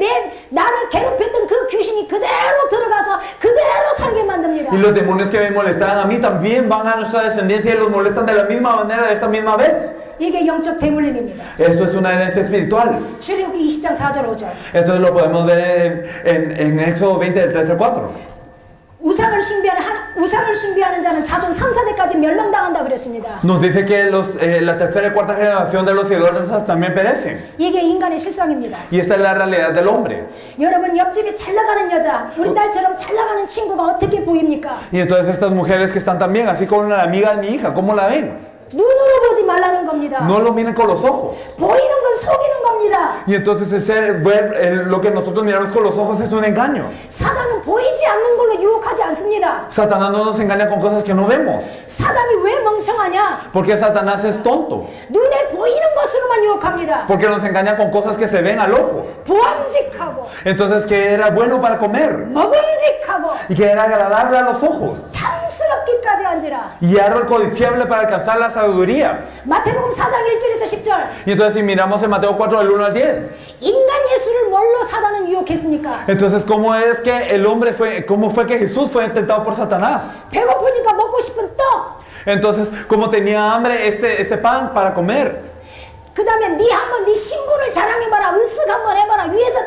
S1: 나를 괴롭혔던 그 귀신이 그대로 들어가서 그대로 살게 만듭니다.
S3: Y los demonios que me molestaban a mí también van a nuestra descendencia y los molestan de la misma manera, de esta misma vez.
S1: 이게 영적 대물림입니다.
S3: Esto es una herencia espiritual.
S1: 출애굽기 20장 4절 5절.
S3: Esto lo podemos ver en Éxodo 20 del 3 al 4.
S1: 우상을 숭배하는 자는 자손 3, 4대까지 멸망당한다 그랬습니다.
S3: Nos dice que la tercera y cuarta generación de los idólatras también perecen.
S1: 이게 인간의 실상입니다.
S3: Y esta es la realidad del hombre.
S1: 여러분 옆집에 잘 나가는 여자, 우리 딸처럼 잘 나가는 친구가 어떻게 보입니까?
S3: Y entonces estas mujeres que están también, así como la amiga de mi hija, ¿cómo la ven?
S1: 눈으로 보지 말라는 겁니다.
S3: No lo miren con los ojos.
S1: 보이는 건 속이는 겁니다.
S3: Y entonces lo que nosotros miramos con los ojos es un engaño.
S1: 사단은 보이지 않는 걸로 유혹하지 않습니다.
S3: Satanás no nos engaña con cosas que no vemos.
S1: 사단이 왜 멍청하냐?
S3: Porque Satanás es tonto.
S1: 눈에 보이는 것으로만 유혹합니다.
S3: Porque nos engaña con cosas que se ven al ojo.
S1: 보암직하고
S3: Entonces, que era bueno para comer.
S1: 먹음직하고
S3: Y que era agradable a los ojos.
S1: 탐스럽기까지 한지라.
S3: Y árbol codiciable para alcanzar la sabiduría.
S1: 마태복음 4장 1절에서 10절.
S3: Y entonces, si miramos en Mateo 4, del 1 al 10.
S1: 인간 예수를 뭘로 사단은 유혹했습니까?
S3: Entonces, ¿cómo fue que Jesús fue tentado por Satanás?
S1: 배고프니까 먹고 싶은 떡.
S3: Entonces, como tenía hambre este pan para comer.
S1: 그 다음에 네 한번 네 신분을 자랑해봐라. 으쓱 한번 해봐라. 위에서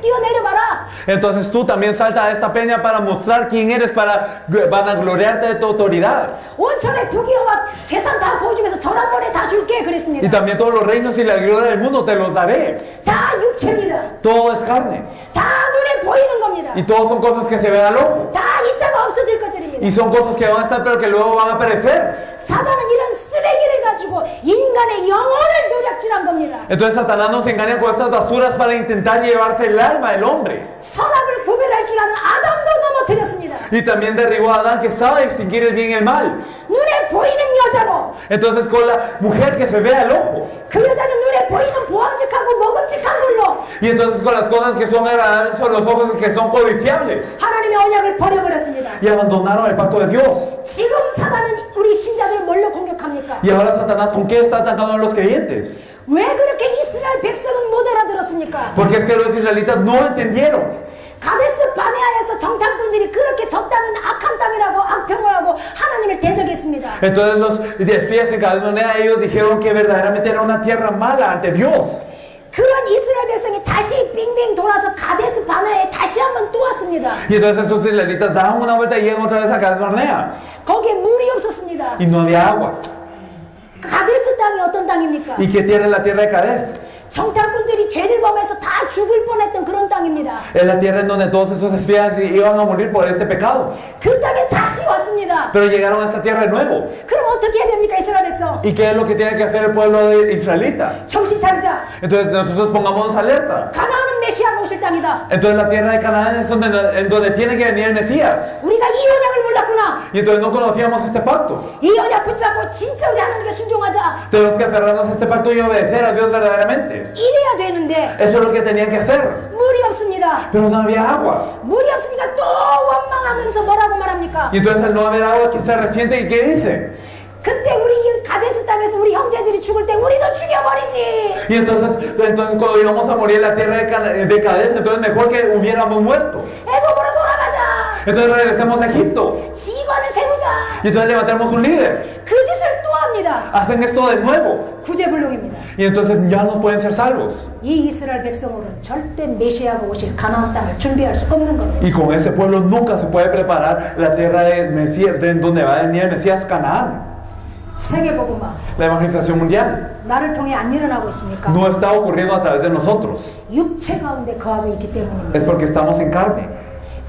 S1: 뛰어내려봐라.
S3: Entonces tú también salta a esta peña para mostrar quién eres, para vanagloriarte de tu autoridad.
S1: 온천의 부귀영화 재산 다 보여주면서 절 한 번에 다 줄게
S3: Y
S1: 그랬습니다.
S3: también todos los reinos y la gloria del mundo te los daré.
S1: 다 육체입니다.
S3: Todo es carne.
S1: 다 눈에 보이는 겁니다.
S3: Y todos son cosas que se ven al ojo.
S1: 다 이따가 없어질 것들입니다.
S3: Y son cosas que van a estar pero que luego van a perecer.
S1: 사단은 이런 쓰레기를 가지고 인간의 영혼을 노략질한 겁니다.
S3: Entonces Satanás nos engaña con estas basuras para intentar llevarse el alma del hombre.
S1: 선악을 구별할 줄 아는 아담도 넘어뜨렸습니다.
S3: Y también derribó a Adán, que sabe distinguir el bien y el mal.
S1: 눈에 보이는 여자로
S3: Entonces con la mujer que se ve al ojo.
S1: 그 여자는 눈에 보이는 보암직하고 먹음직한 걸로
S3: Y entonces con las cosas que son agradables a los ojos y que son codiciables.
S1: 하나님의 언약을 버려버렸습니다.
S3: Y abandonaron el pacto de Dios.
S1: 지금 사단은 우리 신자들을 뭘로 공격합니까?
S3: Y ahora Satanás, ¿con qué está atacando a los creyentes?
S1: 왜 그렇게 이스라엘 백성은 못 알아들었습니까?
S3: Porque es que los israelitas no entendieron.
S1: 가데스 바네아에서 정탐꾼들이 그렇게 저 땅은 악한 땅이라고 악평을 하고 하나님을 대적했습니다.
S3: Entonces los espías en Calmonea, ellos dijeron que verdaderamente era una tierra mala ante Dios.
S1: 그런 이스라엘 백성이 다시 빙빙 돌아서 가데스 바네아에 다시 한번 또 왔습니다.
S3: Y entonces esos israelitas daban una vuelta y llegan otra vez a Calmonea.
S1: 거기에 물이 없었습니다.
S3: Y no había agua.
S1: 가데스 땅이 어떤 땅입니까?
S3: ¿Y qué tierra es la tierra de Cadés?
S1: 정탐꾼들이 죄를 범해서 다 죽을 뻔했던 그런 땅입니다.
S3: Es la tierra en donde todos esos espías iban a morir por este pecado.
S1: 그 땅에 다시 왔습니다.
S3: Pero llegaron a esta tierra de nuevo.
S1: 그럼 어떻게 해야 됩니까, 이스라엘 백성?
S3: ¿Y qué es lo que tiene que hacer el pueblo israelita?
S1: 정신 차리자.
S3: Entonces nosotros pongámonos alerta.
S1: 가나안은 메시아가 오실 땅이다.
S3: Entonces la tierra de Canaán es en donde tiene que venir el Mesías.
S1: 우리가 이 언약을 몰랐구나.
S3: Y entonces no conocíamos este pacto.
S1: 이 언약 붙잡고 진짜 우리 하나님께 순종하자.
S3: Tenemos que aferrarnos a este pacto y obedecer a Dios verdaderamente.
S1: 이래야 되는데
S3: Eso es lo que tenían que hacer.
S1: 물이 없습니다.
S3: Pero no había agua.
S1: 물이 없으니까 또 원망하면서 뭐라고 말합니까?
S3: Y entonces al no haber agua, ¿quién se resiente y qué dice?
S1: 그때 우리 가데스 땅에서 우리 형제들이 죽을 때 우리도 죽여버리지.
S3: Y entonces cuando íbamos a morir en la tierra de Cadés, entonces mejor que hubiéramos muerto.
S1: 애굽으로 돌아가자.
S3: Entonces regresemos a Egipto.
S1: 지휘관을 세우자.
S3: Y entonces levantemos un líder.
S1: 그 짓을 또 합니다.
S3: Hacen esto de nuevo.
S1: 구제불능입니다.
S3: Y entonces ya no pueden ser salvos.
S1: 이 이스라엘 백성으로는 절대 메시아가 오실 가나안 땅을 준비할 수 없는 겁니다.
S3: Y con ese pueblo nunca se puede preparar la tierra del Mesías, de donde va a venir el Mesías, Canaán.
S1: 세계복음화
S3: La evangelización mundial
S1: 나를 통해 안 일어나고 있습니까?
S3: no está ocurriendo a través de nosotros.
S1: 육체 가운데 거하고 있기 때문입니다.
S3: Es porque estamos en carne.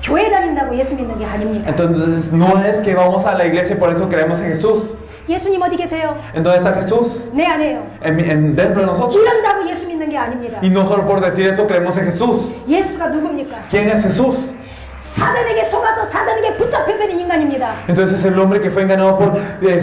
S1: 교회 다닌다고 예수 믿는 게 아닙니다.
S3: Entonces no es que vamos a la iglesia y por eso creemos en Jesús.
S1: 예수님 어디 계세요?
S3: ¿En dónde está Jesús?
S1: 내 안에요.
S3: Dentro de nosotros.
S1: 이런다고 예수 믿는 게 아닙니다.
S3: Y no solo por decir esto creemos en Jesús.
S1: 예수가 누굽니까?
S3: ¿Quién es Jesús?
S1: 사단에게 속아서 사단에게 붙잡혀버린 인간입니다.
S3: Entonces el hombre que fue engañado por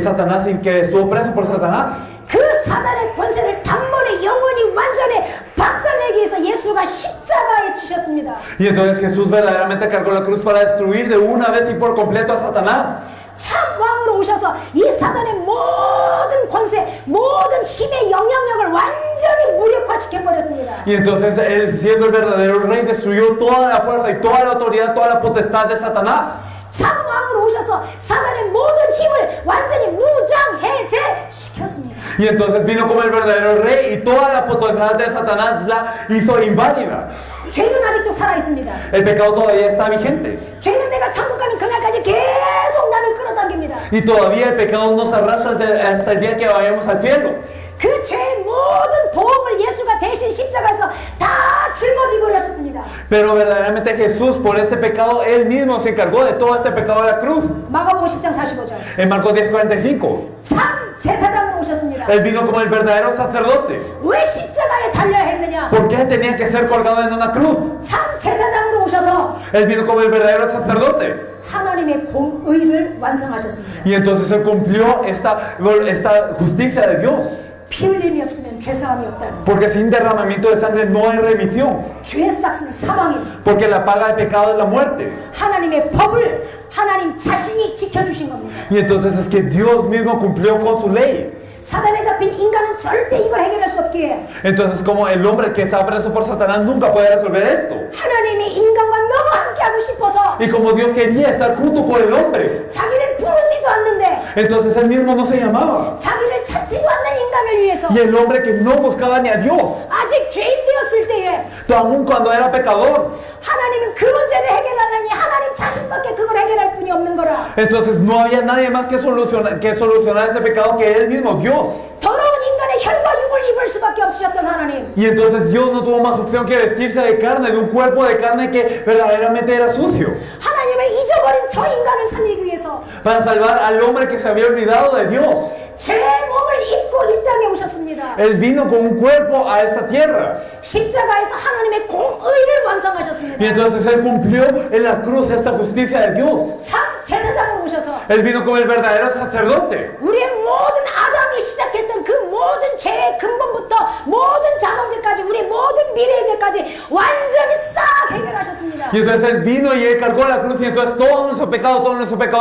S3: Satanás y que estuvo preso por Satanás.
S1: 그 사단의 권세를 단번에 영원히 완전히 박살내기 위해서 예수가 십자가에 치셨습니다.
S3: Y entonces Jesús verdaderamente cargó la cruz para destruir de una vez y por completo a Satanás.
S1: 참 왕으로 오셔서 이 사단의 모든 권세, 모든 힘의 영향력을 완전히 무력화시켜버렸습니다.
S3: Y entonces él, siendo el verdadero rey, destruyó toda la fuerza y toda la autoridad, toda la potestad de Satanás.
S1: 참 왕으로 오셔서 사단의 모든 힘을 완전히 무장해제시켰습니다.
S3: Y entonces vino como el verdadero rey y toda la potestad de Satanás la hizo inválida.
S1: 죄는 아직도 살아있습니다.
S3: El pecado todavía está vigente.
S1: 죄는 내가 천국 가는 그날까지 계속 나를 끌어당깁니다.
S3: Y todavía el pecado nos arrastra hasta el día que vayamos al cielo.
S1: 그 죄의 모든 보험을 예수가 대신 십자가에서 다 짊어지고 하셨습니다.
S3: Pero verdaderamente Jesús por ese pecado, Él mismo se encargó de todo este pecado de la cruz.
S1: 마가복음 10장 45절.
S3: En Marcos 10:45.
S1: 참 제사장으로 오셨습니다.
S3: Él vino como el verdadero sacerdote.
S1: 왜 십자가에 달려야 했느냐?
S3: ¿Por qué tenía que ser colgado en una cruz?
S1: 참 제사장으로 오셔서
S3: Él vino como el verdadero sacerdote.
S1: 하나님의 공의를 완성하셨습니다.
S3: Y entonces Él cumplió esta justicia de Dios.
S1: 피 흘림이 없으면 죄사함이 없다는.
S3: Porque sin derramamiento de sangre no hay remisión.
S1: 죄의 싹은 사망입니다.
S3: Porque la paga del pecado es la muerte.
S1: 하나님의 법을 하나님 자신이 지켜주신 겁니다.
S3: Y entonces es que Dios mismo cumplió con su ley.
S1: 사단에 잡힌 인간은 절대 이걸 해결할 수 없기에
S3: Entonces como el hombre que está preso por Satanás nunca puede resolver esto.
S1: 하나님이 인간과 너무 함께하고 싶어서
S3: Y como Dios quería estar junto con el hombre,
S1: 자기를 부르지도 않는데
S3: entonces él mismo no se llamaba.
S1: 자기를 찾지도 않는 인간을 위해서
S3: Y el hombre que no buscaba ni a Dios,
S1: 아직 죄인 되었을 때에
S3: aún cuando era pecador,
S1: 하나님은 그 문제를 해결하려니 하나님 자신밖에 그걸 해결할 분이 없는 거라.
S3: entonces no había nadie más que solucionar ese pecado que él mismo, Dios.
S1: 더러운 인간의 혈과 육을 입을 수밖에 없으셨던 하나님.
S3: Y entonces Dios no tuvo más opción que vestirse de carne, de un cuerpo de carne que verdaderamente era sucio,
S1: 하나님을 잊어버린 저 인간을 살리기 위해서
S3: para salvar al hombre que se había olvidado de Dios.
S1: 죄의 몸을 입고 이 땅에 오셨습니다.
S3: Él vino con un cuerpo a esta tierra.
S1: 십자가에서 하나님의 공의를 완성하셨습니다.
S3: Y entonces Él cumplió en la cruz esta justicia de Dios.
S1: 참 제사장으로 오셔서
S3: Él vino como el verdadero sacerdote.
S1: 우리의 모든 아담이 시작했던 그 모든 죄의 근본부터 모든 자범죄까지 우리 모든 미래의 죄까지 완전히 싹 해결하셨습니다.
S3: Y entonces Él vino y Él cargó la cruz y entonces todo nuestro pecado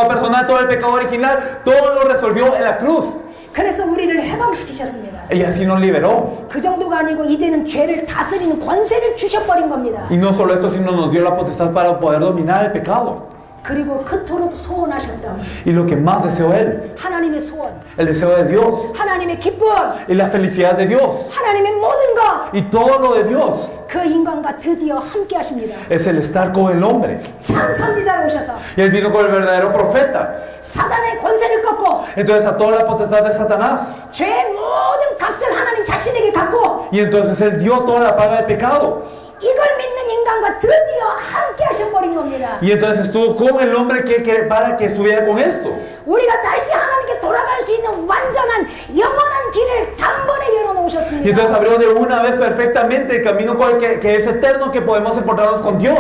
S3: personal, todo el pecado original, todo lo resolvió en la cruz.
S1: 그래서 우리를 해방시키셨습니다.
S3: Y así nos liberó.
S1: 그 정도가 아니고 이제는 죄를 다스리는 권세를 주셔버린 겁니다.
S3: Y no solo esto, sino nos dio la potestad para poder dominar el pecado.
S1: 그리고 그토록 소원하셨던
S3: Y lo que más deseó Él,
S1: 하나님의 소원,
S3: el deseo de Dios
S1: 하나님의 기쁨,
S3: y la felicidad de Dios
S1: 하나님의 모든 것,
S3: y todo lo de Dios
S1: 그 인간과 드디어 함께 하십니다.
S3: es el estar con el hombre.
S1: 참 선지자로 오셔서
S3: Y Él vino con el verdadero profeta.
S1: 사단의 권세를 꺾고
S3: Entonces a toda la potestad de Satanás.
S1: 죄의 모든 값을 하나님 자신에게 갚고
S3: Y entonces Él dio toda la paga del pecado.
S1: 이걸 믿는 인간과 드디어 함께 하셔버린 겁니다.
S3: Y entonces estuvo con el hombre para que estuviera con esto.
S1: 우리가 다시 하나님께 돌아갈 수 있는 완전한 영원한 길을 단번에
S3: Y
S1: 열어놓으셨습니다.
S3: entonces abrió de una vez perfectamente el camino que es eterno, que podemos encontrarnos con Dios.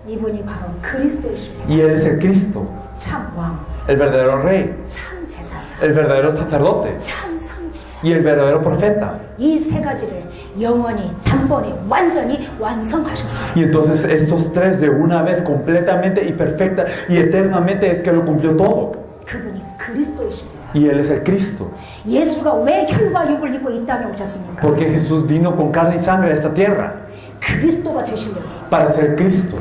S1: 이분이 바로 그리스도이십니다.
S3: Y Él es el Cristo,
S1: 참 왕,
S3: el verdadero rey,
S1: 참 제사장,
S3: el verdadero sacerdote
S1: 참 선지자.
S3: y el verdadero profeta.
S1: 이 세 가지를 영원히 단번에 완전히 완성하셨습니다.
S3: Y entonces estos tres de una vez completamente y perfecta y eternamente es que lo cumplió todo.
S1: 그분이 그리스도이십니다.
S3: Y Él es el Cristo.
S1: 예수가 왜 혈과 육을 입고 이 땅에 오셨습니까?
S3: Porque Jesús vino con carne y sangre a esta tierra
S1: 그리스도가 되시려고.
S3: para ser Cristo.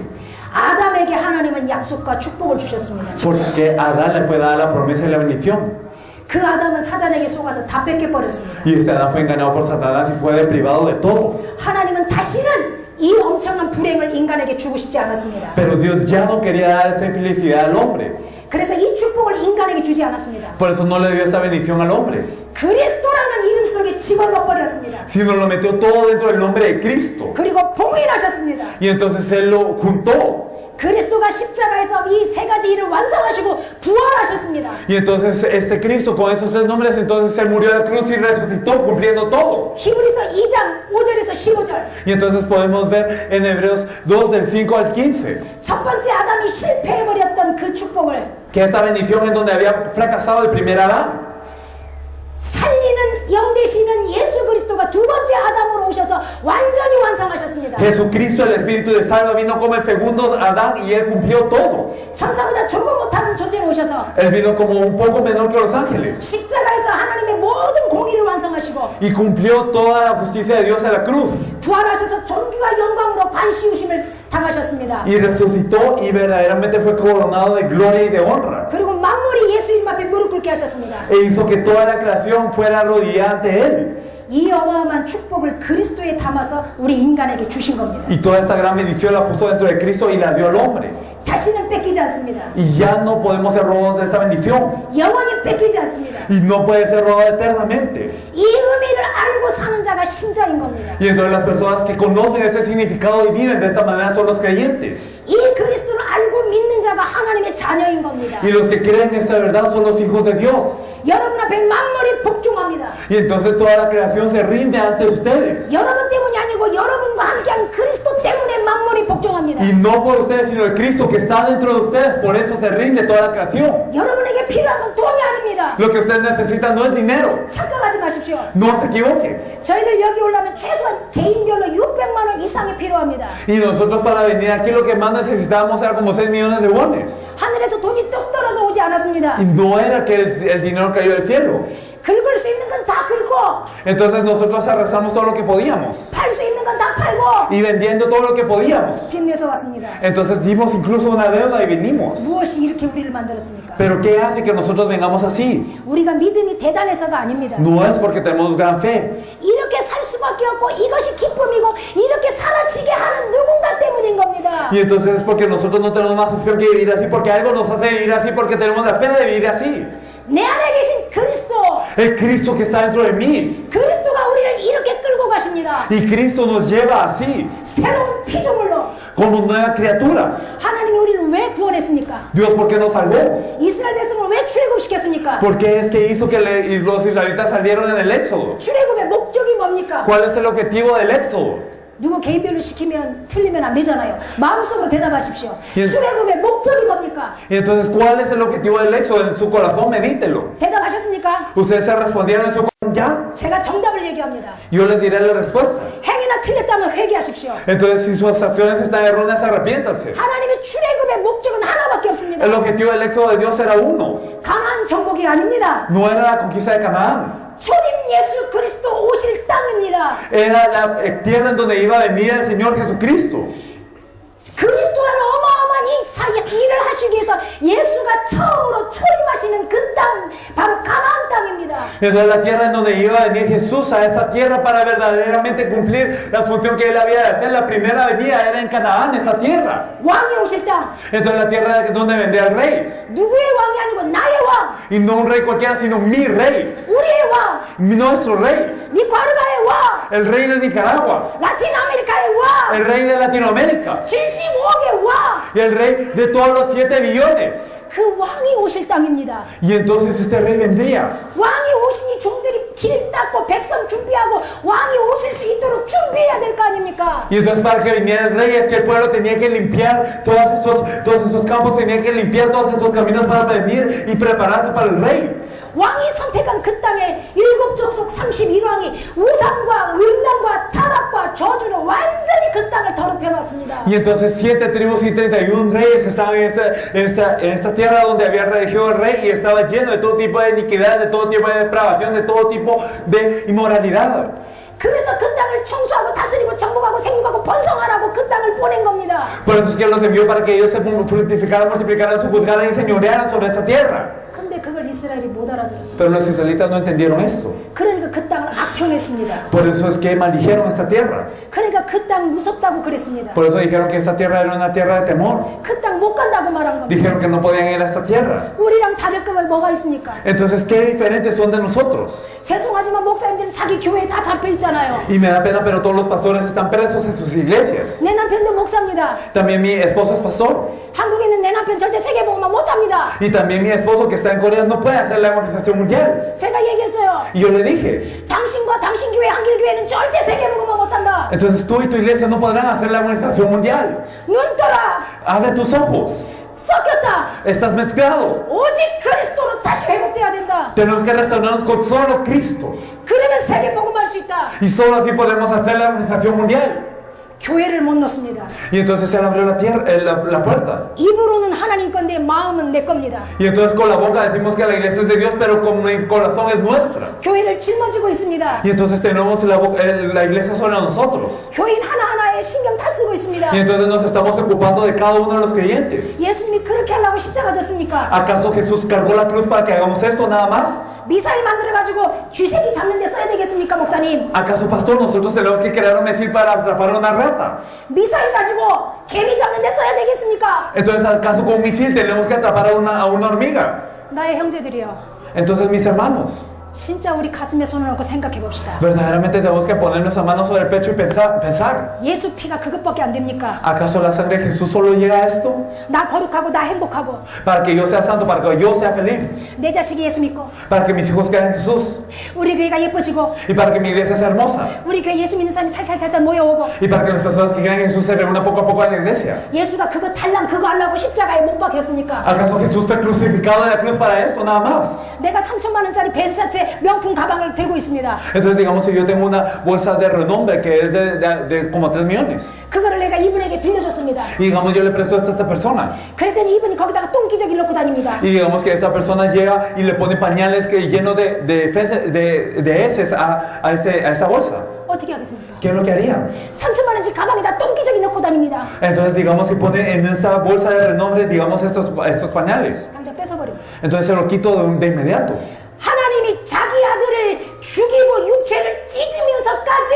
S1: 아담에게 하나님은 약속과 축복을 주셨습니다.
S3: Porque a Adán le fue dada la promesa y la bendición.
S1: 그 아담은 사단에게 속아서 다 뺏겨버렸습니다.
S3: Y este Adán fue engañado por Satanás y fue deprivado de todo.
S1: 하나님은 다시는 이 엄청난 불행을 인간에게 주고 싶지 않았습니다.
S3: Pero Dios ya no quería dar esa felicidad al hombre.
S1: 그래서 이 축복을 인간에게 주지 않았습니다.
S3: Por eso no le dio esa bendición al hombre,
S1: 그리스도라는 이름 속에 집어넣어 버렸습니다.
S3: sino lo metió todo dentro del nombre de Cristo.
S1: 그리고 봉인하셨습니다.
S3: Y entonces Él lo juntó.
S1: 그리스도가 십자가에서 이 세 가지 일을 완성하시고 부활하셨습니다.
S3: Y entonces este Cristo con esos tres nombres, entonces Él murió en la cruz y resucitó cumpliendo todo.
S1: 히브리서 2장 5절에서 15절.
S3: Y entonces podemos ver en Hebreos 2 del 5 al 15,
S1: 첫 번째 아담이 실패해버렸던 그 축복을
S3: que esa bendición en donde había fracasado el primer Adán,
S1: 살리는 영 되시는 예수 그리스도가 두 번째 아담으로 오셔서 완전히 완성하셨습니다.
S3: Jesucristo, el Espíritu de salva, vino como el segundo Adán y Él cumplió todo.
S1: 천사보다 조금 못하는 존재로 오셔서
S3: Él vino como un poco menor que los ángeles
S1: 십자가에서 하나님의 모든 공의를 완성하시고
S3: y cumplió toda la justicia de Dios en la cruz.
S1: 부활하셔서 존귀와 영광으로 관시우심을 당하셨습니다.
S3: Y resucitó y verdaderamente fue coronado de gloria y de honra.
S1: 그리고 만물이 예수 이름 앞에 무릎 꿇게 하셨습니다.
S3: E hizo que toda la creación fuera arrodillada ante Él.
S1: 이 어마어마한 축복을 그리스도에 담아서 우리 인간에게 주신 겁니다.
S3: Y toda esta gran bendición la puso dentro de Cristo y la dio al hombre.
S1: 다시는 뺏기지 않습니다.
S3: Y ya no podemos ser robados de esa bendición.
S1: 영원히 뺏기지 않습니다.
S3: Y no puede ser robado eternamente.
S1: 이 의미를 알고 사는 자가 신자인 겁니다.
S3: Y entonces las personas que conocen ese significado y viven de esta manera son los creyentes.
S1: 이 그리스도를 알고 믿는 자가 하나님의 자녀인 겁니다.
S3: Y los que creen esta verdad son los hijos de Dios.
S1: 여러분 앞에 만물이 복종합니다.
S3: Y entonces toda la creación se rinde ante ustedes.
S1: 여러분 때문이 아니고 여러분과 함께한 그리스도 때문에 만물이 복종합니다.
S3: Y no por ustedes, sino el Cristo que está dentro de ustedes. Por eso se rinde toda la creación.
S1: 여러분에게 필요한 건 돈이 아닙니다.
S3: Lo que ustedes necesitan no es dinero.
S1: 착각하지 마십시오.
S3: No se equivoquen.
S1: 저희들 여기 오려면 최소한 개인별로 600만 원 이상이 필요합니다.
S3: Y nosotros para venir aquí lo que más necesitábamos era como 6 millones de wones.
S1: 하늘에서 돈이 뚝 떨어져 오지 않았습니다.
S3: Y no era que el dinero cayó del cielo.
S1: 긁을 수 있는 건 다 긁고
S3: Entonces nosotros arrastramos todo lo que podíamos.
S1: 팔 수 있는 건 다 팔고
S3: Y vendiendo todo lo que podíamos.
S1: 빚내서 왔습니다.
S3: Entonces dimos incluso una deuda y vinimos.
S1: 무엇이 이렇게 우리를 만들었습니까?
S3: Pero ¿qué hace que nosotros vengamos así?
S1: 우리가 믿음이 대단해서가 아닙니다.
S3: No es porque tenemos gran fe.
S1: 이렇게 살 수밖에 없고 이것이 기쁨이고 이렇게 살아지게 하는 누군가 때문인 겁니다.
S3: Y entonces es porque nosotros no tenemos más opción que vivir así, porque algo nos hace vivir así, porque tenemos la fe de vivir así.
S1: 내 안에 계신 그리스도,
S3: El Cristo que está dentro de mí.
S1: 그리스도가 우리를 이렇게 끌고 가십니다.
S3: Y Cristo nos lleva así,
S1: 새로운 피조물로.
S3: como nueva criatura.
S1: 하나님이 우리를 왜 구원했습니까?
S3: Dios, ¿por qué nos salvó?
S1: 이스라엘 백성을 왜 출애굽시켰습니까?
S3: ¿Por qué es que hizo que los israelitas salieron en el éxodo?
S1: 출애굽의 목적이 뭡니까?
S3: ¿Cuál es el objetivo del éxodo?
S1: 누구 개인별로 시키면 틀리면 안 되잖아요. 마음속으로 대답하십시오.
S3: 예.
S1: 출애굽의 목적이 뭡니까?
S3: Y entonces, ¿cuál es el objetivo del éxodo? En su corazón, medítelo.
S1: 대답하셨습니까?
S3: Ustedes se respondieron en su corazón ya.
S1: 제가 정답을 얘기합니다.
S3: Yo les diré la respuesta.
S1: 행위나 틀렸다면 회개하십시오.
S3: Entonces, si sus acciones están erróneas, arrepiéntanse.
S1: 하나님의 출애굽의 목적은 하나밖에 없습니다.
S3: El objetivo del éxodo de Dios era uno.
S1: 가나안 정복이 아닙니다.
S3: No era la conquista de Canaán.
S1: 초림 예수 그리스도 오실 땅입니다.
S3: Era la tierra en donde iba a venir el Señor Jesucristo.
S1: 그리스도라는 어마어마한 이 사이에서 일을 하시기 위해서 예수가 처음으로 초림하시는 그 땅, 바로 가나안 땅입니다.
S3: Entonces la tierra en donde iba a venir Jesús a esa tierra para verdaderamente cumplir la función que él había de hacer. La primera venida era en Canaán, esta tierra.
S1: 왕이 오실 땅.
S3: Entonces la tierra donde vendría el rey.
S1: 누구의 왕이 아니고 나의 왕.
S3: Y no un rey cualquiera, sino mi rey.
S1: 우리의 왕.
S3: Nuestro rey.
S1: 니카라과의 왕.
S3: El rey de Nicaragua.
S1: 라틴 아메리카의 왕.
S3: El rey de Latinoamérica.
S1: 75억의 왕.
S3: Y el rey de todos los 7 billones.
S1: 그 왕이 오실 땅입니다.
S3: Y entonces este rey vendría.
S1: 왕이 오시니 종들이 길 닦고 백성 준비하고 왕이 오실 수 있도록 준비해야 될 거 아닙니까?
S3: Y entonces para que viniera el rey es que el pueblo tenía que limpiar todos esos campos, tenía que limpiar todos esos caminos para venir y prepararse para el rey.
S1: 왕이 선택한 그 땅에 일곱 족속 31왕이 우상과 음란과 타락과 저주로 완전히 그 땅을 더럽혀 놨습니다.
S3: Y entonces 7 tribus y 31 reyes estaban en esta tierra donde había regido el rey y estaba lleno de todo tipo de iniquidad, de todo tipo de depravación, de todo tipo de inmoralidad.
S1: 그래서 그 땅을 청소하고 다스리고 정복하고 생육하고 번성하라고 그 땅을 보낸 겁니다.
S3: Por eso es que los envió para que ellos se fructificaran, multiplicaran, sujuzgaran y señorearan sobre esa tierra.
S1: 근데 그걸 이스라엘이 못 알아들었습니다.
S3: Pero los israelitas no entendieron esto.
S1: 그러니까 그 땅을 악평했습니다.
S3: Por eso es que maldijeron esta tierra.
S1: 그러니까 그 땅 무섭다고 그랬습니다.
S3: Por eso dijeron que esta tierra era una tierra de temor.
S1: 그 땅 못 간다고 말한 겁니다.
S3: Dijeron que no podían ir a esta tierra.
S1: 우리랑 다를 거 뭐가 있습니까?
S3: Entonces, ¿qué diferentes son de nosotros?
S1: 죄송하지만 목사님들은 자기 교회에 다 잡혀 있잖아요.
S3: Y me da pena, pero todos los pastores están presos en sus iglesias.
S1: 내 남편도 목사입니다.
S3: También mi esposo es pastor.
S1: 한국에 있는 내 남편 절대 세계복음화 못합니다.
S3: Y también mi esposo que está en Corea no puede hacer la evangelización mundial.
S1: 제가 얘기했어요.
S3: Y yo le dije,
S1: 당신과 당신 교회 한길교회는 절대 세계복음화 못한다.
S3: entonces tú y tu iglesia no podrán hacer la evangelización mundial.
S1: 눈 떠라.
S3: Abre tus ojos.
S1: 섞였다.
S3: Estás mezclado.
S1: 오직 그리스도로 다시 회복돼야 된다.
S3: Tenemos que restaurarnos con solo Cristo.
S1: 그러면 세계복음할 수 있다.
S3: Y solo así podemos hacer la evangelización mundial.
S1: 교회를 못 넣습니다.
S3: Y entonces él abrió la puerta.
S1: 입으로는 하나님 건데 마음은 내 겁니다.
S3: Y entonces con la boca decimos que la iglesia es de Dios, pero con el corazón es nuestra.
S1: 교회를 짊어지고 있습니다.
S3: Y entonces tenemos la iglesia sobre nosotros.
S1: 교인 하나하나에 신경 다 쓰고 있습니다.
S3: Y entonces nos estamos ocupando de cada uno de los creyentes.
S1: 예수님이 그렇게 하려고 십자가 졌습니까?
S3: ¿Acaso Jesús cargó la cruz para que hagamos esto nada más?
S1: 미사일 만들어가지고 쥐새끼 잡는 데 써야 되겠습니까, 목사님?
S3: ¿Acaso, pastor, nosotros tenemos que crear un misil para atrapar una rata?
S1: 미사일 가지고 개미 잡는 데 써야 되겠습니까?
S3: Entonces, ¿acaso con un misil tenemos que atrapar a una hormiga?
S1: 나의 형제들이여,
S3: Entonces, mis hermanos,
S1: 진짜 우리 가슴에 손을 얹고 생각해 봅시다.
S3: verdaderamente tenemos que poner nuestras manos sobre el pecho y pensar.
S1: 예수 피가 그것밖에 안 됩니까?
S3: ¿Acaso la sangre de Jesús solo llega a esto?
S1: 나 거룩하고 나 행복하고
S3: Para que yo sea santo, para que yo sea feliz,
S1: 내 자식이 예수 믿고
S3: para que mis hijos crean en Jesús
S1: 우리 교회가 예뻐지고
S3: y para que mi iglesia sea hermosa
S1: 우리 교회 예수 믿는 사람이 살살살살 모여오고
S3: y para que las personas que crean en Jesús se reúnan poco a poco en la iglesia.
S1: 예수가 그거 달랑 그거 하려고 십자가에 못 박혔습니까?
S3: ¿Acaso Jesús fue crucificado en la cruz para esto nada más?
S1: 내가 3천만 원짜리 베르사체 명품 가방을 들고 있습니다.
S3: Entonces digamos que yo tengo una bolsa de renombre que es de como 3 millones
S1: 그거를 내가 이분에게 빌려줬습니다.
S3: y digamos yo le presto esto a esta persona
S1: 그랬더니 이분이 거기다가 똥기저귀 넣고 다닙니다.
S3: y digamos que esta persona llega y le pone pañales que lleno de heces a esa bolsa.
S1: 어떻게 하겠습니까?
S3: ¿Qué es lo que harían?
S1: 3천만 원짜리 가방에다 똥기저귀 넣고 다닙니다.
S3: Entonces digamos que pone en esa bolsa de renombre digamos estos pañales.
S1: 당장 뺏어버립니다.
S3: Entonces se lo quito de inmediato.
S1: 하나님이 자기 아들을 죽이고 육체를 찢으면서까지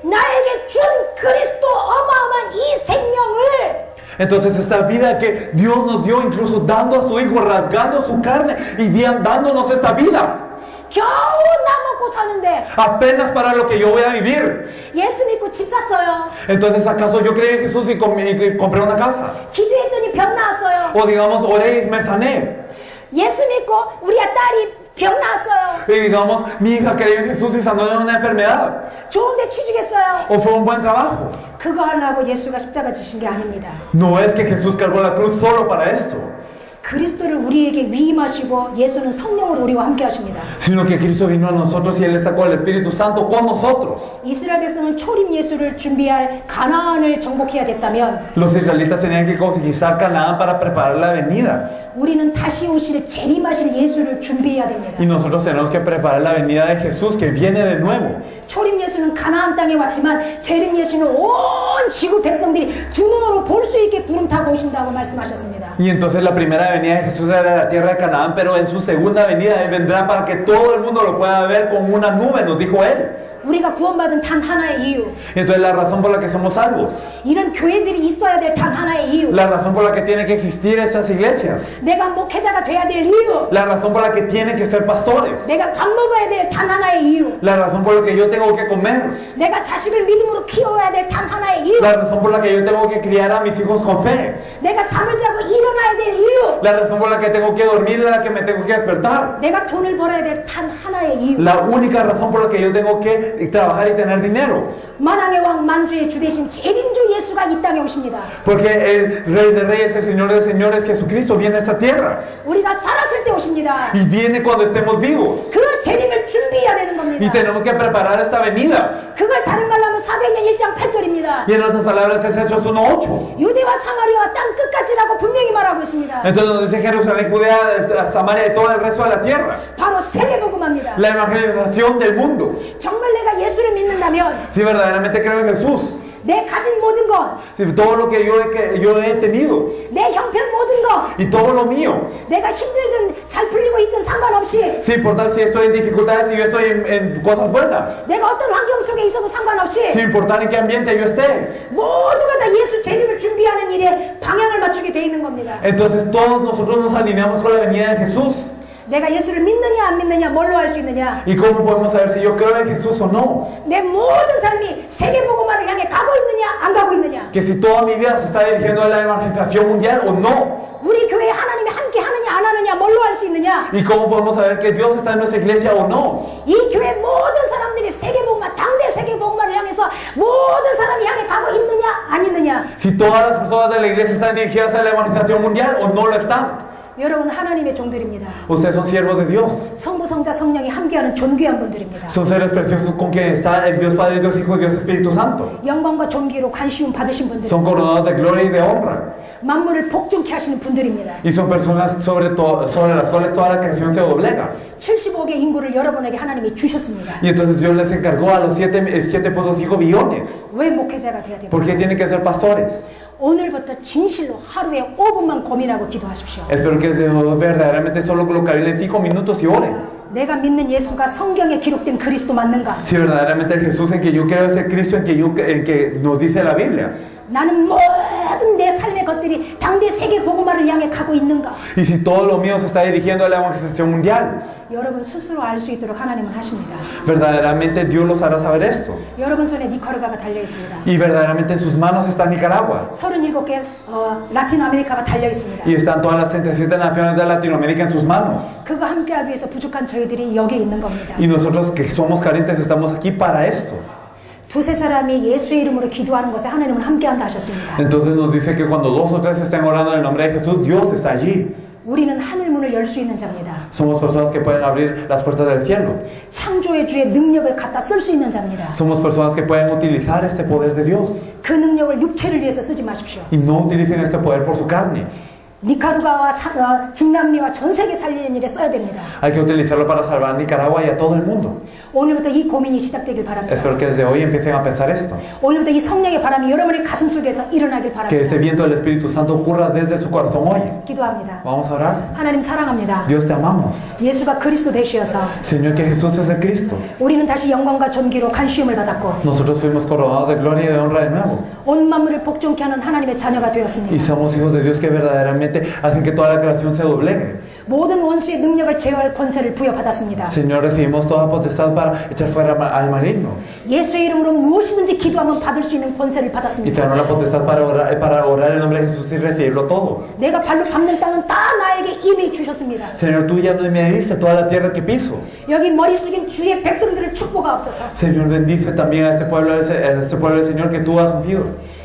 S1: 나에게 준 그리스도 어마어마한 이 생명을
S3: Entonces esta vida que Dios nos dio, incluso dando a su Hijo, rasgando su carne y bien dándonos esta vida,
S1: 겨우 나 먹고 사는데
S3: apenas para lo que yo voy a vivir.
S1: 예수 믿고 집 샀어요.
S3: Entonces ¿acaso yo creí en Jesús y compré una casa?
S1: 기도했더니 병 나았어요.
S3: O digamos oré y me sané.
S1: 예수 믿고 우리 딸이 병 나았어요.
S3: Y digamos mi hija creyó en Jesús y sanó de una enfermedad.
S1: 좋은데 취직했어요.
S3: O fue un buen trabajo.
S1: 그거 하려고 예수가 십자가 지신 게 아닙니다.
S3: No es que Jesús cargó la cruz solo para esto,
S1: 그리스도를 우리에게 위임하시고 예수는 성령으로 우리와 함께 하십니다.
S3: sino que Cristo vino a nosotros y Él sacó el Espíritu Santo con nosotros.
S1: 이스라엘 백성은 초림 예수를 준비할 가나안을 정복해야 됐다면
S3: Los israelitas tenían que conquistar Canaán para preparar la venida.
S1: 우리는 다시 오실 재림하실 예수를 준비해야 됩니다.
S3: Y nosotros tenemos que preparar la venida de Jesús que viene de nuevo.
S1: 초림 예수는 가나안 땅에 왔지만 재림 예수는 온 지구 백성들이 두 눈으로 볼 수 있게 구름 타고 오신다고 말씀하셨습니다.
S3: Y entonces la primera venida de Jesús era de la tierra de Canaán, pero en su segunda venida Él vendrá para que todo el mundo lo pueda ver como una nube, nos dijo Él.
S1: 우리가 구원받은 단 하나의 이유,
S3: Entonces la razón por la que somos salvos,
S1: 이런 교회들이 있어야 될 단 하나의 이유,
S3: la razón por la que tienen que existir estas iglesias,
S1: 내가 목회자가 돼야 될 이유,
S3: la razón por la que tienen que ser pastores,
S1: 내가 밥 먹어야 될 단 하나의 이유,
S3: la razón por la que yo tengo que comer,
S1: 내가 자식을 믿음으로 키워야 될 단 하나의 이유,
S3: la razón por la que yo tengo que criar a mis hijos con fe,
S1: 내가 잠을 자고 일어나야 될 이유,
S3: la razón por la que tengo que dormir y la que me tengo que despertar,
S1: 내가 돈을 벌어야 될 단 하나의 이유.
S3: la única razón por la que yo tengo que trabajar y tener dinero,
S1: 만왕의 왕 만주의 주 대신 재림주 예수가 이 땅에 오십니다.
S3: porque el Rey de Reyes, el Señor de Señores, Jesucristo viene a esta tierra
S1: 우리가 살았을 때 오십니다.
S3: y viene cuando estemos vivos
S1: 그 재림을 준비해야 되는
S3: y
S1: 겁니다.
S3: tenemos que preparar esta venida.
S1: 그걸 다른 말로 하면 사도행전 1장 8절입니다.
S3: Y en otras palabras es Hechos 1:8.
S1: 유대와 사마리아와 땅 끝까지라고 분명히 말하고 있습니다.
S3: Entonces nos dice Jerusalén, Judea, Samaria y todo el resto de la tierra.
S1: 바로 세계복음합니다.
S3: La evangelización del mundo.
S1: 정말 내가 예수를 믿는다면
S3: Si verdaderamente creo en Jesús,
S1: 내 가진 모든 것,
S3: si todo lo que yo he tenido
S1: 내 형편 모든 것,
S3: y todo lo mío,
S1: 내가 힘들든 잘 풀리고 있든 상관없이,
S3: sin importar si estoy en dificultades y yo estoy en cosas buenas,
S1: 내가 어떤 환경 속에 있어도 상관없이
S3: sin importar en qué ambiente yo esté.
S1: 모두가 다 예수 재림을 준비하는 일에 방향을 맞추게 돼 있는 겁니다.
S3: Entonces todos nosotros nos alineamos con la venida de Jesús.
S1: 내가 예수를 믿느냐 안 믿느냐 뭘로 알 수 있느냐?
S3: ¿Y cómo podemos saber si yo creo en Jesús o no?
S1: 내 모든 삶이 세계복음화를 향해 가고 있느냐 안 가고 있느냐?
S3: Que si toda mi vida se está dirigiendo a la evangelización mundial o no.
S1: 우리 교회에 하나님이 함께 하느냐 안 하느냐 뭘로 알 수 있느냐?
S3: ¿Y cómo podemos saber que Dios está en nuestra iglesia o no?
S1: 이 교회 모든 사람들이 세계복음화, 당대 세계복음화를 향해서 모든 사람이 향해 가고 있느냐 안 있느냐?
S3: Si todas las personas de la iglesia están dirigidas a la evangelización mundial o no lo están.
S1: 여러분 하나님의 종들입니다.
S3: Ustedes son siervos de Dios.
S1: 성부, 성자, 성령이 함께하는 존귀한 분들입니다.
S3: Son seres preciosos con quien está el Dios Padre, Dios Hijo, Dios Espíritu Santo.
S1: 영광과 존귀로 관시움 받으신 분들,
S3: Son coronados de gloria y de honra.
S1: 만물을 복종케 하시는 분들입니다.
S3: Y son personas sobre las cuales toda la creación se doblega.
S1: 75개 인구를 여러분에게 하나님이 주셨습니다.
S3: Y entonces Dios les encargó a los 7.5 billones.
S1: 왜 목회자가 돼야
S3: ¿Por
S1: 됩니까?
S3: qué tienen que ser pastores?
S1: 오늘부터 진실로 하루에 5분만 고민하고 기도하십시오.
S3: Espero que verdaderamente solo colocarle 5 minutos y oren.
S1: 내가 믿는 예수가 성경에 기록된 그리스도 맞는가?
S3: Si verdaderamente el Jesús en que yo creo es el Cristo en que nos dice la Biblia.
S1: 나는 모든 내 삶의 것들이 당대 세계 복음화를 향해 가고 있는가?
S3: Y si todo lo mío se está dirigiendo a la evangelización mundial.
S1: 여러분 스스로 알 수 있도록 하나님은 하십니다.
S3: Verdaderamente Dios los hará saber esto.
S1: 여러분 손에 니카라과가 달려 있습니다.
S3: Y verdaderamente en sus manos está Nicaragua.
S1: 37개 라틴 아메리카가 달려 있습니다.
S3: Y están todas las 37 naciones de Latinoamérica en sus manos.
S1: 그거 함께하기 위해서 부족한 저희들이 여기에 있는 겁니다.
S3: Y nosotros que somos carentes estamos aquí para esto.
S1: 두세 사람이 예수의 이름으로 기도하는 것에 하나님은 함께한다 하셨습니다.
S3: Entonces nos dice que cuando 2 o 3 estén orando en el nombre de Jesús, Dios está allí.
S1: 우리는 하늘문을 열 수 있는 자입니다.
S3: Somos personas que pueden abrir las puertas del cielo.
S1: 창조의 주의 능력을 갖다 쓸 수 있는 자입니다.
S3: Somos personas que pueden utilizar este poder de Dios.
S1: 그 능력을 육체를 위해서 쓰지 마십시오.
S3: Y no utilicen este poder por su carne.
S1: 니카루가와 중남미와 전 세계 살리는 일에 써야 됩니다.
S3: Hay que utilizarlo para salvar a Nicaragua y a todo el mundo.
S1: 오늘부터 이 고민이 시작되길 바랍니다.
S3: Espero que desde hoy empiecen a pensar esto.
S1: 오늘부터 이 성령의 바람이 여러분의 가슴 속에서 일어나길
S3: Que este
S1: 바랍니다.
S3: viento del Espíritu Santo ocurra desde su corazón hoy.
S1: 기도합니다.
S3: Vamos a orar.
S1: 하나님 사랑합니다.
S3: Dios te amamos.
S1: 예수가 그리스도 되시어서
S3: Señor, que Jesús es el Cristo.
S1: 우리는 다시 영광과 존귀로 간시움을 받았고
S3: Nosotros fuimos coronados de gloria y de honra de nuevo.
S1: 온 만물을 복종케 하는 하나님의 자녀가
S3: Y
S1: 되었습니다.
S3: somos hijos de Dios que verdaderamente hacen que toda la creación se doblegue.
S1: 모든 원수의 능력을 제어할 권세를 부여받았습니다.
S3: Señor, recibimos toda potestad para echar fuera al maligno.
S1: 예수의 이름으로 무엇이든지 기도하면 받을 수 있는 권세를
S3: Y
S1: 받았습니다.
S3: tenemos la potestad para orar en el nombre de Jesús y recibirlo todo.
S1: 내가 발로 밟는 땅은 다 나에게 이미 주셨습니다.
S3: Señor, tú ya me diste toda la tierra que piso.
S1: 여기 머리 숙인 주의 백성들을 축복하옵소서.
S3: Señor, bendice también a este pueblo del Señor que tú has ungido.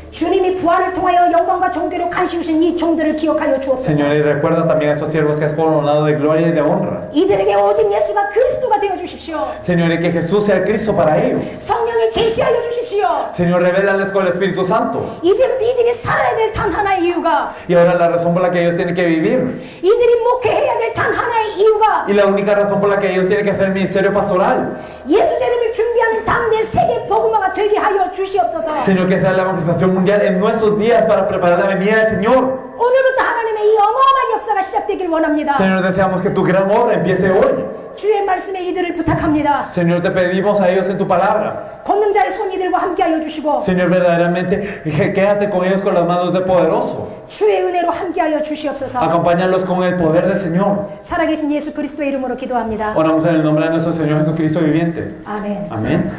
S1: 주님이 부활을 통하여 영광과 존귀로 간시우신 이 종들을 기억하여 주옵소서.
S3: Señor, y recuerda también a estos siervos que has coronado de gloria y de honra.
S1: 이들에게 오직 예수가 그리스도가 되어 주십시오.
S3: Señor, y que Jesús sea el Cristo para ellos.
S1: 성령이 계시하여 주십시오.
S3: Señor, revélales con el Espíritu Santo.
S1: 이제부터 이들이 살아야 될 단 하나의 이유가,
S3: Y ahora la razón por la que ellos tienen que vivir.
S1: 이들이 목회해야 될 단 하나의 이유가,
S3: Y la única razón por la que ellos tienen que hacer el ministerio pastoral.
S1: 예수 재림을 준비하는 당대 세계 복음화가 되게 하여 주시옵소서.
S3: Señor, que sea la evangelización mundial en nuestros días para preparar la venida del Señor.
S1: 오늘부터 하나님의 이 어마어마한 역사가 시작되길 원합니다.
S3: Señor, deseamos que tu gran obra empiece hoy.
S1: 주의 말씀에 이들을 부탁합니다.
S3: Señor, te pedimos a ellos en tu palabra.
S1: 권능자의 손 이들과 함께하여 주시고
S3: Señor, verdaderamente, quédate con ellos con las manos de poderoso.
S1: 주의 은혜로 함께하여 주시옵소서.
S3: Acompáñalos con el poder del Señor.
S1: 살아계신 예수 그리스도의 이름으로 기도합니다.
S3: Oramos en el nombre de nuestro Señor Jesucristo viviente.
S1: 아멘.
S3: Amén.